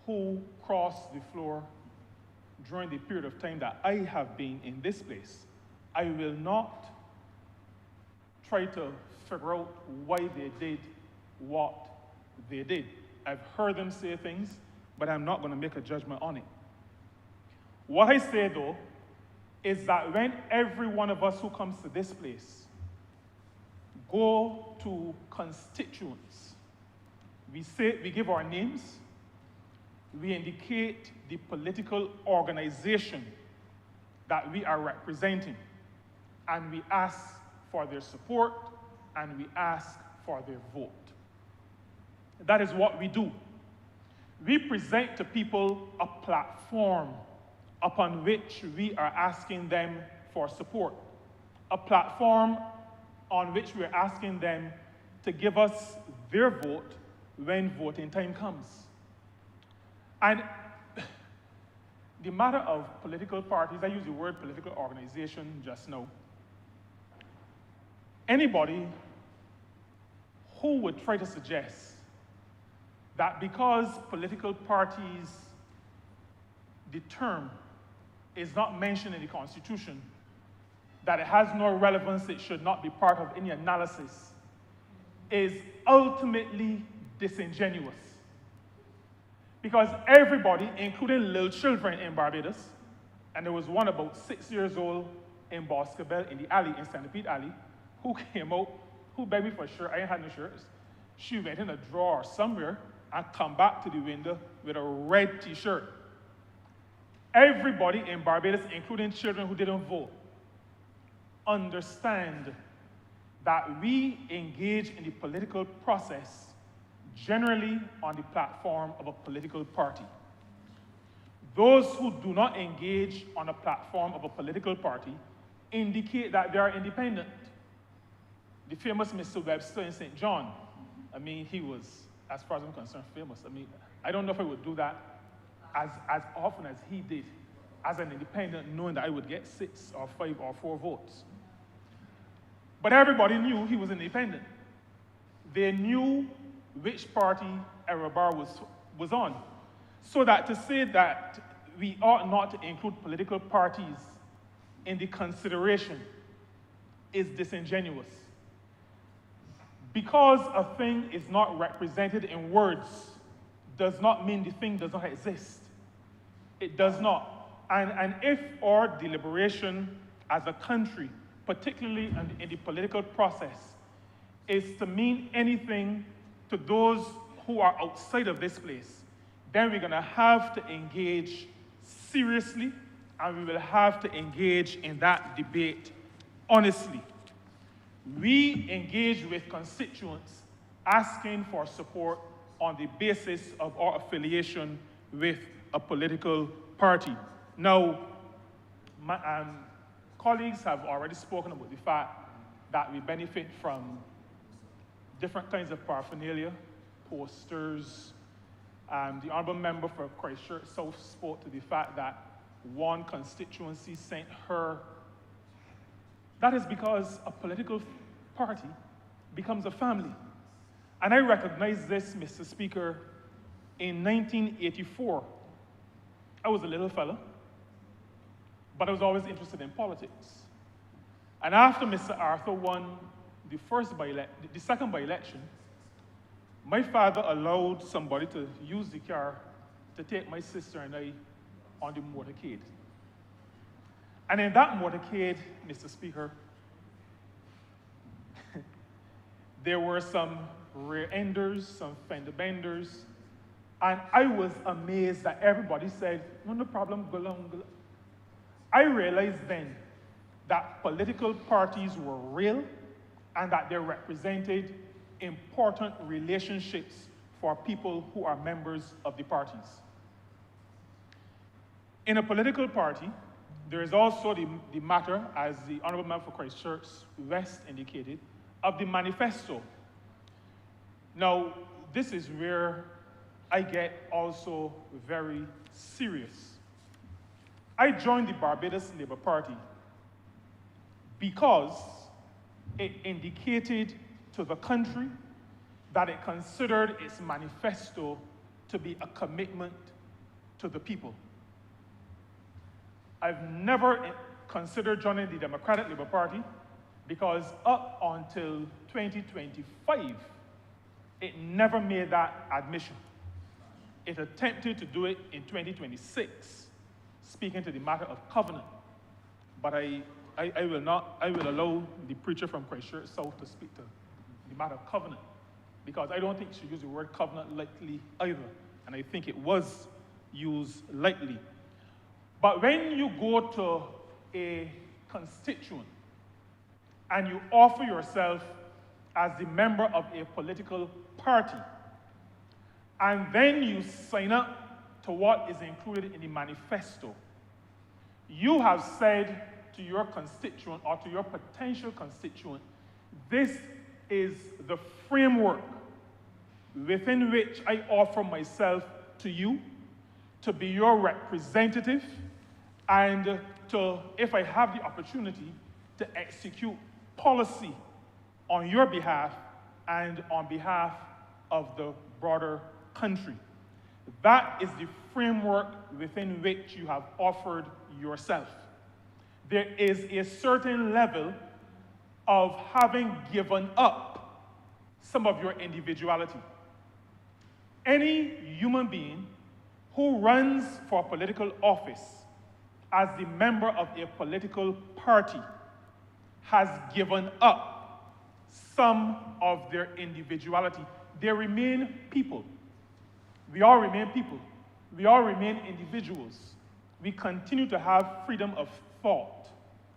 who crossed the floor during the period of time that I have been in this place. I will not try to figure out why they did what they did. I've heard them say things, but I'm not going to make a judgment on it. What I say, though, is that when every one of us who comes to this place go to constituents, we give our names, we indicate the political organization that we are representing, and we ask for their support, and we ask for their vote. That is what we do. We present to people a platform upon which we are asking them for support, a platform on which we're asking them to give us their vote when voting time comes. And the matter of political parties, I use the word political organization just now. Anybody who would try to suggest that because political parties, the term is not mentioned in the Constitution, that it has no relevance, it should not be part of any analysis, is ultimately disingenuous. Because everybody, including little children in Barbados, and there was one about 6 years old in Boscobel in the alley, in Centipede Alley, who came out, who begged me for a shirt. I ain't had no shirts. She went in a drawer somewhere and come back to the window with a red t-shirt. Everybody in Barbados, including children who didn't vote, understand that we engage in the political process generally on the platform of a political party. Those who do not engage on a platform of a political party indicate that they are independent. The famous Mr. Webster in St. John, I mean, he was, as far as I'm concerned, famous. I mean, I don't know if I would do that as often as he did, as an independent, knowing that I would get 6 or 5 or 4 votes. But everybody knew he was independent. They knew which party Honourable was on. So that to say that we ought not to include political parties in the consideration is disingenuous. Because a thing is not represented in words does not mean the thing does not exist. It does not. And if our deliberation as a country, particularly in the political process, is to mean anything to those who are outside of this place, then we're going to have to engage seriously, and we will have to engage in that debate honestly. We engage with constituents asking for support on the basis of our affiliation with a political party. Now, my colleagues have already spoken about the fact that we benefit from different kinds of paraphernalia, posters. The Honourable Member for Christchurch South spoke to the fact that one constituency sent her. That is because a political party becomes a family. And I recognize this, Mr. Speaker, in 1984. I was a little fellow, but I was always interested in politics. And after Mr. Arthur won the second by-election, my father allowed somebody to use the car to take my sister and I on the motorcade. And in that motorcade, Mr. Speaker, there were some rear enders, some fender benders, and I was amazed that everybody said, no problem, go along, go along. I realized then that political parties were real and that they represented important relationships for people who are members of the parties. In a political party, there is also the matter, as the Honourable Member for Christchurch West indicated, of the manifesto. Now, this is where I get also very serious. I joined the Barbados Labour Party because it indicated to the country that it considered its manifesto to be a commitment to the people. I've never considered joining the Democratic Labour Party because up until 2025, it never made that admission. It attempted to do it in 2026, speaking to the matter of covenant. But I will allow the preacher from Christchurch South to speak to the matter of covenant, because I don't think she used the word covenant lightly either, and I think it was used lightly. But when you go to a constituent and you offer yourself as the member of a political party, and then you sign up to what is included in the manifesto, you have said to your constituent or to your potential constituent, this is the framework within which I offer myself to you to be your representative and to, if I have the opportunity, to execute policy on your behalf and on behalf of the broader country. That is the framework within which you have offered yourself. There is a certain level of having given up some of your individuality. Any human being who runs for political office as the member of a political party has given up some of their individuality. They remain people. We all remain people. We all remain individuals. We continue to have freedom of thought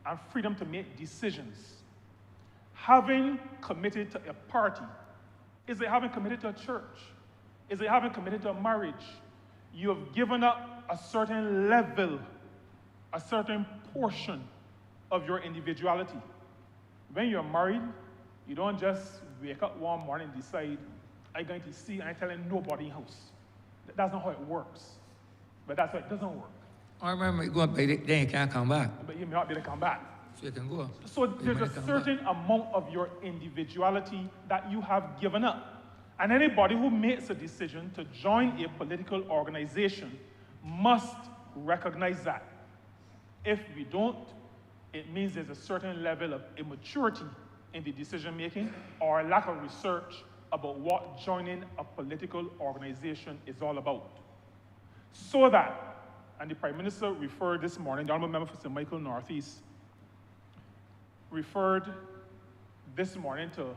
and freedom to make decisions. Having committed to a party, is it having committed to a church? Is it having committed to a marriage? You have given up a certain level, a certain portion of your individuality. When you're married, you don't just wake up one morning and decide, I'm going to see and I'm telling nobody in the house. That's not how it works. But that's why it doesn't work. I remember you go up, then you can't come back. But you may not be able to come back. So you can go. So there's a certain amount of your individuality that you have given up. And anybody who makes a decision to join a political organization must recognize that. If we don't, it means there's a certain level of immaturity in the decision making or a lack of research about what joining a political organization is all about. So that, and the Prime Minister referred this morning, the Honourable Member for St. Michael Northeast referred this morning to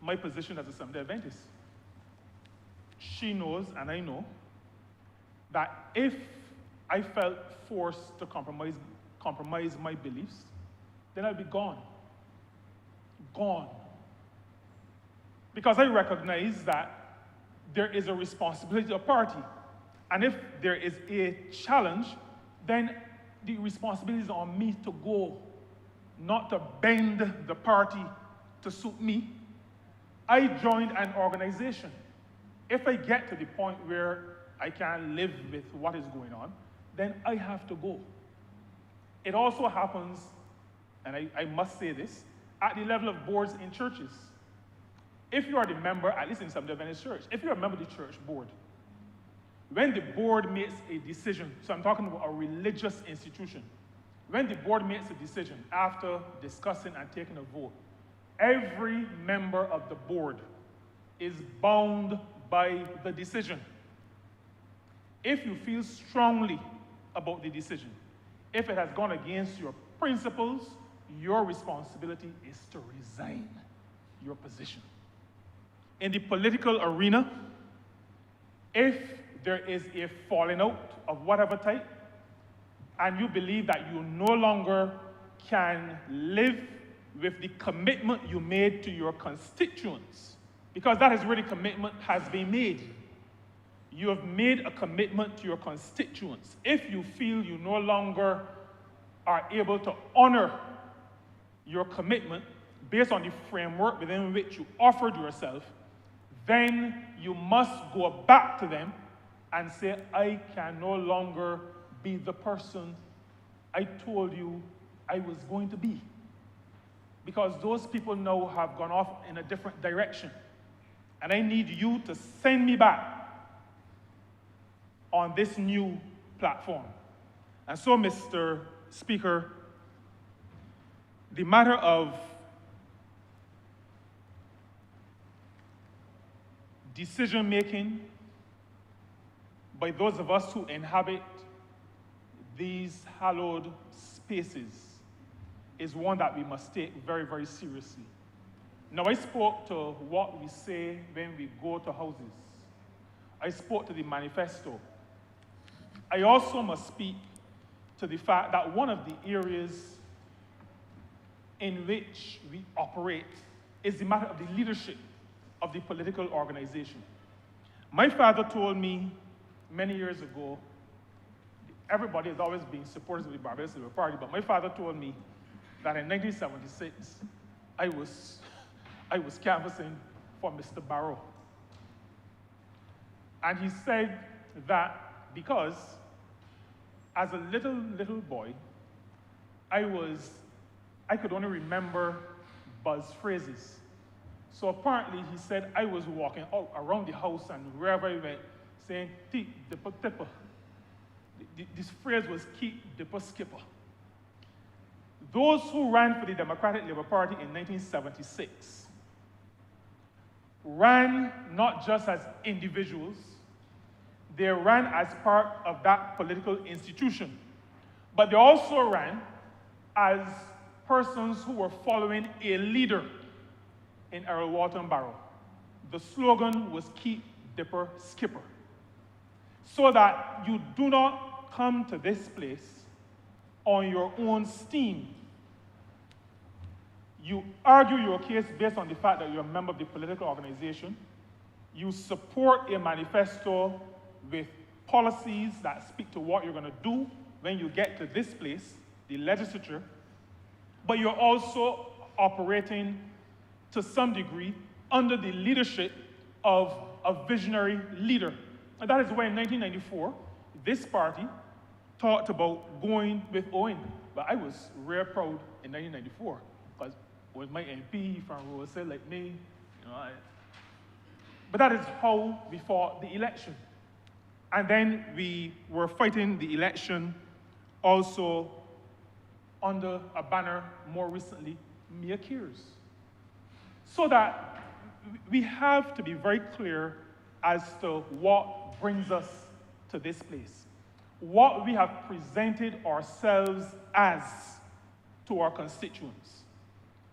my position as a Seventh-day Adventist. She knows, and I know, that if I felt forced to compromise my beliefs, then I'd be gone. Gone. Because I recognize that there is a responsibility to a party. And if there is a challenge, then the responsibility is on me to go, not to bend the party to suit me. I joined an organization. If I get to the point where I can't live with what is going on, then I have to go. It also happens, and I must say this, at the level of boards in churches. If you are the member, at least in some Adventist church, if you're a member of the church board, when the board makes a decision, so I'm talking about a religious institution, when the board makes a decision after discussing and taking a vote, every member of the board is bound by the decision. If you feel strongly about the decision, if it has gone against your principles, your responsibility is to resign your position. In the political arena, if there is a falling out of whatever type, and you believe that you no longer can live with the commitment you made to your constituents, because that is where the commitment has been made. You have made a commitment to your constituents. If you feel you no longer are able to honor your commitment based on the framework within which you offered yourself, then you must go back to them and say, I can no longer be the person I told you I was going to be. Because those people now have gone off in a different direction. And I need you to send me back on this new platform. And so, Mr. Speaker, the matter of decision-making by those of us who inhabit these hallowed spaces is one that we must take very, very seriously. Now, I spoke to what we say when we go to houses. I spoke to the manifesto. I also must speak to the fact that one of the areas in which we operate is the matter of the leadership of the political organization. My father told me many years ago, everybody has always been supporters of the Barbados Labour Party, but my father told me that in 1976, I was canvassing for Mr. Barrow. And he said that because as a little boy, I could only remember buzz phrases. So apparently he said I was walking out around the house and wherever I went saying, "Tip, dipper, tipper." This phrase was keep, dipper, skipper. Those who ran for the Democratic Labour Party in 1976 ran not just as individuals, they ran as part of that political institution, but they also ran as persons who were following a leader in Errol Walton Barrow. The slogan was keep, dipper, skipper. So that you do not come to this place on your own steam. You argue your case based on the fact that you're a member of the political organization. You support a manifesto with policies that speak to what you're going to do when you get to this place, the legislature, but you're also operating to some degree under the leadership of a visionary leader. And that is why in 1994, this party talked about going with Owen. But I was real proud in 1994 because with my MP from Rosa like me, but that is how we fought the election. And then we were fighting the election also under a banner more recently, Mia Cares. So that we have to be very clear as to what brings us to this place, what we have presented ourselves as to our constituents.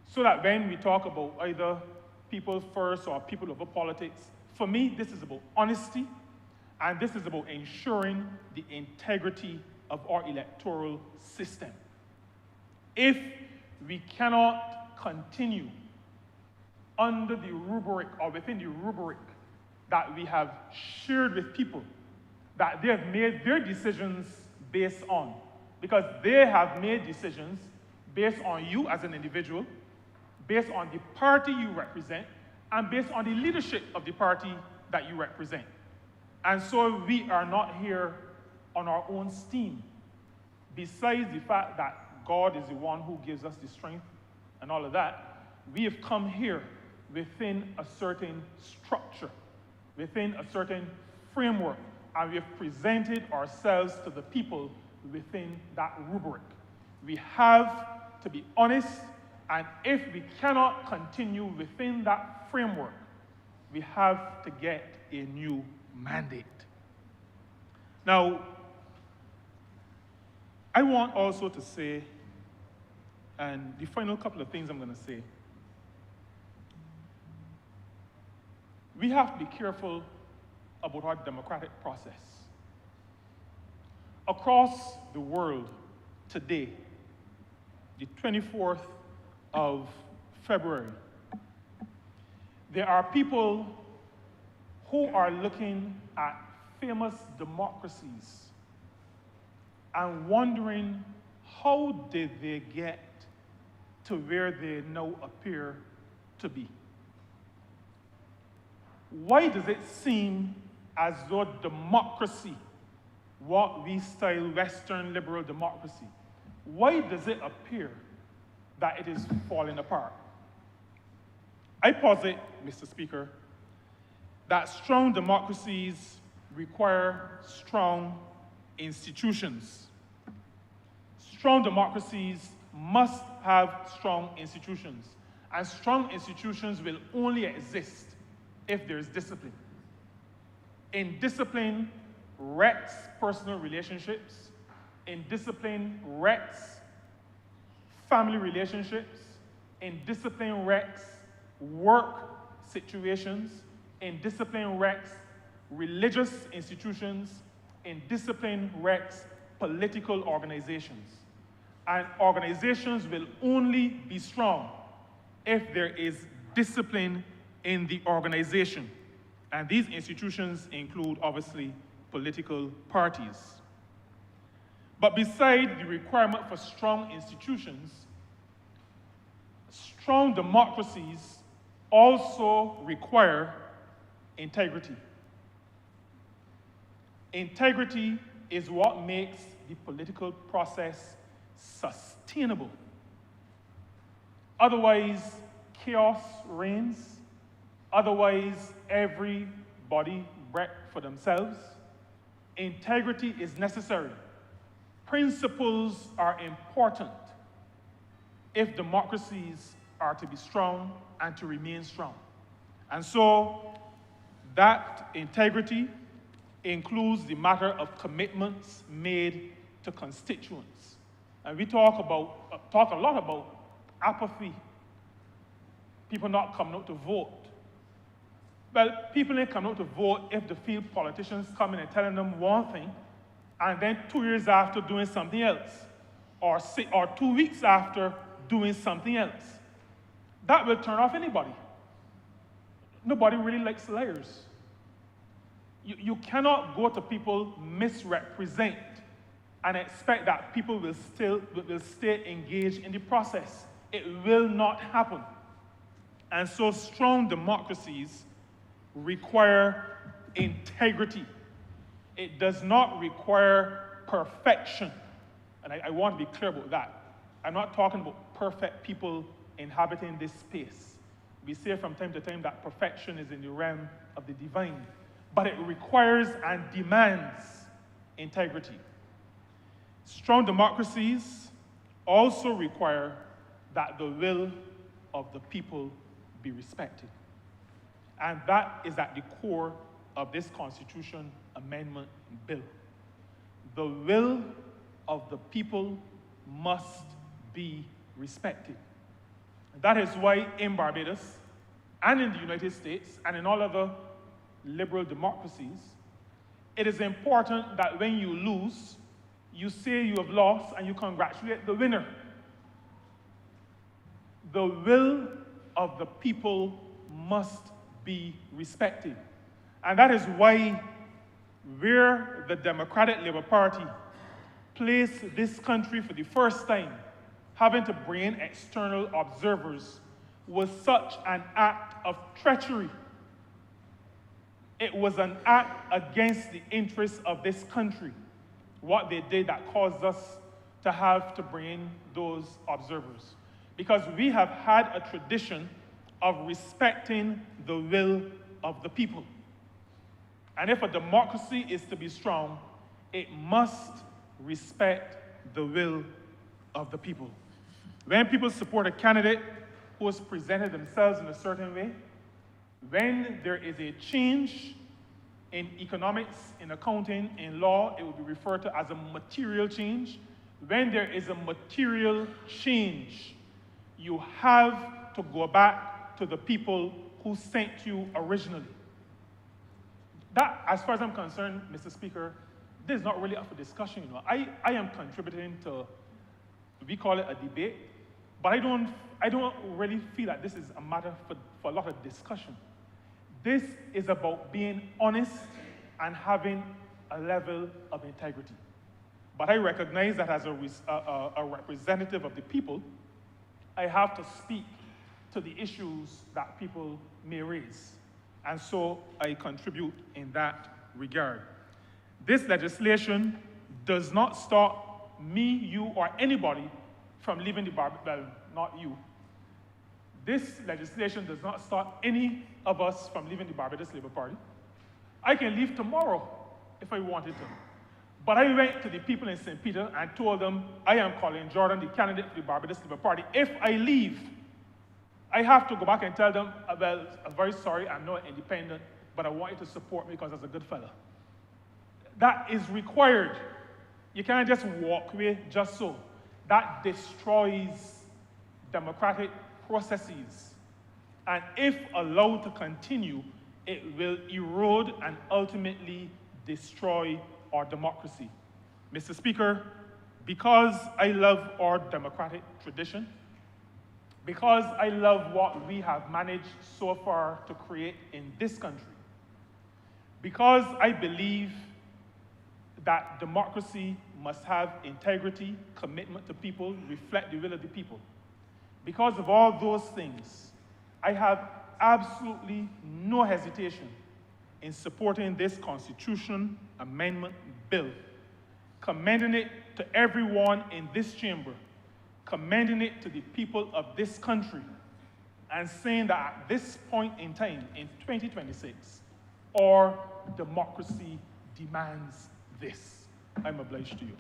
So that when we talk about either people first or people over politics, for me, this is about honesty, and this is about ensuring the integrity of our electoral system. If we cannot continue under the rubric or within the rubric that we have shared with people, that they have made their decisions based on, because they have made decisions based on you as an individual, based on the party you represent, and based on the leadership of the party that you represent. And so we are not here on our own steam. Besides the fact that God is the one who gives us the strength and all of that, we have come here within a certain structure, within a certain framework, and we have presented ourselves to the people within that rubric. We have to be honest, and if we cannot continue within that framework, we have to get a new mandate. Now, I want also to say, and the final couple of things I'm going to say, we have to be careful about our democratic process. Across the world today, the 24th of February, there are people who are looking at famous democracies and wondering how did they get to where they now appear to be. Why does it seem as though democracy, what we style Western liberal democracy, why does it appear that it is falling apart? I posit, Mr. Speaker, that strong democracies require strong institutions. Strong democracies must have strong institutions, and strong institutions will only exist if there is discipline. Indiscipline wrecks personal relationships. Indiscipline wrecks family relationships. Indiscipline wrecks work situations. Indiscipline wrecks religious institutions. Indiscipline wrecks political organizations. And organizations will only be strong if there is discipline in the organization. And these institutions include, obviously, political parties. But beside the requirement for strong institutions, strong democracies also require integrity. Integrity is what makes the political process sustainable. Otherwise, chaos reigns. Otherwise, everybody wrecked for themselves. Integrity is necessary. Principles are important if democracies are to be strong and to remain strong. And so, that integrity includes the matter of commitments made to constituents. And we talk a lot about apathy, people not coming out to vote. Well, people ain't coming out to vote if the field politicians come in and telling them one thing, and then 2 years after doing something else, or 2 weeks after doing something else. That will turn off anybody. Nobody really likes liars. You cannot go to people, misrepresent, and expect that people will stay engaged in the process. It will not happen. And so strong democracies require integrity. It does not require perfection. And I want to be clear about that. I'm not talking about perfect people inhabiting this space. We say from time to time that perfection is in the realm of the divine. But it requires and demands integrity. Strong democracies also require that the will of the people be respected. And that is at the core of this Constitution Amendment Bill. The will of the people must be respected. That is why in Barbados and in the United States and in all other liberal democracies, it is important that when you lose, you say you have lost and you congratulate the winner. The will of the people must be respected. And that is why where the Democratic Labour Party placed this country for the first time, having to bring in external observers, was such an act of treachery. It was an act against the interests of this country, what they did that caused us to have to bring in those observers. Because we have had a tradition of respecting the will of the people. And if a democracy is to be strong, it must respect the will of the people. When people support a candidate who has presented themselves in a certain way, when there is a change in economics, in accounting, in law, it will be referred to as a material change. when there is a material change, you have to go back to the people who sent you originally. That, as far as I'm concerned, Mr. Speaker, this is not really up for discussion. I am contributing to, we call it a debate, but I don't really feel that this is a matter for a lot of discussion. This is about being honest and having a level of integrity. But I recognize that as a representative of the people, I have to speak to the issues that people may raise. And so I contribute in that regard. This legislation does not stop me, you, or anybody from leaving the Barbados, well, not you. This legislation does not stop any of us from leaving the Barbados Labour Party. I can leave tomorrow if I wanted to. But I went to the people in St. Peter and told them, I am Colin Jordan, the candidate for the Barbados Labour Party. If I leave, I have to go back and tell them, well, I'm very sorry, I'm not independent, but I want you to support me because I was a good fella. That is required. You can't just walk away just so. That destroys democratic processes. And if allowed to continue, it will erode and ultimately destroy our democracy. Mr. Speaker, because I love our democratic tradition, because I love what we have managed so far to create in this country, because I believe that democracy must have integrity, commitment to people, reflect the will of the people. Because of all those things, I have absolutely no hesitation in supporting this Constitution Amendment Bill, commending it to everyone in this chamber, commending it to the people of this country, and saying that at this point in time, in 2026, our democracy demands this. I'm obliged to you.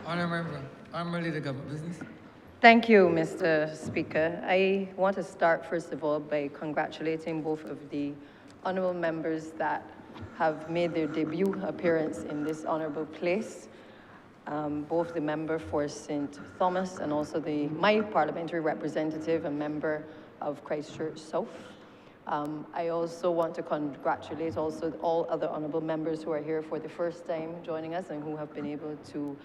Honourable Leader Government Business. Thank you, Mr. Speaker. I want to start, first of all, by congratulating both of the honourable members that have made their debut appearance in this honourable place, both the member for St. Thomas and also my parliamentary representative and member of Christchurch South. I also want to congratulate also all other honourable members who are here for the first time joining us and who have been able to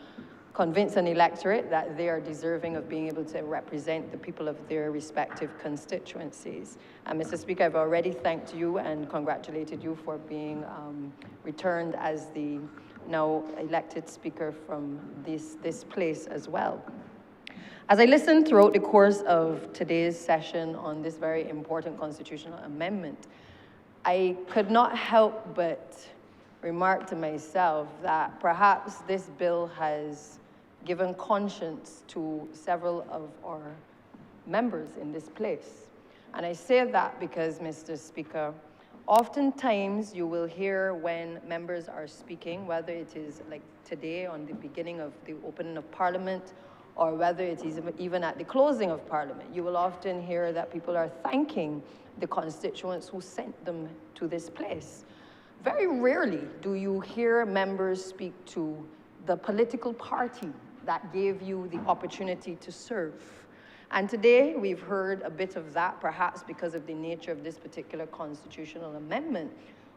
convince an electorate that they are deserving of being able to represent the people of their respective constituencies. And Mr. Speaker, I've already thanked you and congratulated you for being returned as the now elected speaker from this place as well. As I listened throughout the course of today's session on this very important constitutional amendment, I could not help but remark to myself that perhaps this bill has given conscience to several of our members in this place. And I say that because, Mr. Speaker, oftentimes you will hear when members are speaking, whether it is like today on the beginning of the opening of Parliament, or whether it is even at the closing of Parliament, you will often hear that people are thanking the constituents who sent them to this place. Very rarely do you hear members speak to the political party that gave you the opportunity to serve. And today we've heard a bit of that, perhaps because of the nature of this particular constitutional amendment,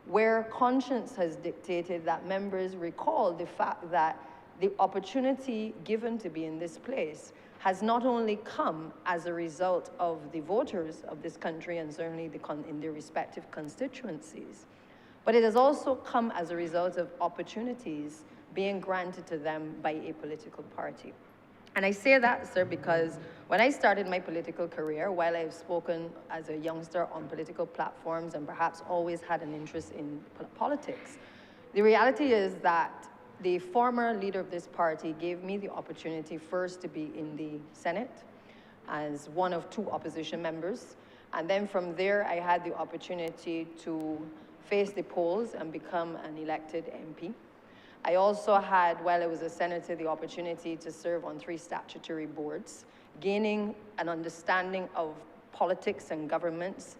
where conscience has dictated that members recall the fact that the opportunity given to be in this place has not only come as a result of the voters of this country and certainly in their respective constituencies, but it has also come as a result of opportunities being granted to them by a political party. And I say that, sir, because when I started my political career, while I've spoken as a youngster on political platforms and perhaps always had an interest in politics, the reality is that the former leader of this party gave me the opportunity first to be in the Senate as one of two opposition members. And then from there, I had the opportunity to face the polls and become an elected MP. I also had, while I was a senator, the opportunity to serve on 3 statutory boards, gaining an understanding of politics and government,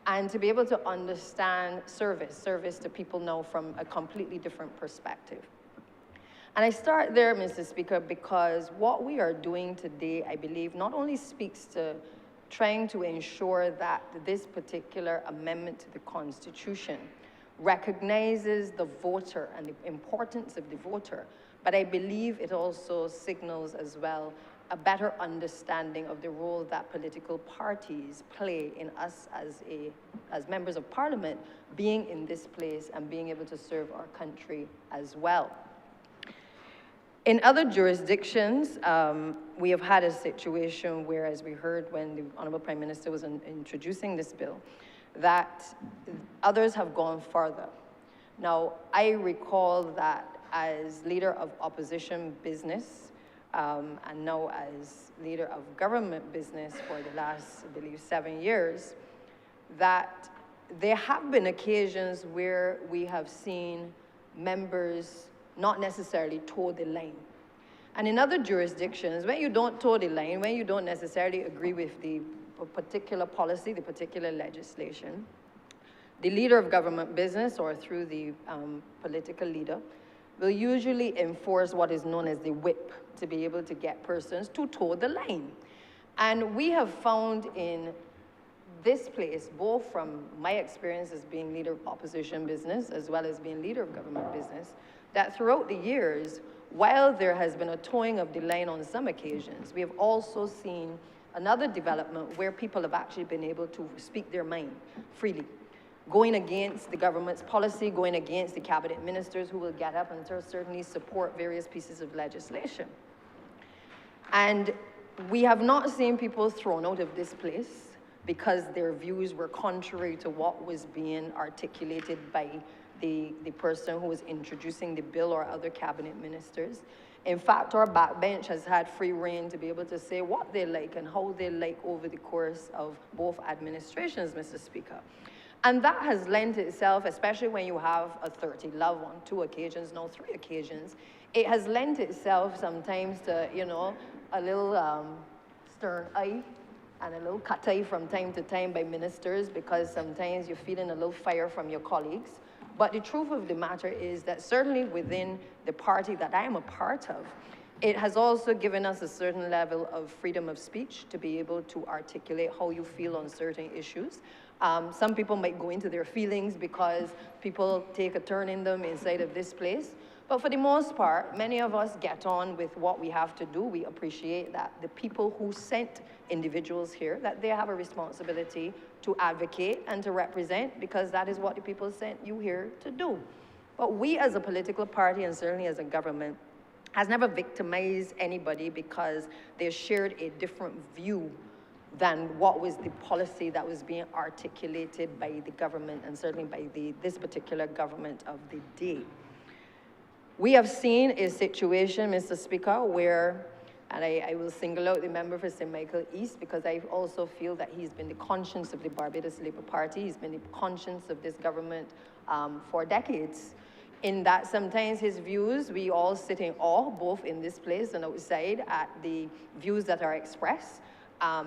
and to be able to understand service to people now from a completely different perspective. And I start there, Mr. Speaker, because what we are doing today, I believe, not only speaks to trying to ensure that this particular amendment to the Constitution recognizes the voter and the importance of the voter, but I believe it also signals as well a better understanding of the role that political parties play in us as members of parliament being in this place and being able to serve our country as well. In other jurisdictions, we have had a situation where, as we heard when the Honourable Prime Minister was introducing this bill, that others have gone further. Now, I recall that as leader of opposition business, and now as leader of government business for the last, I believe, 7 years, that there have been occasions where we have seen members not necessarily toe the line. And in other jurisdictions, when you don't toe the line, when you don't necessarily agree with the particular policy, the particular legislation, the leader of government business or through the political leader will usually enforce what is known as the whip to be able to get persons to toe the line. And we have found in this place, both from my experience as being leader of opposition business as well as being leader of government business, that throughout the years, while there has been a toeing of the line on some occasions, we have also seen another development where people have actually been able to speak their mind freely, going against the government's policy, going against the cabinet ministers who will get up and certainly support various pieces of legislation. And we have not seen people thrown out of this place because their views were contrary to what was being articulated by the person who was introducing the bill or other cabinet ministers. In fact, our backbench has had free rein to be able to say what they like and how they like over the course of both administrations, Mr. Speaker. And that has lent itself, especially when you have a 30 love on 2 occasions, now 3 occasions, it has lent itself sometimes to, you know, a little stern eye and a little cut eye from time to time by ministers because sometimes you're feeling a little fire from your colleagues. But the truth of the matter is that certainly within the party that I am a part of, it has also given us a certain level of freedom of speech to be able to articulate how you feel on certain issues. Some people might go into their feelings because people take a turn in them inside of this place. But for the most part, many of us get on with what we have to do. We appreciate that the people who sent individuals here, that they have a responsibility to advocate and to represent, because that is what the people sent you here to do. But we as a political party, and certainly as a government, has never victimized anybody because they shared a different view than what was the policy that was being articulated by the government, and certainly by this particular government of the day. We have seen a situation, Mr. Speaker, where, and I will single out the member for St. Michael East because I also feel that he's been the conscience of the Barbados Labour Party. He's been the conscience of this government for decades. In that sometimes his views, we all sit in awe, both in this place and outside, at the views that are expressed.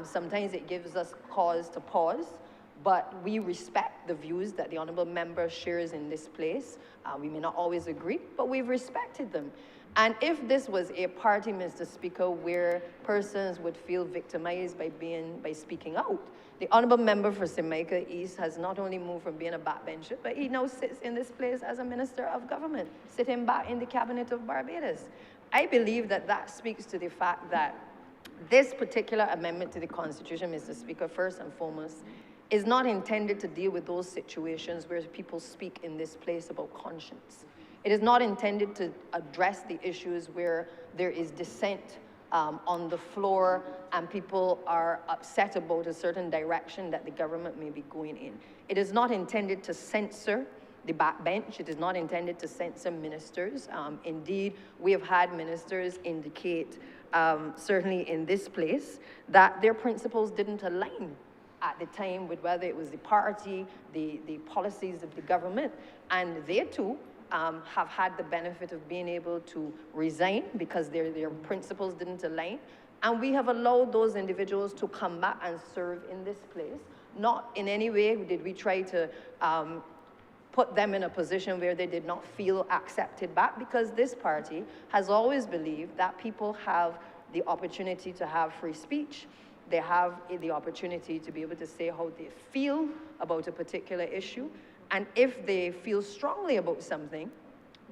Sometimes it gives us cause to pause, but we respect the views that the honourable member shares in this place. We may not always agree, but we've respected them. And if this was a party, Mr. Speaker, where persons would feel victimized by speaking out, the honourable member for St. Michael East has not only moved from being a backbencher, but he now sits in this place as a Minister of Government, sitting back in the Cabinet of Barbados. I believe that that speaks to the fact that this particular amendment to the Constitution, Mr. Speaker, first and foremost, is not intended to deal with those situations where people speak in this place about conscience. It is not intended to address the issues where there is dissent on the floor and people are upset about a certain direction that the government may be going in. It is not intended to censor the backbench. It is not intended to censor ministers. Indeed, we have had ministers indicate, certainly in this place, that their principles didn't align at the time with whether it was the party, the policies of the government, and they too have had the benefit of being able to resign because their principles didn't align. And we have allowed those individuals to come back and serve in this place. Not in any way did we try to put them in a position where they did not feel accepted back, because this party has always believed that people have the opportunity to have free speech. They have the opportunity to be able to say how they feel about a particular issue. And if they feel strongly about something,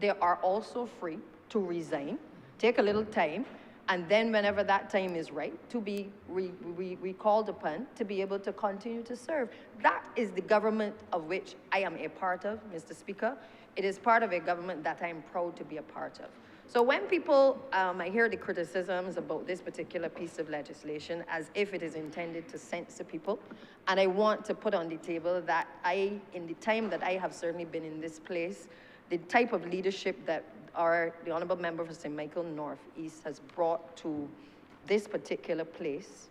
they are also free to resign, take a little time, and then whenever that time is right, to be recalled upon to be able to continue to serve. That is the government of which I am a part of, Mr. Speaker. It is part of a government that I'm proud to be a part of. So when people, I hear the criticisms about this particular piece of legislation as if it is intended to censor people, and I want to put on the table that in the time that I have certainly been in this place, the type of leadership that the Honourable Member for St. Michael Northeast has brought to this particular place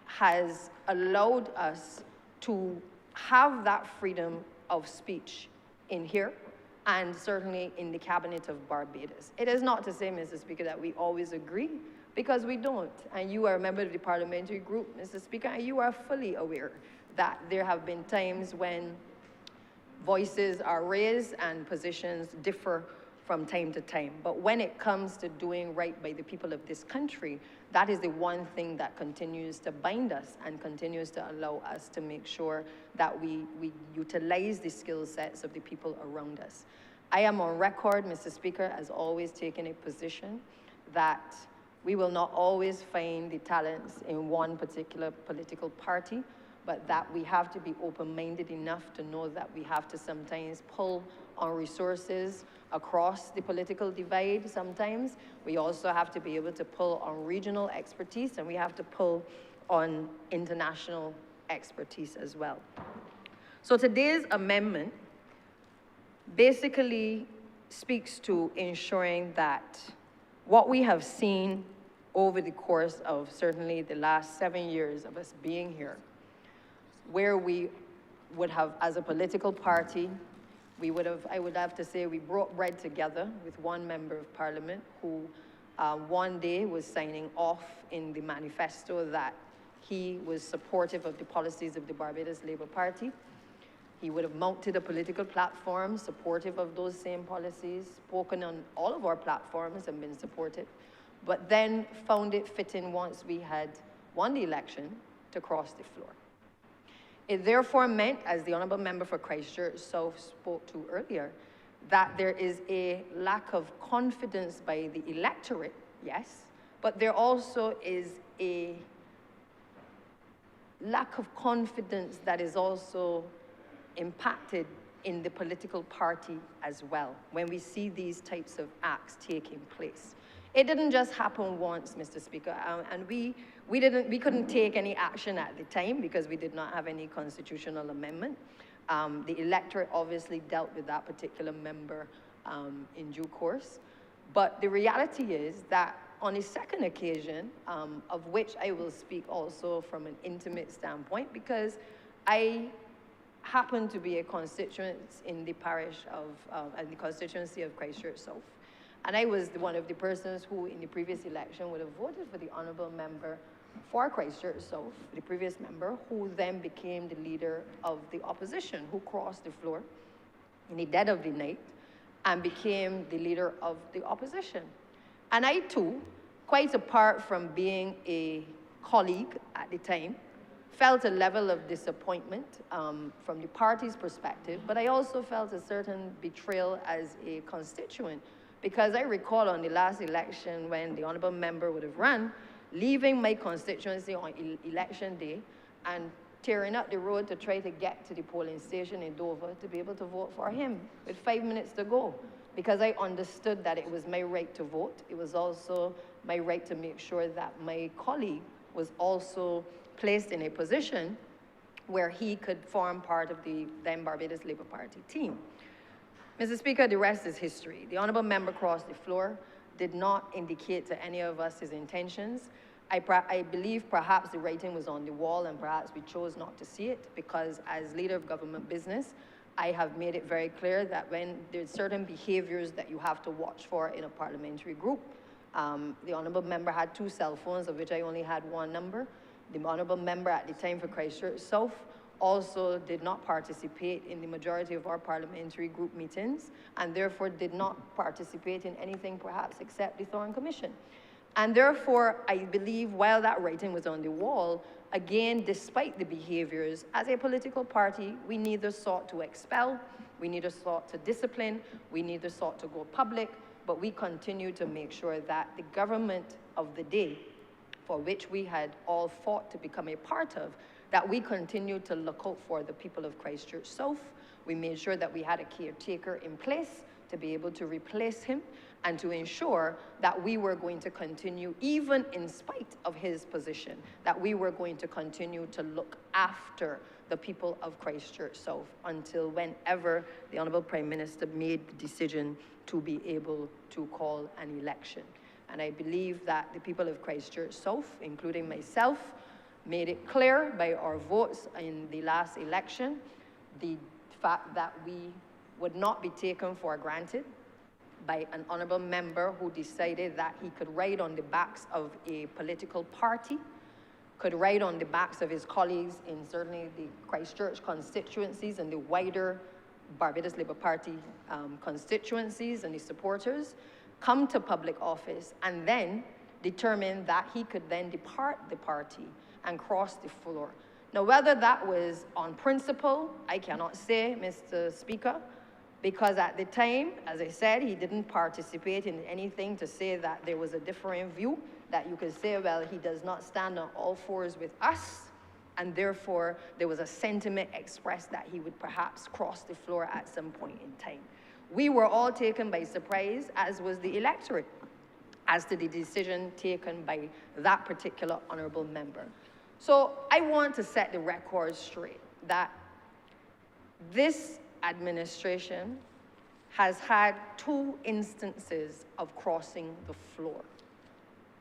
has allowed us to have that freedom of speech in here and certainly in the Cabinet of Barbados. It is not to say, Mr. Speaker, that we always agree, because we don't. And you are a member of the parliamentary group, Mr. Speaker, and you are fully aware that there have been times when voices are raised and positions differ from time to time. But when it comes to doing right by the people of this country, that is the one thing that continues to bind us and continues to allow us to make sure that we utilize the skill sets of the people around us. I am on record, Mr. Speaker, as always taking a position that we will not always find the talents in one particular political party, but that we have to be open-minded enough to know that we have to sometimes pull on resources across the political divide sometimes. We also have to be able to pull on regional expertise, and we have to pull on international expertise as well. So today's amendment basically speaks to ensuring that what we have seen over the course of certainly the last 7 years of us being here, where we would have, as a political party, I would have to say, we broke bread together with one member of parliament who one day was signing off in the manifesto that he was supportive of the policies of the Barbados Labour Party. He would have mounted a political platform supportive of those same policies, spoken on all of our platforms and been supported, but then found it fitting, once we had won the election, to cross the floor. It therefore meant, as the Honourable Member for Christchurch South spoke to earlier, that there is a lack of confidence by the electorate, yes, but there also is a lack of confidence that is also impacted in the political party as well, when we see these types of acts taking place. It didn't just happen once, Mr. Speaker, and we couldn't take any action at the time because we did not have any constitutional amendment. The electorate obviously dealt with that particular member in due course. But the reality is that on a second occasion, of which I will speak also from an intimate standpoint, because I happen to be a constituent in the parish of, the constituency of Christchurch South. And I was one of the persons who, in the previous election, would have voted for the Honourable Member for Christchurch South, the previous member, who then became the leader of the opposition, who crossed the floor in the dead of the night and became the leader of the opposition. And I, too, quite apart from being a colleague at the time, felt a level of disappointment from the party's perspective, but I also felt a certain betrayal as a constituent, because I recall on the last election when the Honourable Member would have run, leaving my constituency on election day and tearing up the road to try to get to the polling station in Dover to be able to vote for him with 5 minutes to go, because I understood that it was my right to vote. It was also my right to make sure that my colleague was also placed in a position where he could form part of the then Barbados Labour Party team. Mr. Speaker, the rest is history. The Honourable Member crossed the floor, did not indicate to any of us his intentions. I believe perhaps the writing was on the wall and perhaps we chose not to see it, because as leader of government business, I have made it very clear that when there's certain behaviors that you have to watch for in a parliamentary group, The honorable member had 2 cell phones, of which I only had 1 number. The honorable member at the time for Christchurch South also did not participate in the majority of our parliamentary group meetings, and therefore did not participate in anything perhaps except the Thorn Commission. And therefore, I believe while that writing was on the wall, again, despite the behaviors, as a political party, we neither sought to expel, we neither sought to discipline, we neither sought to go public, but we continued to make sure that the government of the day, for which we had all fought to become a part of, that we continued to look out for the people of Christchurch South. We made sure that we had a caretaker in place to be able to replace him and to ensure that we were going to continue, even in spite of his position, that we were going to continue to look after the people of Christchurch South until whenever the Honourable Prime Minister made the decision to be able to call an election. And I believe that the people of Christchurch South, including myself, made it clear by our votes in the last election, the fact that we would not be taken for granted by an honourable member who decided that he could ride on the backs of a political party, could ride on the backs of his colleagues in certainly the Christchurch constituencies and the wider Barbados Labour Party constituencies and the supporters, come to public office and then determine that he could then depart the party and cross the floor. Now, whether that was on principle, I cannot say, Mr. Speaker, because at the time, as I said, he didn't participate in anything to say that there was a differing view, that you could say, well, he does not stand on all fours with us, and therefore there was a sentiment expressed that he would perhaps cross the floor at some point in time. We were all taken by surprise, as was the electorate, as to the decision taken by that particular honourable member. So I want to set the record straight that this administration has had 2 instances of crossing the floor.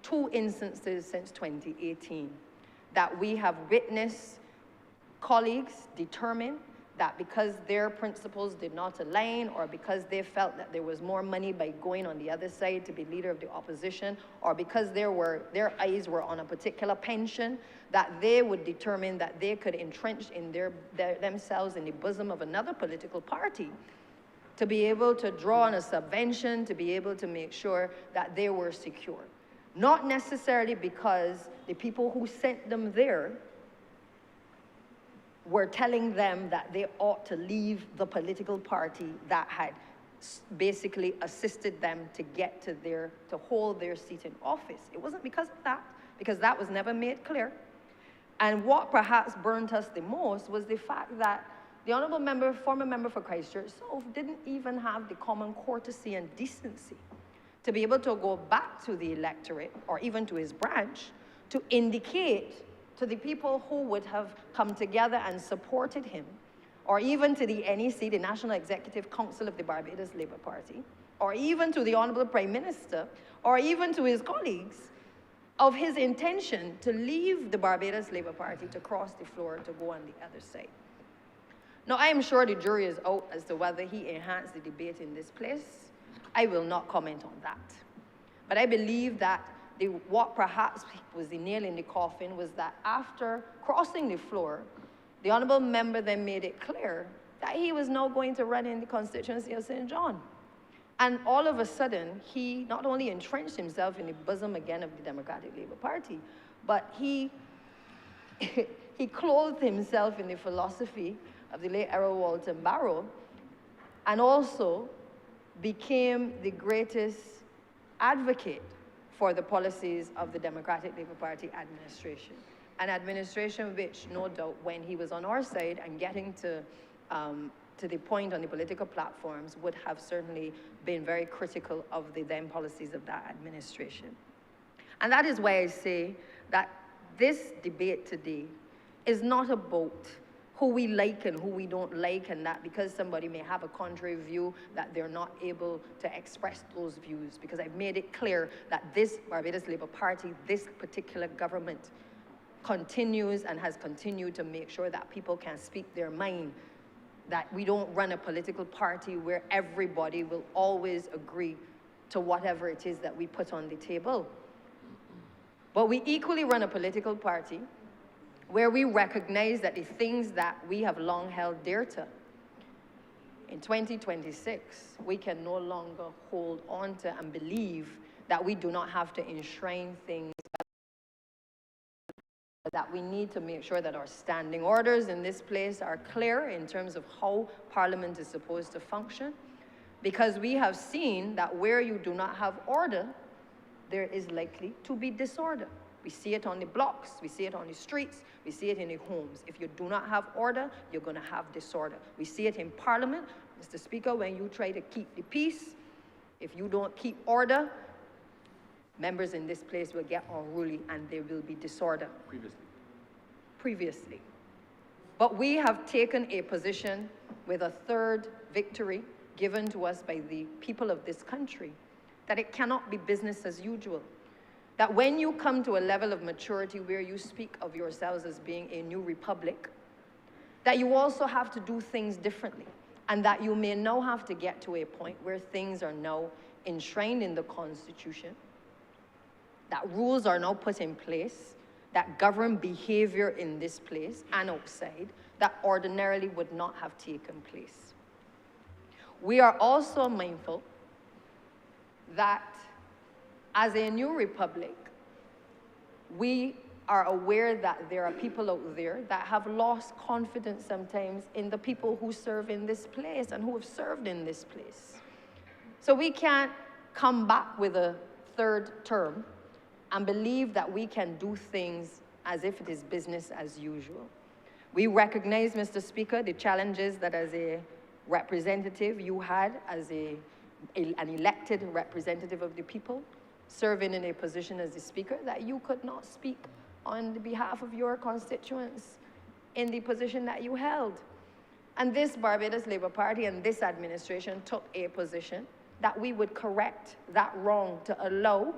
2 instances since 2018 that we have witnessed colleagues determine that because their principles did not align, or because they felt that there was more money by going on the other side to be leader of the opposition, or because their eyes were on a particular pension, that they would determine that they could entrench in themselves in the bosom of another political party to be able to draw on a subvention, to be able to make sure that they were secure. Not necessarily because the people who sent them there were telling them that they ought to leave the political party that had basically assisted them to get to hold their seat in office. It wasn't because of that, because that was never made clear. And what perhaps burnt us the most was the fact that the honourable member, former member for Christchurch South, didn't even have the common courtesy and decency to be able to go back to the electorate, or even to his branch, to indicate to the people who would have come together and supported him, or even to the NEC, the National Executive Council of the Barbados Labour Party, or even to the Honourable Prime Minister, or even to his colleagues, of his intention to leave the Barbados Labour Party, to cross the floor, to go on the other side. Now, I am sure the jury is out as to whether he enhanced the debate in this place. I will not comment on that. But I believe that what perhaps was the nail in the coffin was that after crossing the floor, the honourable member then made it clear that he was now going to run in the constituency of St. John. And all of a sudden, he not only entrenched himself in the bosom again of the Democratic Labour Party, but he clothed himself in the philosophy of the late Errol Walton Barrow, and also became the greatest advocate for the policies of the Democratic Labour Party administration. An administration which, no doubt, when he was on our side and getting to the point on the political platforms, would have certainly been very critical of the then policies of that administration. And that is why I say that this debate today is not about who we like and who we don't like, and that because somebody may have a contrary view that they're not able to express those views, because I've made it clear that this Barbados Labour Party, this particular government, continues and has continued to make sure that people can speak their mind, that we don't run a political party where everybody will always agree to whatever it is that we put on the table. But we equally run a political party where we recognize that the things that we have long held dear to, in 2026, we can no longer hold on to and believe that we do not have to enshrine things, that we need to make sure that our standing orders in this place are clear in terms of how Parliament is supposed to function, because we have seen that where you do not have order, there is likely to be disorder. We see it on the blocks, we see it on the streets, we see it in the homes. If you do not have order, you're going to have disorder. We see it in Parliament, Mr. Speaker, when you try to keep the peace. If you don't keep order, members in this place will get unruly and there will be disorder. Previously. But we have taken a position with a third victory given to us by the people of this country, that it cannot be business as usual. That when you come to a level of maturity where you speak of yourselves as being a new republic, that you also have to do things differently, and that you may now have to get to a point where things are now enshrined in the Constitution, that rules are now put in place that govern behavior in this place and outside that ordinarily would not have taken place. We are also mindful that as a new republic, we are aware that there are people out there that have lost confidence sometimes in the people who serve in this place and who have served in this place. So we can't come back with a third term and believe that we can do things as if it is business as usual. We recognize, Mr. Speaker, the challenges that as a representative you had as an elected representative of the people, serving in a position as the Speaker, that you could not speak on behalf of your constituents in the position that you held. And this Barbados Labour Party and this administration took a position that we would correct that wrong to allow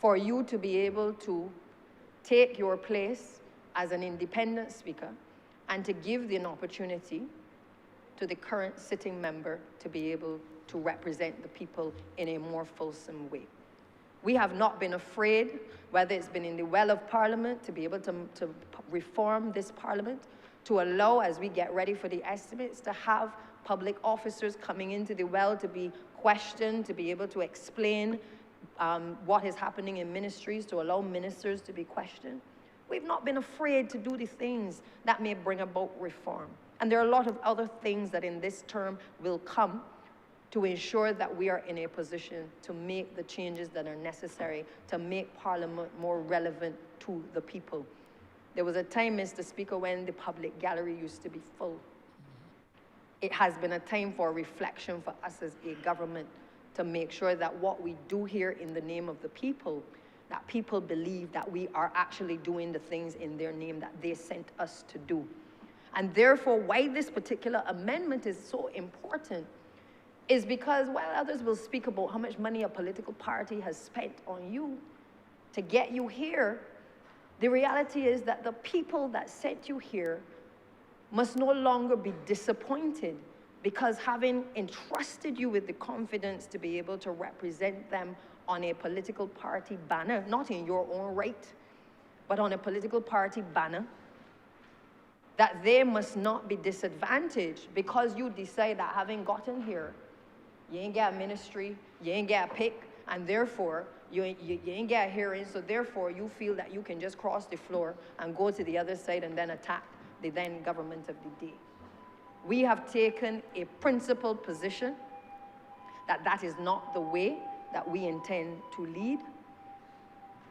for you to be able to take your place as an independent speaker and to give an opportunity to the current sitting member to be able to represent the people in a more fulsome way. We have not been afraid, whether it's been in the well of Parliament, to be able to reform this Parliament, to allow, as we get ready for the estimates, to have public officers coming into the well to be questioned, to be able to explain what is happening in ministries, to allow ministers to be questioned. We've not been afraid to do the things that may bring about reform. And there are a lot of other things that in this term will come to ensure that we are in a position to make the changes that are necessary to make Parliament more relevant to the people. There was a time, Mr. Speaker, when the public gallery used to be full. It has been a time for reflection for us as a government to make sure that what we do here in the name of the people, that people believe that we are actually doing the things in their name that they sent us to do. And therefore, why this particular amendment is so important is because while others will speak about how much money a political party has spent on you to get you here, the reality is that the people that sent you here must no longer be disappointed, because having entrusted you with the confidence to be able to represent them on a political party banner, not in your own right, but on a political party banner, that they must not be disadvantaged because you decide that having gotten here, you ain't got a ministry, you ain't got a pick, and therefore you ain't got a hearing, so therefore you feel that you can just cross the floor and go to the other side and then attack the then government of the day. We have taken a principled position that that is not the way that we intend to lead.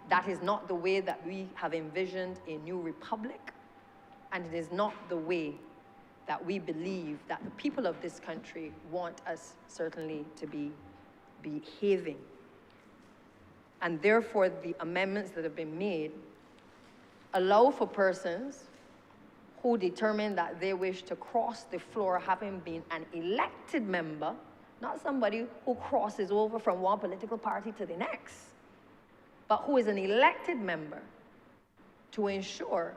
That is not the way that we have envisioned a new republic. And it is not the way that we believe that the people of this country want us certainly to be behaving. And therefore, the amendments that have been made allow for persons who determine that they wish to cross the floor having been an elected member, not somebody who crosses over from one political party to the next, but who is an elected member, to ensure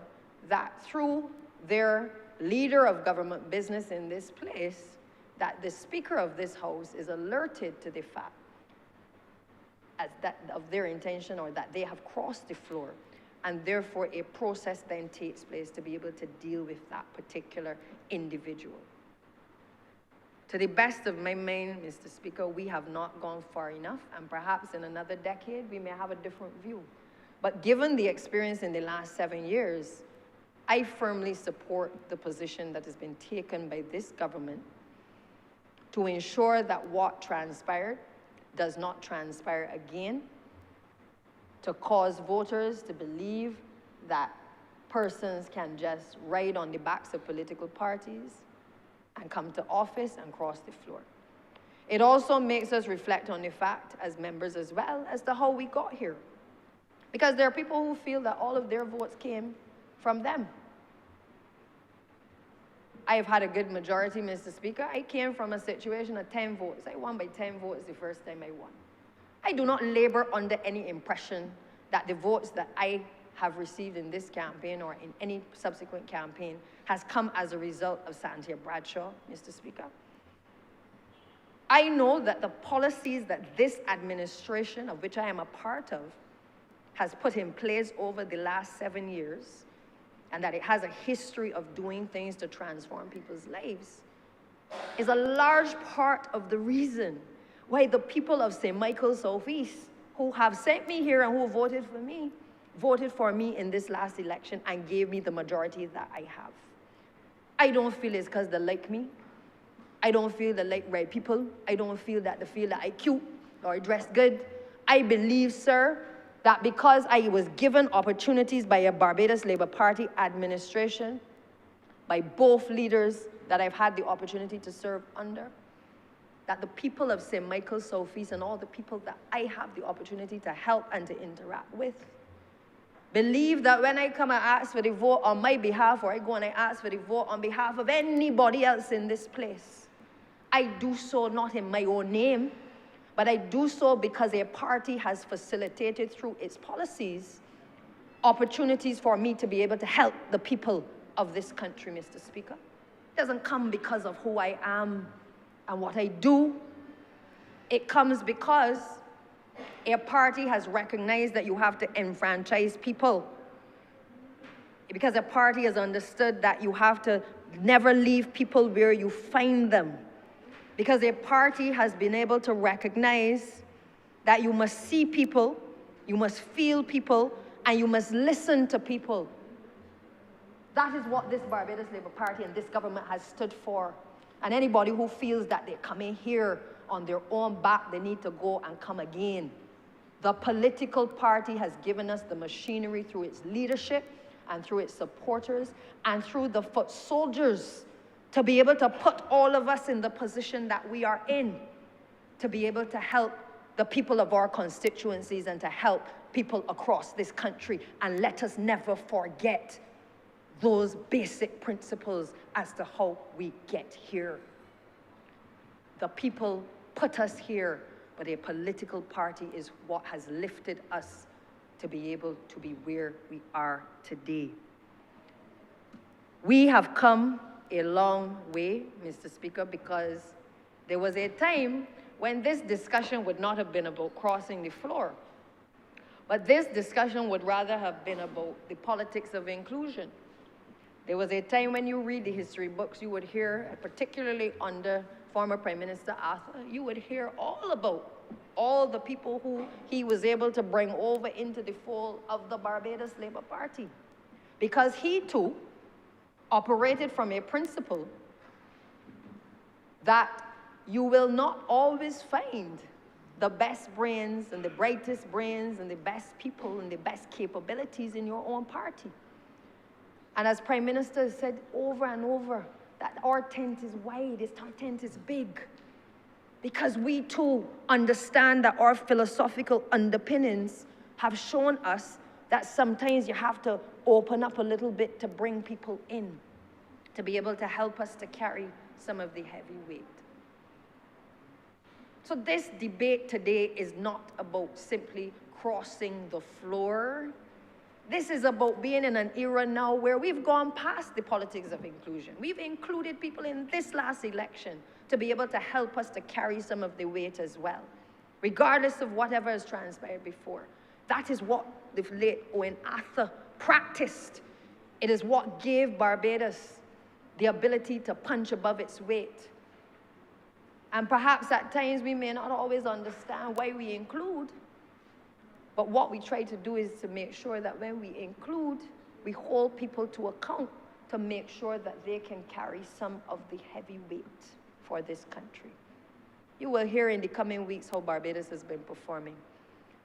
that through their leader of government business in this place, that the Speaker of this House is alerted to the fact of their intention or that they have crossed the floor. And therefore, a process then takes place to be able to deal with that particular individual. To the best of my mind, Mr. Speaker, we have not gone far enough, and perhaps in another decade, we may have a different view. But given the experience in the last 7 years, I firmly support the position that has been taken by this government to ensure that what transpired does not transpire again, to cause voters to believe that persons can just ride on the backs of political parties and come to office and cross the floor. It also makes us reflect on the fact, as members as well, as to how we got here. Because there are people who feel that all of their votes came from them. I've had a good majority, Mr. Speaker. I came from a situation of 10 votes. I won by 10 votes the first time I won. I do not labor under any impression that the votes that I have received in this campaign or in any subsequent campaign has come as a result of Santia Bradshaw, Mr. Speaker. I know that the policies that this administration, of which I am a part of, has put in place over the last 7 years, and that it has a history of doing things to transform people's lives, is a large part of the reason why the people of St. Michael Southeast, who have sent me here and who voted for me in this last election and gave me the majority that I have. I don't feel it's because they like me. I don't feel they like right people. I don't feel that they feel that I cute or I dress good. I believe, sir, that because I was given opportunities by a Barbados Labour Party administration, by both leaders that I've had the opportunity to serve under, that the people of St. Michael Southeast and all the people that I have the opportunity to help and to interact with believe that when I come and ask for the vote on my behalf, or I go and I ask for the vote on behalf of anybody else in this place, I do so not in my own name, but I do so because a party has facilitated through its policies opportunities for me to be able to help the people of this country, Mr. Speaker. It doesn't come because of who I am and what I do. It comes because a party has recognized that you have to enfranchise people. Because a party has understood that you have to never leave people where you find them. Because a party has been able to recognize that you must see people, you must feel people, and you must listen to people. That is what this Barbados Labour Party and this government has stood for. And anybody who feels that they're coming here on their own back, they need to go and come again. The political party has given us the machinery through its leadership and through its supporters and through the foot soldiers to be able to put all of us in the position that we are in, to be able to help the people of our constituencies and to help people across this country. And let us never forget those basic principles as to how we get here. The people put us here, but a political party is what has lifted us to be able to be where we are today. We have come a long way, Mr. Speaker, because there was a time when this discussion would not have been about crossing the floor, but this discussion would rather have been about the politics of inclusion. There was a time when you read the history books, you would hear, particularly under former Prime Minister Arthur, you would hear all about all the people who he was able to bring over into the fold of the Barbados Labour Party. Because he too operated from a principle that you will not always find the best brains and the brightest brains and the best people and the best capabilities in your own party. And as Prime Minister said over and over, that our tent is wide, our tent is big, because we too understand that our philosophical underpinnings have shown us that sometimes you have to open up a little bit to bring people in, to be able to help us to carry some of the heavy weight. So this debate today is not about simply crossing the floor. This is about being in an era now where we've gone past the politics of inclusion. We've included people in this last election to be able to help us to carry some of the weight as well. regardless of whatever has transpired before. That is what the late Owen Arthur practiced. It is what gave Barbados the ability to punch above its weight. And perhaps at times we may not always understand why we include, but what we try to do is to make sure that when we include, we hold people to account to make sure that they can carry some of the heavy weight for this country. You will hear in the coming weeks how Barbados has been performing.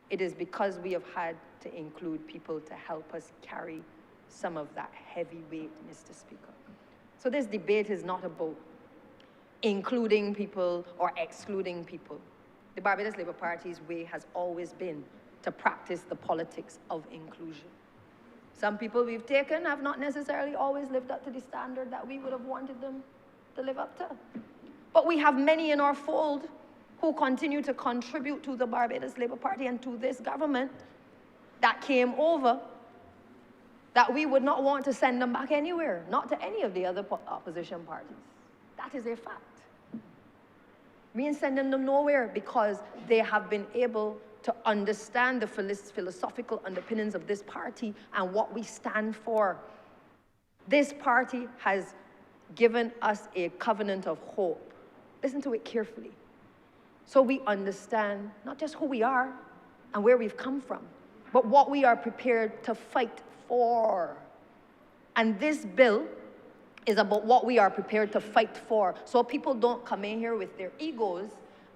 It is because we have had to include people to help us carry some of that heavy weight, Mr. Speaker. So this debate is not about including people or excluding people. The Barbados Labour Party's way has always been to practice the politics of inclusion. Some people we've taken have not necessarily always lived up to the standard that we would have wanted them to live up to. But we have many in our fold who continue to contribute to the Barbados Labour Party and to this government that came over, that we would not want to send them back anywhere, not to any of the other opposition parties. That is a fact. We ain't sending them nowhere because they have been able to understand the philosophical underpinnings of this party and what we stand for. This party has given us a covenant of hope. Listen to it carefully. So we understand not just who we are and where we've come from, but what we are prepared to fight for. And this bill is about what we are prepared to fight for. So people don't come in here with their egos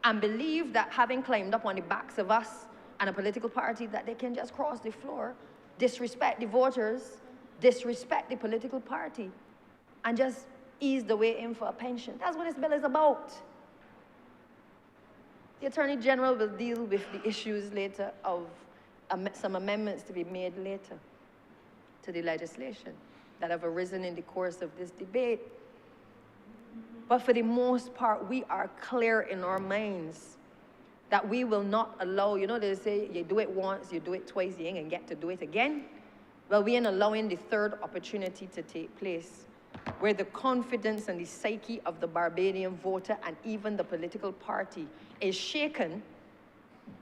and believe that having climbed up on the backs of us and a political party that they can just cross the floor, disrespect the voters, disrespect the political party, and just ease the way in for a pension. That's what this bill is about. The Attorney General will deal with the issues later of some amendments to be made later to the legislation that have arisen in the course of this debate. But for the most part, we are clear in our minds that we will not allow, you know, they say you do it once, you do it twice, you ain't gonna get to do it again. Well, we ain't allowing the third opportunity to take place, where the confidence and the psyche of the Barbadian voter and even the political party is shaken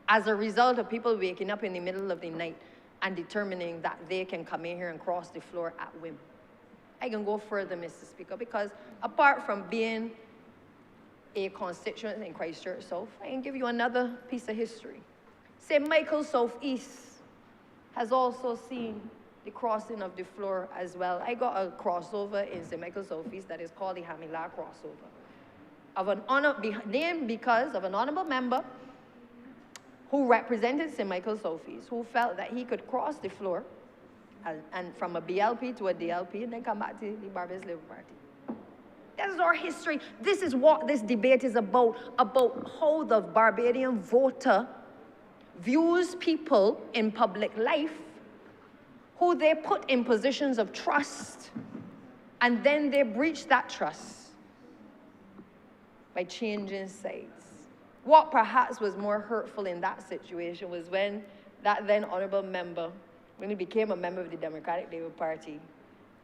as a result of people waking up in the middle of the night and determining that they can come in here and cross the floor at whim. I can go further, Mr. Speaker, because apart from being a constituent in Christchurch South, I can give you another piece of history. St. Michael Southeast has also seen the crossing of the floor as well. I got a crossover in St. Michael Southeast that is called the Hamila crossover, named because of an honourable member who represented St. Michael Southeast, who felt that he could cross the floor and from a BLP to a DLP and then come back to the Barbados Labour Party. This is our history. This is what this debate is about how the Barbadian voter views people in public life who they put in positions of trust, and then they breach that trust by changing sides. What perhaps was more hurtful in that situation was when that then honourable member, when he became a member of the Democratic Labour Party,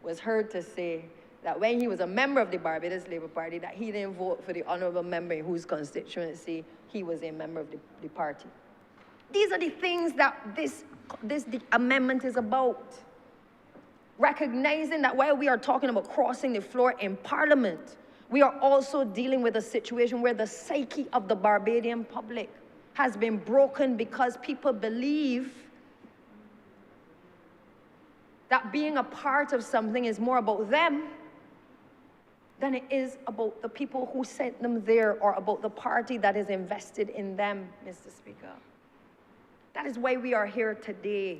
was heard to say that when he was a member of the Barbados Labour Party, that he didn't vote for the honourable member in whose constituency he was a member of the party. These are the things that the amendment is about. Recognizing that while we are talking about crossing the floor in Parliament, we are also dealing with a situation where the psyche of the Barbadian public has been broken because people believe that being a part of something is more about them than it is about the people who sent them there or about the party that is invested in them, Mr. Speaker. That is why we are here today.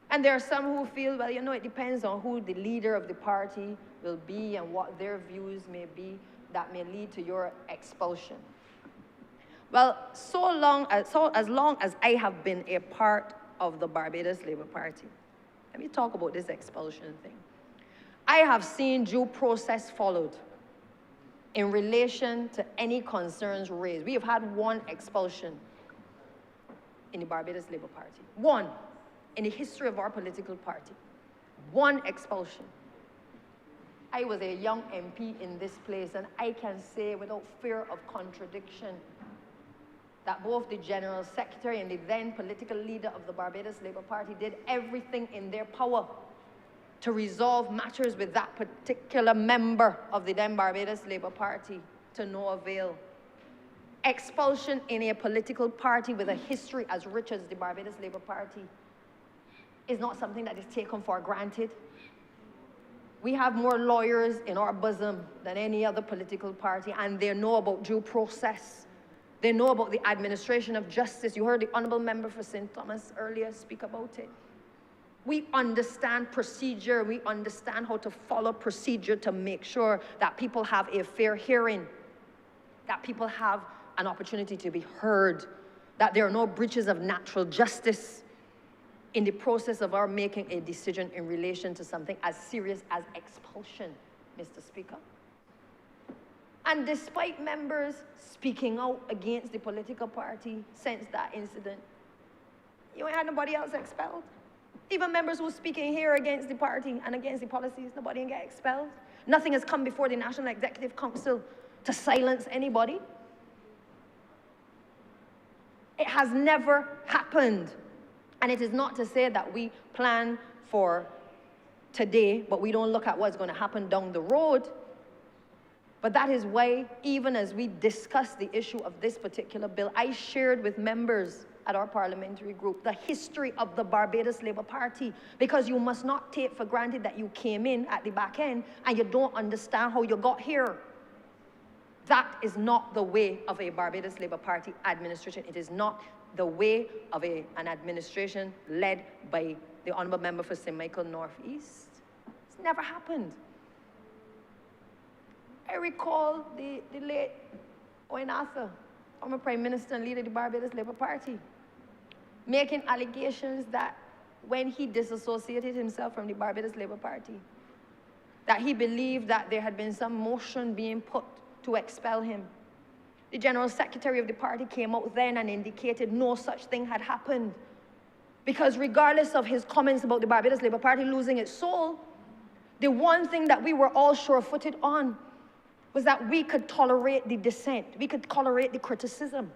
And there are some who feel, well, you know, it depends on who the leader of the party will be and what their views may be that may lead to your expulsion. Well, as long as I have been a part of the Barbados Labour Party, let me talk about this expulsion thing. I have seen due process followed in relation to any concerns raised. We have had one expulsion in the Barbados Labour Party. One in the history of our political party. One expulsion. I was a young MP in this place, and I can say without fear of contradiction that both the General Secretary and the then political leader of the Barbados Labour Party did everything in their power to resolve matters with that particular member of the then Barbados Labour Party to no avail. Expulsion in a political party with a history as rich as the Barbados Labour Party is not something that is taken for granted. We have more lawyers in our bosom than any other political party, and they know about due process. They know about the administration of justice. You heard the Honourable Member for St. Thomas earlier speak about it. We understand procedure. We understand how to follow procedure to make sure that people have a fair hearing, that people have an opportunity to be heard, that there are no breaches of natural justice in the process of our making a decision in relation to something as serious as expulsion, Mr. Speaker. And despite members speaking out against the political party since that incident, you ain't had nobody else expelled. Even members who are speaking here against the party and against the policies, nobody can get expelled. Nothing has come before the National Executive Council to silence anybody. It has never happened. And it is not to say that we plan for today, but we don't look at what's going to happen down the road. But that is why, even as we discuss the issue of this particular bill, I shared with members at our parliamentary group the history of the Barbados Labour Party, because you must not take for granted that you came in at the back end and you don't understand how you got here. That is not the way of a Barbados Labour Party administration. It is not the way of an administration led by the Honourable Member for St. Michael Northeast. It's never happened. I recall the late Owen Arthur, former Prime Minister and leader of the Barbados Labour Party, making allegations that when he disassociated himself from the Barbados Labour Party, that he believed that there had been some motion being put to expel him. The General Secretary of the party came out then and indicated no such thing had happened, because regardless of his comments about the Barbados Labour Party losing its soul, the one thing that we were all sure-footed on was that we could tolerate the dissent, we could tolerate the criticism.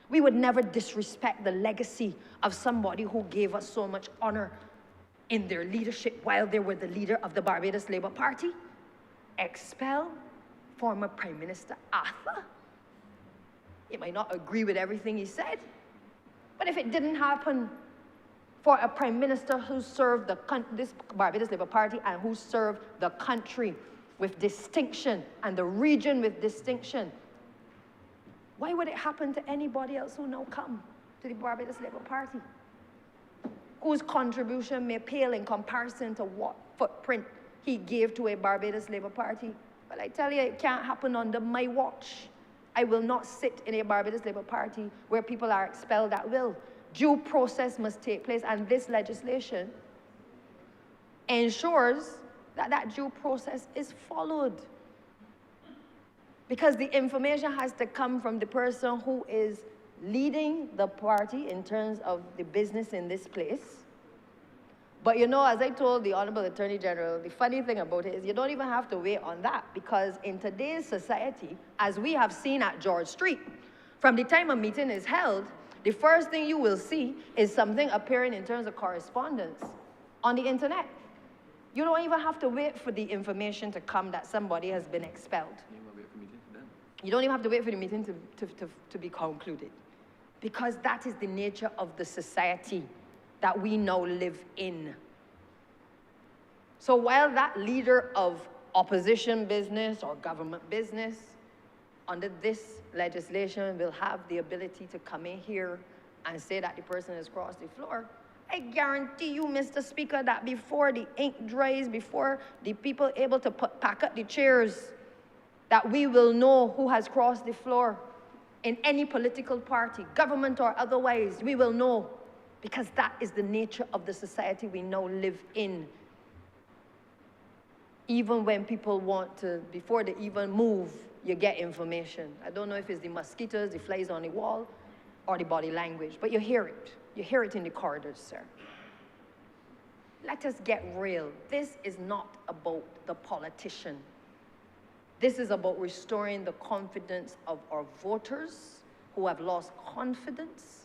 We would never disrespect the legacy of somebody who gave us so much honor in their leadership while they were the leader of the Barbados Labour Party. Expel former Prime Minister Arthur? You might not agree with everything he said, but if it didn't happen for a Prime Minister who served this Barbados Labour Party and who served the country with distinction and the region with distinction, why would it happen to anybody else who now come to the Barbados Labour Party, whose contribution may pale in comparison to what footprint he gave to a Barbados Labour Party? Well, I tell you, it can't happen under my watch. I will not sit in a Barbados Labour Party where people are expelled at will. Due process must take place, and this legislation ensures that that due process is followed. Because the information has to come from the person who is leading the party in terms of the business in this place. But you know, as I told the Honourable Attorney General, the funny thing about it is you don't even have to wait on that, because in today's society, as we have seen at George Street, from the time a meeting is held, the first thing you will see is something appearing in terms of correspondence on the internet. You don't even have to wait for the information to come that somebody has been expelled. You don't even have to wait for the meeting to be concluded, because that is the nature of the society that we now live in. So while that leader of opposition business or government business under this legislation will have the ability to come in here and say that the person has crossed the floor, I guarantee you, Mr. Speaker, that before the ink dries, before the people able to pack up the chairs, that we will know who has crossed the floor in any political party, government or otherwise. We will know, because that is the nature of the society we now live in. Even when people want to, before they even move, you get information. I don't know if it's the mosquitoes, the flies on the wall, or the body language, but you hear it. You hear it in the corridors, sir. Let us get real. This is not about the politician. This is about restoring the confidence of our voters who have lost confidence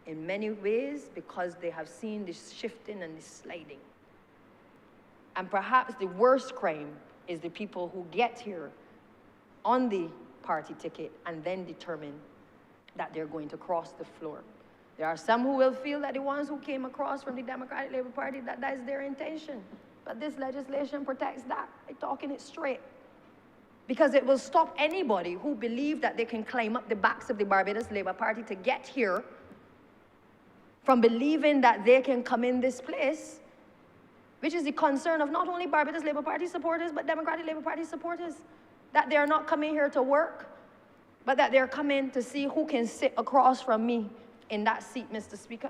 in many ways because they have seen this shifting and this sliding. And perhaps the worst crime is the people who get here on the party ticket and then determine that they're going to cross the floor. There are some who will feel that the ones who came across from the Democratic Labour Party, that is their intention. But this legislation protects that by talking it straight. Because it will stop anybody who believes that they can climb up the backs of the Barbados Labour Party to get here from believing that they can come in this place, which is the concern of not only Barbados Labour Party supporters, but Democratic Labour Party supporters, that they are not coming here to work, but that they're coming to see who can sit across from me in that seat, Mr. Speaker.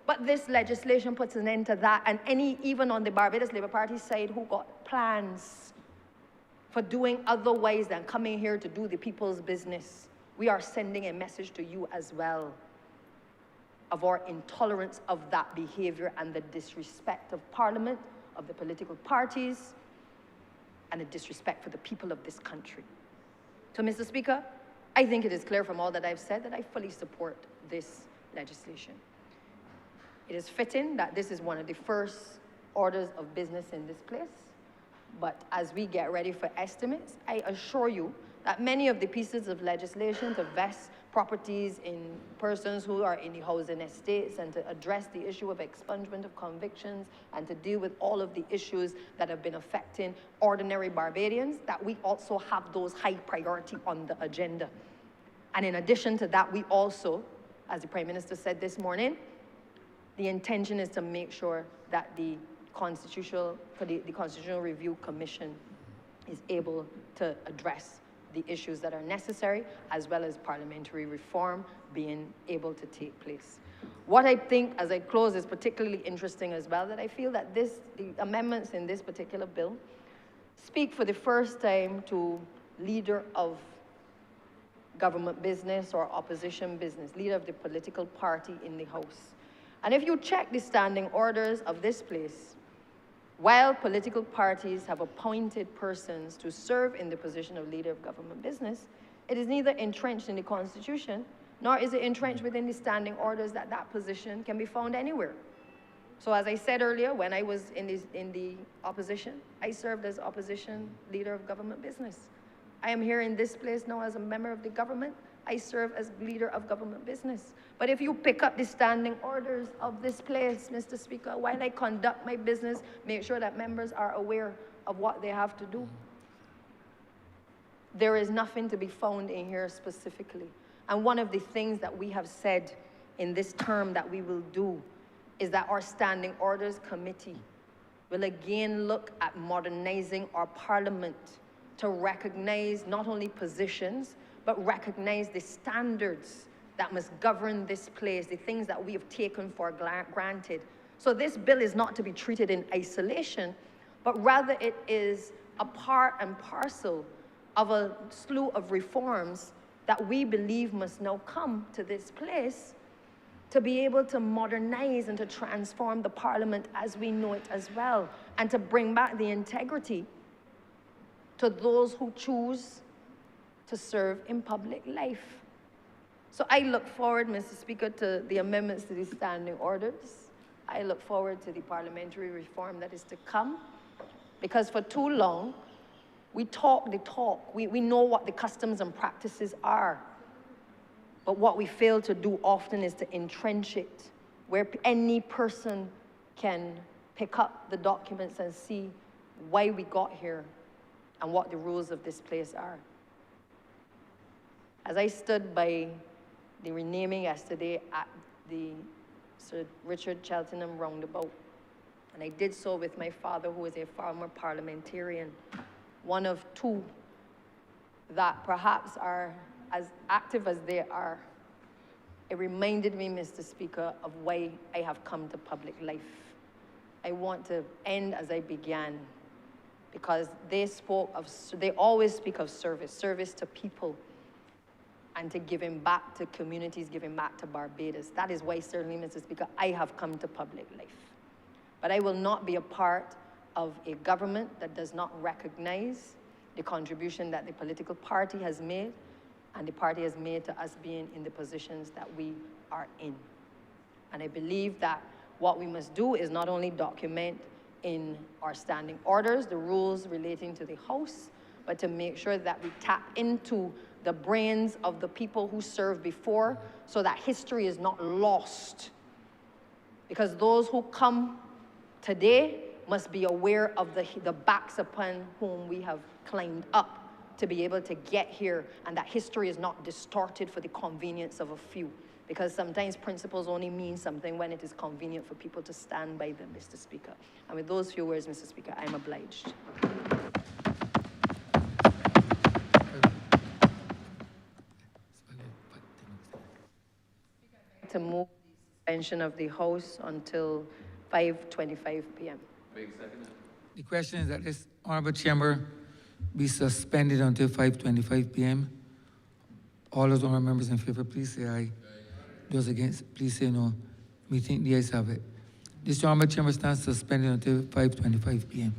But this legislation puts an end to that, and even on the Barbados Labour Party side who got plans for doing otherwise than coming here to do the people's business, we are sending a message to you as well of our intolerance of that behavior and the disrespect of Parliament, of the political parties, and the disrespect for the people of this country. So, Mr. Speaker, I think it is clear from all that I've said that I fully support this legislation. It is fitting that this is one of the first orders of business in this place, but as we get ready for estimates, I assure you that many of the pieces of legislation to vest properties in persons who are in the housing estates and to address the issue of expungement of convictions and to deal with all of the issues that have been affecting ordinary Barbadians, that we also have those high priority on the agenda. And in addition to that, we also, as the Prime Minister said this morning, the intention is to make sure that the Constitutional Review Commission is able to address the issues that are necessary, as well as parliamentary reform being able to take place. What I think, as I close, is particularly interesting as well, that I feel that the amendments in this particular bill speak for the first time to leader of government business or opposition business, leader of the political party in the House. And if you check the standing orders of this place, while political parties have appointed persons to serve in the position of leader of government business, it is neither entrenched in the Constitution, nor is it entrenched within the standing orders that that position can be found anywhere. So as I said earlier, when I was in the opposition, I served as opposition leader of government business. I am here in this place now as a member of the government. I serve as leader of government business. But if you pick up the standing orders of this place, Mr. Speaker, while I conduct my business, make sure that members are aware of what they have to do. There is nothing to be found in here specifically. And one of the things that we have said in this term that we will do is that our Standing Orders Committee will again look at modernizing our Parliament to recognize not only positions, but recognize the standards that must govern this place, the things that we have taken for granted. So this bill is not to be treated in isolation, but rather it is a part and parcel of a slew of reforms that we believe must now come to this place to be able to modernize and to transform the Parliament as we know it as well, and to bring back the integrity to those who choose to serve in public life. So I look forward, Mr. Speaker, to the amendments to the standing orders. I look forward to the parliamentary reform that is to come, because for too long, we talk the talk. We know what the customs and practices are. But what we fail to do often is to entrench it, where any person can pick up the documents and see why we got here and what the rules of this place are. As I stood by the renaming yesterday at the Sir Richard Cheltenham roundabout, and I did so with my father, who is a former parliamentarian, one of two that perhaps are as active as they are. It reminded me, Mr. Speaker, of why I have come to public life. I want to end as I began, because they always speak of service to people, and to giving back to communities, giving back to Barbados. That is why, certainly, Mr. Speaker, I have come to public life. But I will not be a part of a government that does not recognize the contribution that the political party has made and the party has made to us being in the positions that we are in. And I believe that what we must do is not only document in our standing orders the rules relating to the House, but to make sure that we tap into the brains of the people who served before so that history is not lost. Because those who come today must be aware of the backs upon whom we have climbed up to be able to get here, and that history is not distorted for the convenience of a few. Because sometimes principles only mean something when it is convenient for people to stand by them, Mr. Speaker. And with those few words, Mr. Speaker, I'm obliged. To move the suspension of the House until 5:25 p.m. The question is that this honorable chamber be suspended until 5:25 p.m. All those honorable members in favor, please say aye. Those against, please say no. We think the ayes have it. This honorable chamber stands suspended until 5:25 p.m.